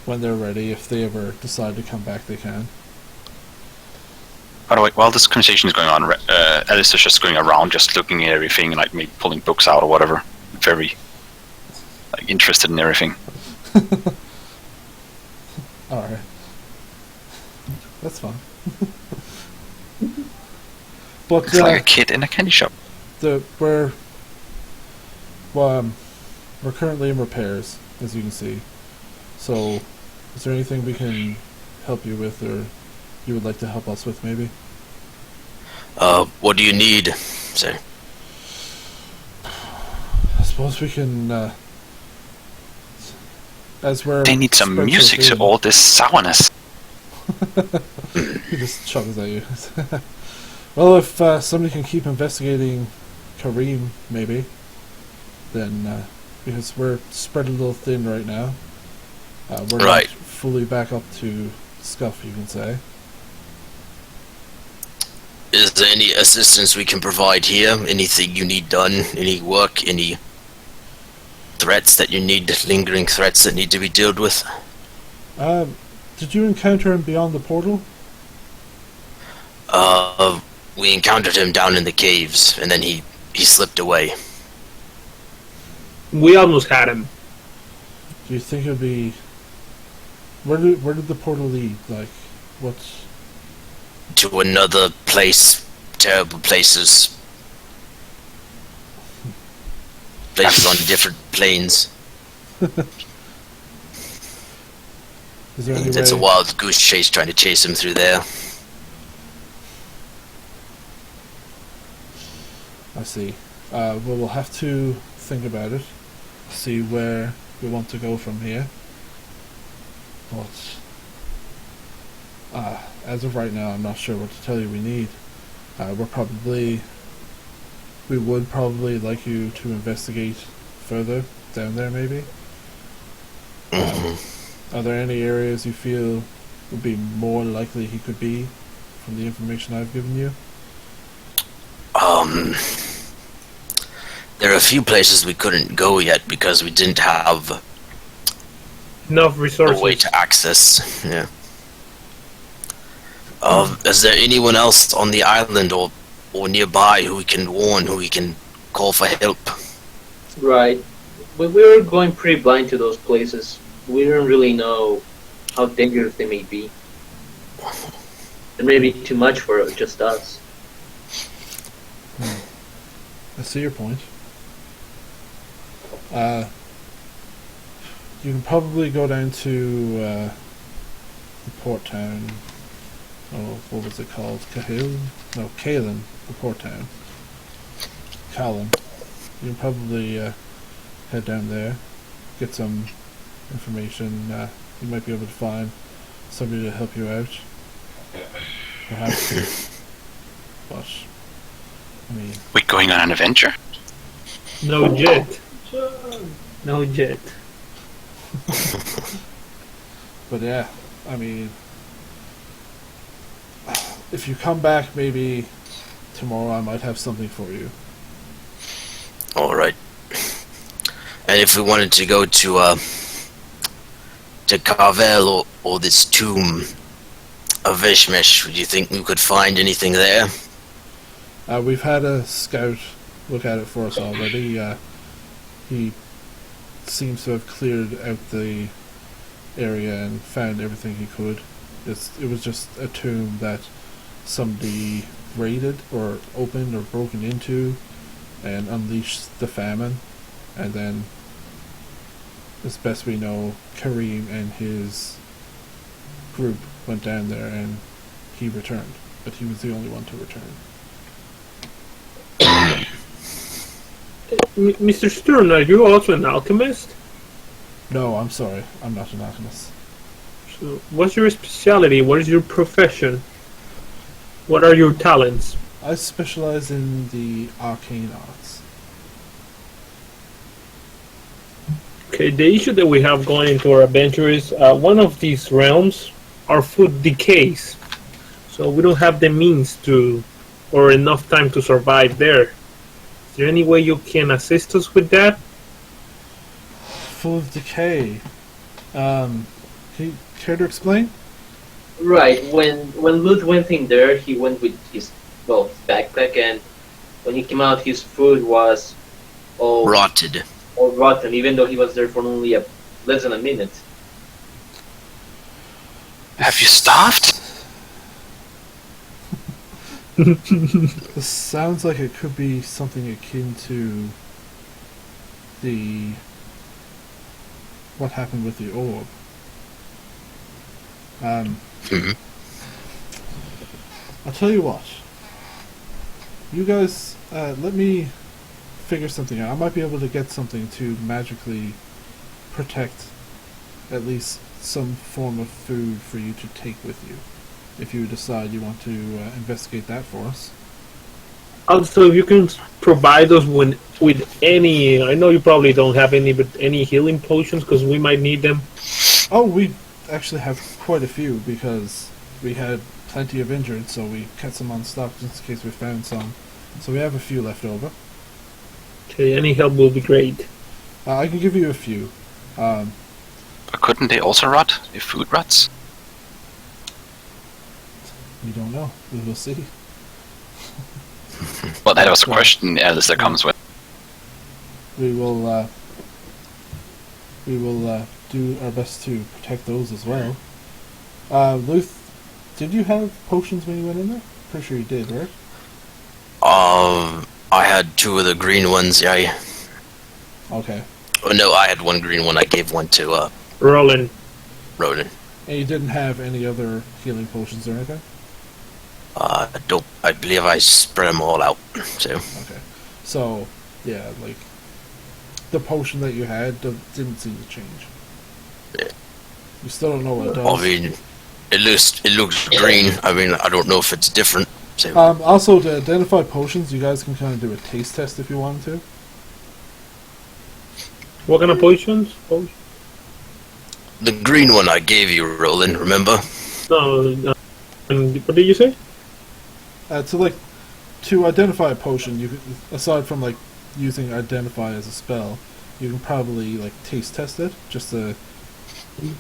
C: when they're ready, if they ever decide to come back, they can.
A: By the way, while this conversation is going on, Alice is just going around, just looking at everything, like maybe pulling books out or whatever. Very interested in everything.
C: Alright. That's fun. But
A: It's like a kid in a candy shop.
C: we're currently in repairs, as you can see. So, is there anything we can help you with, or you would like to help us with, maybe?
E: What do you need, sir?
C: I suppose we can, as we're...
A: They need some
C: spread so
A: music to
C: thin-
A: all this sourness.
C: He just chuckles at you. Well, if somebody can keep investigating Kareem, maybe, then, because we're spread a little thin right now. We're
E: Right.
C: not fully back up to scuff, you can say.
E: Is there any assistance we can provide here? Anything you need done? Any work? Any threats that you need? Lingering threats that need to be dealt with?
C: Did you encounter him beyond the portal?
E: We encountered him down in the caves, and then he slipped away.
D: We almost had him.
C: Do you think it'd be... Where did the portal lead? Like, what...
E: To another place. Terrible places. places on different planes.
C: Is there any
E: It's a
C: way?
E: wild goose chase trying to chase him through there.
C: I see. Well, we'll have to think about it, see where we want to go from here. But as of right now, I'm not sure what to tell you we need. We would probably like you to investigate further down there, maybe. Are there any areas you feel would be more likely he could be from the information I've given you?
E: There are a few places we couldn't go yet because we didn't have
D: Enough
E: a
D: resources.
E: way to access. Yeah. Is there anyone else on the island or nearby who we can warn, who we can call for help?
B: Right. But we were going pretty blind to those places. We didn't really know how dangerous they may be. It may be too much for just us.
C: I see your point. You can probably go down to the port town. Oh, what was it called? Cahill? No, Kalin, the port town. Callan. You can probably head down there, get some information. You might be able to find somebody to help you out. Perhaps. But, I mean,
A: We going on an adventure?
D: No jet. No jet.
C: but yeah, I mean, if you come back maybe tomorrow, I might have something for you.
E: Alright. And if we wanted to go to Carvel or this tomb of Vishmesh, would you think we could find anything there?
C: We've had a scout look at it for us already. He seems to have cleared out the area and found everything he could. It was just a tomb that somebody raided or opened or broken into and unleashed the famine. And then, as best we know, Kareem and his group went down there and he returned. But he was the only one to return.
D: Mr. Stern, are you also an alchemist?
C: No, I'm sorry. I'm not an alchemist.
D: So, what's your specialty? What is your profession? What are your talents?
C: I specialize in the arcane arts.
D: Okay, the issue that we have going into our adventure is one of these realms, our food decays. So we don't have the means to, or enough time to survive there. Is there any way you can assist us with that?
C: Full of decay. Can you care to explain?
B: Right. When Lud went in there, he went with his backpack, and when he came out, his food was all
E: Rotted.
B: all rotten, even though he was there for only less than a minute.
A: Have you starved?
C: This sounds like it could be something akin to what happened with the orb.
E: Mhm.
C: I'll tell you what. You guys, let me figure something out. I might be able to get something to magically protect at least some form of food for you to take with you, if you decide you want to investigate that for us.
D: Also, if you can provide us with any, I know you probably don't have any, but any healing potions, because we might need them.
C: Oh, we actually have quite a few because we had plenty of injured, so we kept some on stock just in case we found some. So we have a few left over.
D: Okay, any help will be great.
C: I can give you a few.
A: But couldn't they also rot if food rots?
C: We don't know. We will see.
A: Well, that was a question Alistair comes with.
C: We will do our best to protect those as well. Luth, did you have potions when you went in there? Pretty sure you did, right?
E: I had two of the green ones, yeah.
C: Okay.
E: Oh no, I had one green one. I gave one to
D: Roland.
E: Ronan.
C: And you didn't have any other healing potions or anything?
E: I believe I spread them all out. So
C: Okay. So, yeah, like, the potion that you had didn't seem to change.
E: Yeah.
C: You still don't know what it does.
E: I mean, it looks green. I mean, I don't know if it's different. So
C: Also, to identify potions, you guys can kind of do a taste test if you wanted to.
D: What kind of potions?
E: the green one I gave you, Roland. Remember?
D: No. And what did you say?
C: To identify a potion, you could, aside from like using identify as a spell, you can probably like taste test it just to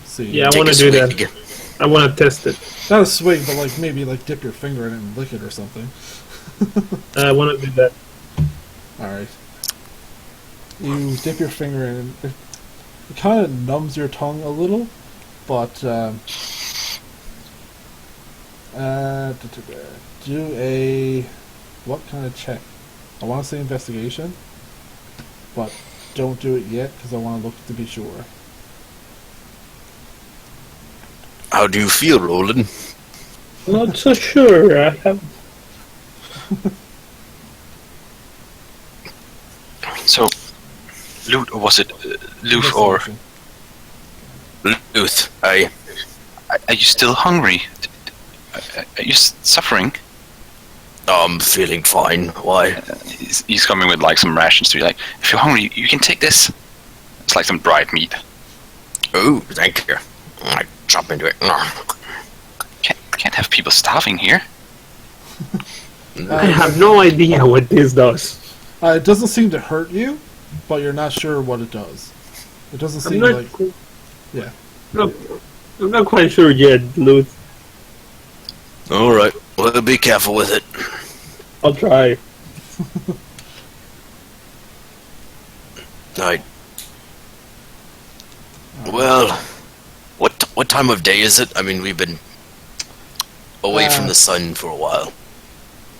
C: see.
D: Yeah, I
E: Take
D: want
E: a
D: to do
E: swig.
D: that. I want to test it.
C: Not a swig, but like maybe like dip your finger in it and lick it or something.
D: I want to do that.
C: All right. You dip your finger in, and it kind of numbs your tongue a little, but do a what kind of check? I want to say investigation, but don't do it yet because I want to look to be sure.
E: How do you feel, Roland?
D: Not so sure. I have.
A: So, loot, or was it Luth or...
C: Investigation.
E: Luth,
A: Are you still hungry? Are you suffering?
E: I'm feeling fine. Why?
A: He's coming with like some rations to be like, if you're hungry, you can take this. It's like some dried meat.
E: Oh, thank you. I jump into it.
A: Can't have people starving here.
D: I have no idea what this does.
C: It doesn't seem to hurt you, but you're not sure what it does. It doesn't seem like... Yeah.
D: I'm not quite sure yet, Luth.
E: Alright, well, be careful with it.
D: I'll try.
E: Alright. Well, what time of day is it? I mean, we've been away from the sun for a while.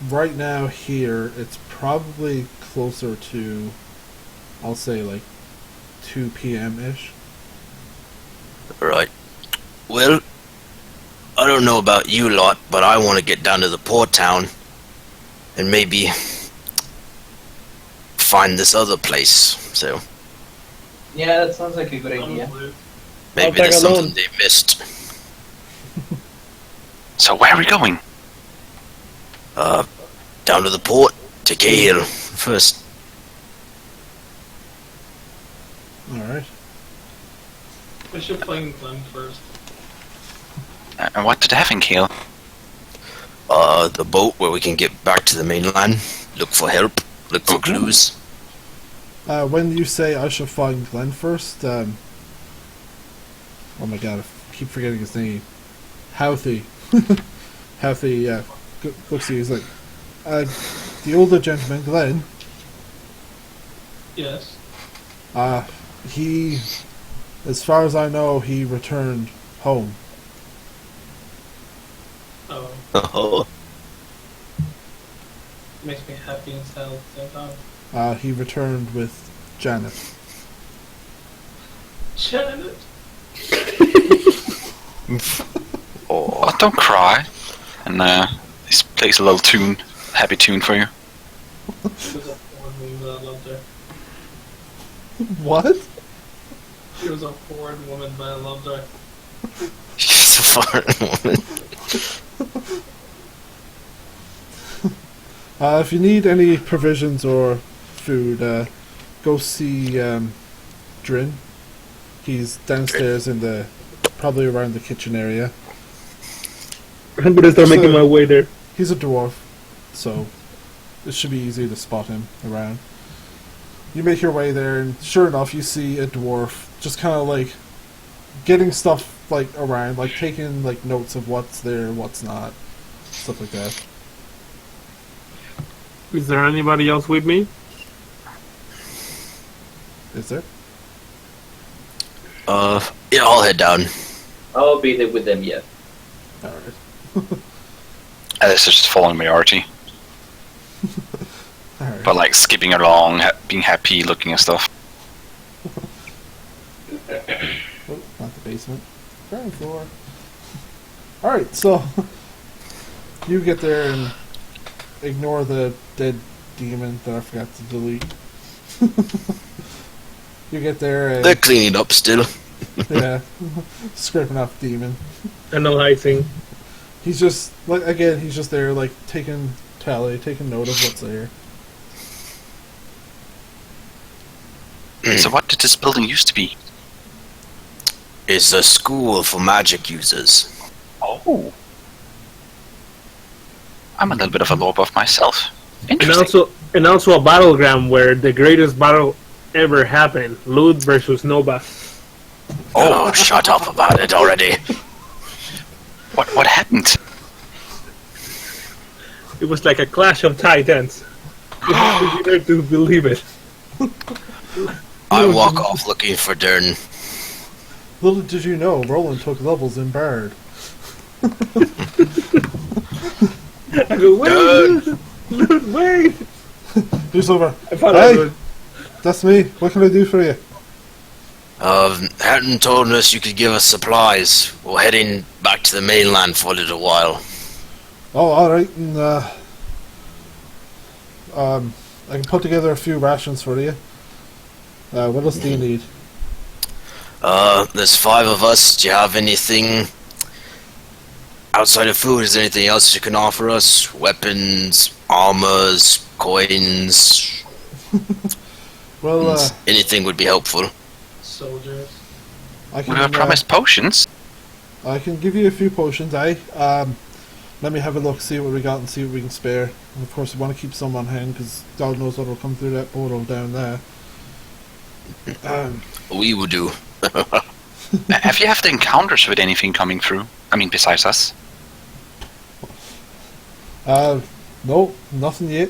C: Right now here, it's probably closer to, I'll say like 2 p.m.-ish.
E: Right. Well, I don't know about you lot, but I want to get down to the port town and maybe find this other place. So
B: Yeah, that sounds like a good idea.
E: maybe
D: tag
E: there's
D: along.
E: something they missed.
A: So where are we going?
E: Down to the port to Gale first.
C: Alright.
F: We should find Glenn first.
A: And what did they have in Kale?
E: The boat where we can get back to the mainland. Look for help. Look for clues.
C: When you say I should find Glenn first, oh my god, I keep forgetting his name. Houthie. Houthie, looks at you, he's like, the older gentleman, Glenn,
F: Yes.
C: he, as far as I know, he returned home.
F: Oh,
E: Oh,
F: makes me happy and sad at the same time.
C: He returned with Janet.
F: Janet.
A: Oh, don't cry. And he plays a little tune, happy tune for you.
F: She was a foreign woman that I loved her.
C: What?
F: She was a foreign woman but I loved her.
E: she's a foreign woman.
C: If you need any provisions or food, go see Drin. He's downstairs in the, probably around the kitchen area.
D: I'm gonna start making my way there.
C: He's a dwarf, so it should be easy to spot him around. You make your way there, and sure enough, you see a dwarf just kind of like getting stuff like around, like taking like notes of what's there, what's not, stuff like that.
D: Is there anybody else with me?
C: Is there?
E: Yeah, I'll head down.
B: I'll be there with them yet.
C: All right.
A: Alice is just following Majority,
C: All right.
A: but like skipping along, being happy, looking at stuff.
C: basement. Ground floor. Alright, so you get there and ignore the dead demon that I forgot to delete. You get there and
E: They're cleaning up still.
C: yeah, scraping off demon.
D: Analyzing.
C: He's just he's just there like taking taking note of what's there.
A: So what did this building used to be?
E: It's a school for magic users.
A: Oh. I'm a little bit of a low buff myself.
D: And
A: Interesting.
D: also a battleground where the greatest battle ever happened. Lud versus Nova.
E: Oh, shut up about it already.
A: What happened?
D: It was like a clash of titans. You have to be there to believe it.
E: I walk off looking for Dern.
C: Little did you know, Roland took levels in Bard.
D: I go, wait, Lud, wait.
C: Who's over?
D: I thought I would.
C: That's me. What can I do for you?
E: Hatton told us you could give us supplies. We're heading back to the mainland for a little while.
C: Oh, alright, and I can put together a few rations for you. What else do you need?
E: There's 5 of us. Do you have anything outside of food? Is there anything else you can offer us? Weapons, armors, coins?
C: Well,
E: Anything would be helpful.
F: Soldiers.
C: I
A: We were promised potions.
C: I can give you a few potions, let me have a look, see what we got and see what we can spare. And of course, we want to keep some on hand, because God knows what will come through that portal down there.
E: We would do.
A: Have you had encounters with anything coming through? I mean, besides us?
C: No, nothing yet.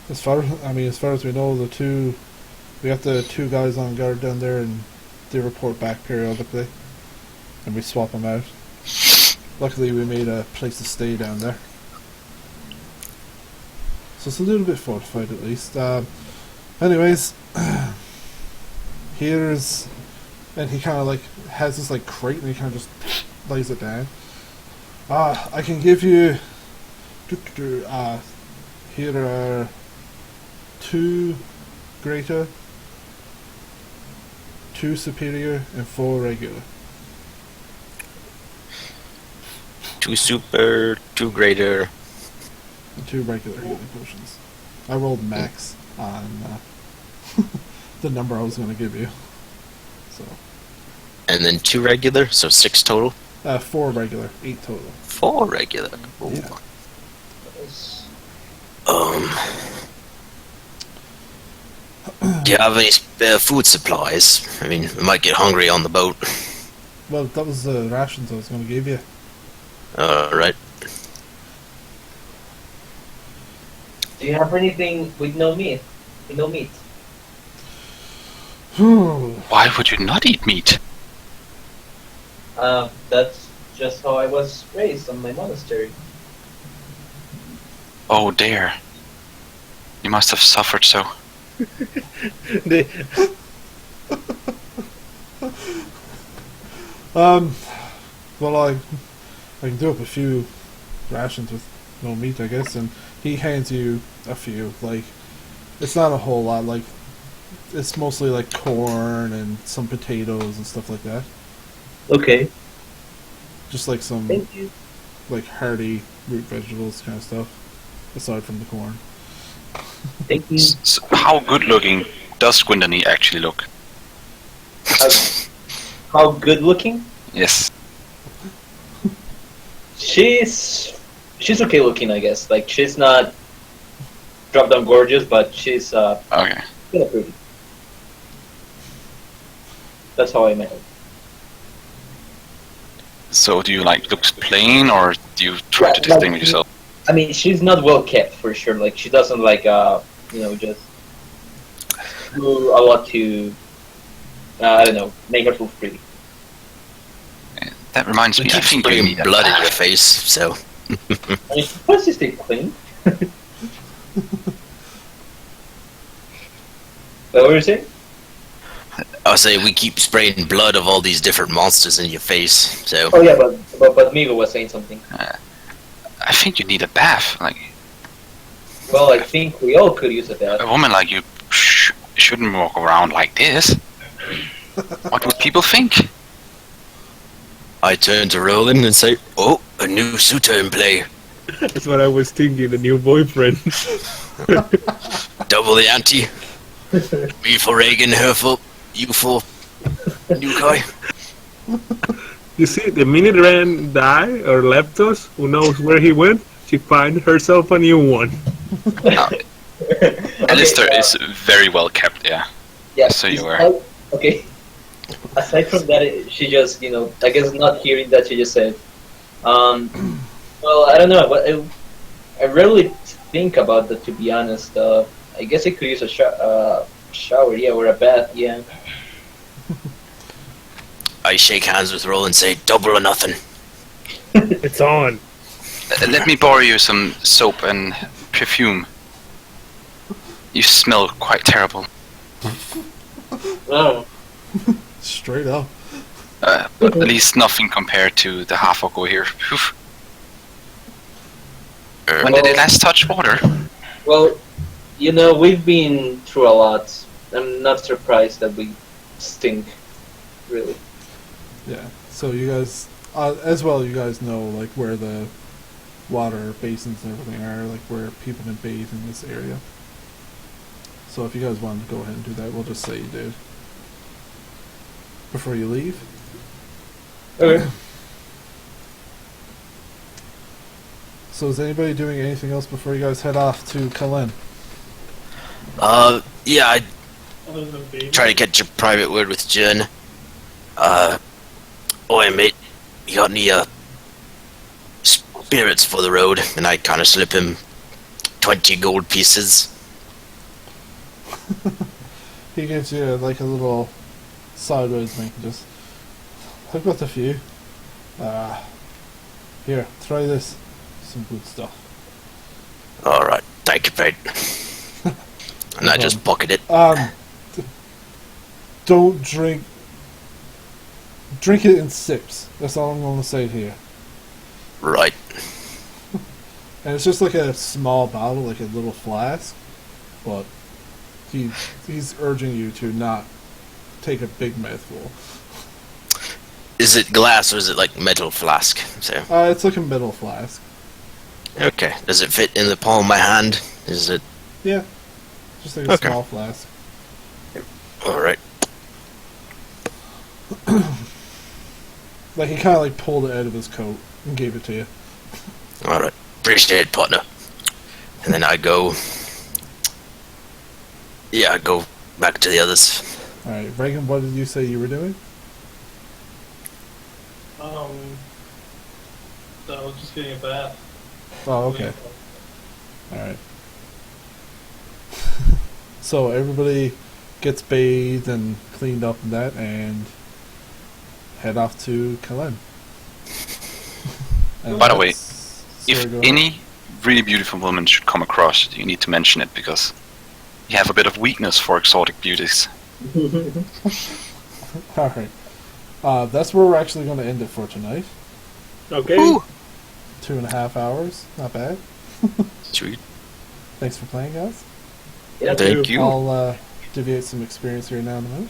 C: As far as we know, we have the 2 guys on guard down there, and they report back periodically, and we swap them out. Luckily, we made a place to stay down there, so it's a little bit fortified at least. Anyways, here's, and he kind of like has this like crate, and he kind of just lays it down. I can give you. Here are 2 greater, 2 superior, and 4 regular.
E: 2 super, 2 greater.
C: And 2 regular healing potions. I rolled max on the number I was going to give you. So.
E: And then 2 regular, so 6 total.
C: 4 regular, 8 total.
E: 4 regular. Ooh.
C: Yeah.
E: Do you have any food supplies? I mean, we might get hungry on the boat.
C: Well, that was the rations I was going to give you.
E: Right.
B: Do you have anything with no meat? With no meat?
A: Why would you not eat meat?
B: That's just how I was raised on my monastery.
A: Oh dear. You must have suffered so.
C: Well, I can do up a few rations with no meat, I guess, and he hands you a few. Like, it's not a whole lot. Like, it's mostly like corn and some potatoes and stuff like that.
B: Okay.
C: Just like some
B: Thank you.
C: like hearty root vegetables kind of stuff, aside from the corn.
B: Thank you.
A: So how good looking does Gwendolyn actually look?
B: How good looking?
A: Yes.
B: She's okay looking, I guess. Like, she's not drop down gorgeous, but she's
A: Okay.
B: kind of pretty. That's how I met her.
A: So do you like looks plain, or do you try to distinguish yourself?
B: I mean, she's not well kept for sure. Like, she doesn't like just do a lot to I don't know, make her feel pretty.
A: That reminds
E: You
A: me, I
E: keep
A: think you
E: spraying
A: need
E: blood in your face, so.
B: I mean, she's supposed to stay clean. What were you saying?
E: I'll say we keep spraying blood of all these different monsters in your face. So
B: Oh yeah, but Migo was saying something.
A: I think you need a bath. Like
B: Well, I think we all could use a bath.
A: a woman like you shouldn't walk around like this. What would people think?
E: I turn to Roland and say, "Oh, a new suitor in play.
D: That's what I was thinking. The new boyfriend.
E: Double the ante. Me for Reagan, her for you for new guy."
D: You see, the minute Ren died or left us, who knows where he went? She find herself a new one.
A: Alistair is very well kept, yeah.
B: Yeah.
A: So you were.
B: Okay. Aside from that, she just, I guess not hearing that, she just said, well, I don't know, but I rarely think about that, to be honest. I guess I could use a shower, yeah, or a bath, yeah.
E: I shake hands with Roland and say, "Double or nothing."
D: It's on.
A: Let me borrow you some soap and perfume. You smell quite terrible.
B: Oh.
C: Straight up.
A: But at least nothing compared to the Half-Orc here. Phew. When did it last touch water?
B: Well, we've been through a lot. I'm not surprised that we stink, really.
C: Yeah. So you guys, as well, you guys know like where the water basins and everything are, like where people can bathe in this area. So if you guys wanted to go ahead and do that, we'll just say you did. Before you leave.
D: Okay.
C: So is anybody doing anything else before you guys head off to Kalen?
E: Yeah, I
F: Other than baby.
E: try to catch a private word with Jen. Oi, mate, you got any, spirits for the road? And I kind of slip him 20 gold pieces.
C: He gives you like a little sideways wink and just, I've got a few. Here, try this. Some good stuff.
E: Alright, thank you, mate. And I just pocket it.
C: Don't drink. Drink it in sips. That's all I'm going to say here.
E: Right.
C: And it's just like a small bottle, like a little flask. But he's urging you to not take a big mouthful.
E: Is it glass or is it like metal flask? So
C: It's like a metal flask.
E: okay. Does it fit in the palm of my hand? Is it
C: Yeah. Just like a
E: Okay.
C: small flask.
E: alright?
C: Like he kind of like pulled it out of his coat and gave it to you.
E: Alright. Appreciate it, partner. And then I go. Yeah, I go back to the others.
C: Alright, Reagan, what did you say you were doing?
F: So I was just getting a bath.
C: Oh, okay. Alright. So everybody gets bathed and cleaned up and that, and head off to Kalen. And
A: By the way,
C: sorry,
A: If
C: go ahead.
A: any really beautiful woman should come across, you need to mention it because you have a bit of weakness for exotic beauties.
C: Alright. That's where we're actually going to end it for tonight.
D: Okay.
E: Ooh.
C: 2.5 hours. Not bad.
A: Sweet.
C: Thanks for playing, guys.
B: Yeah,
E: Thank you.
C: I'll deviate some experience here now in a minute.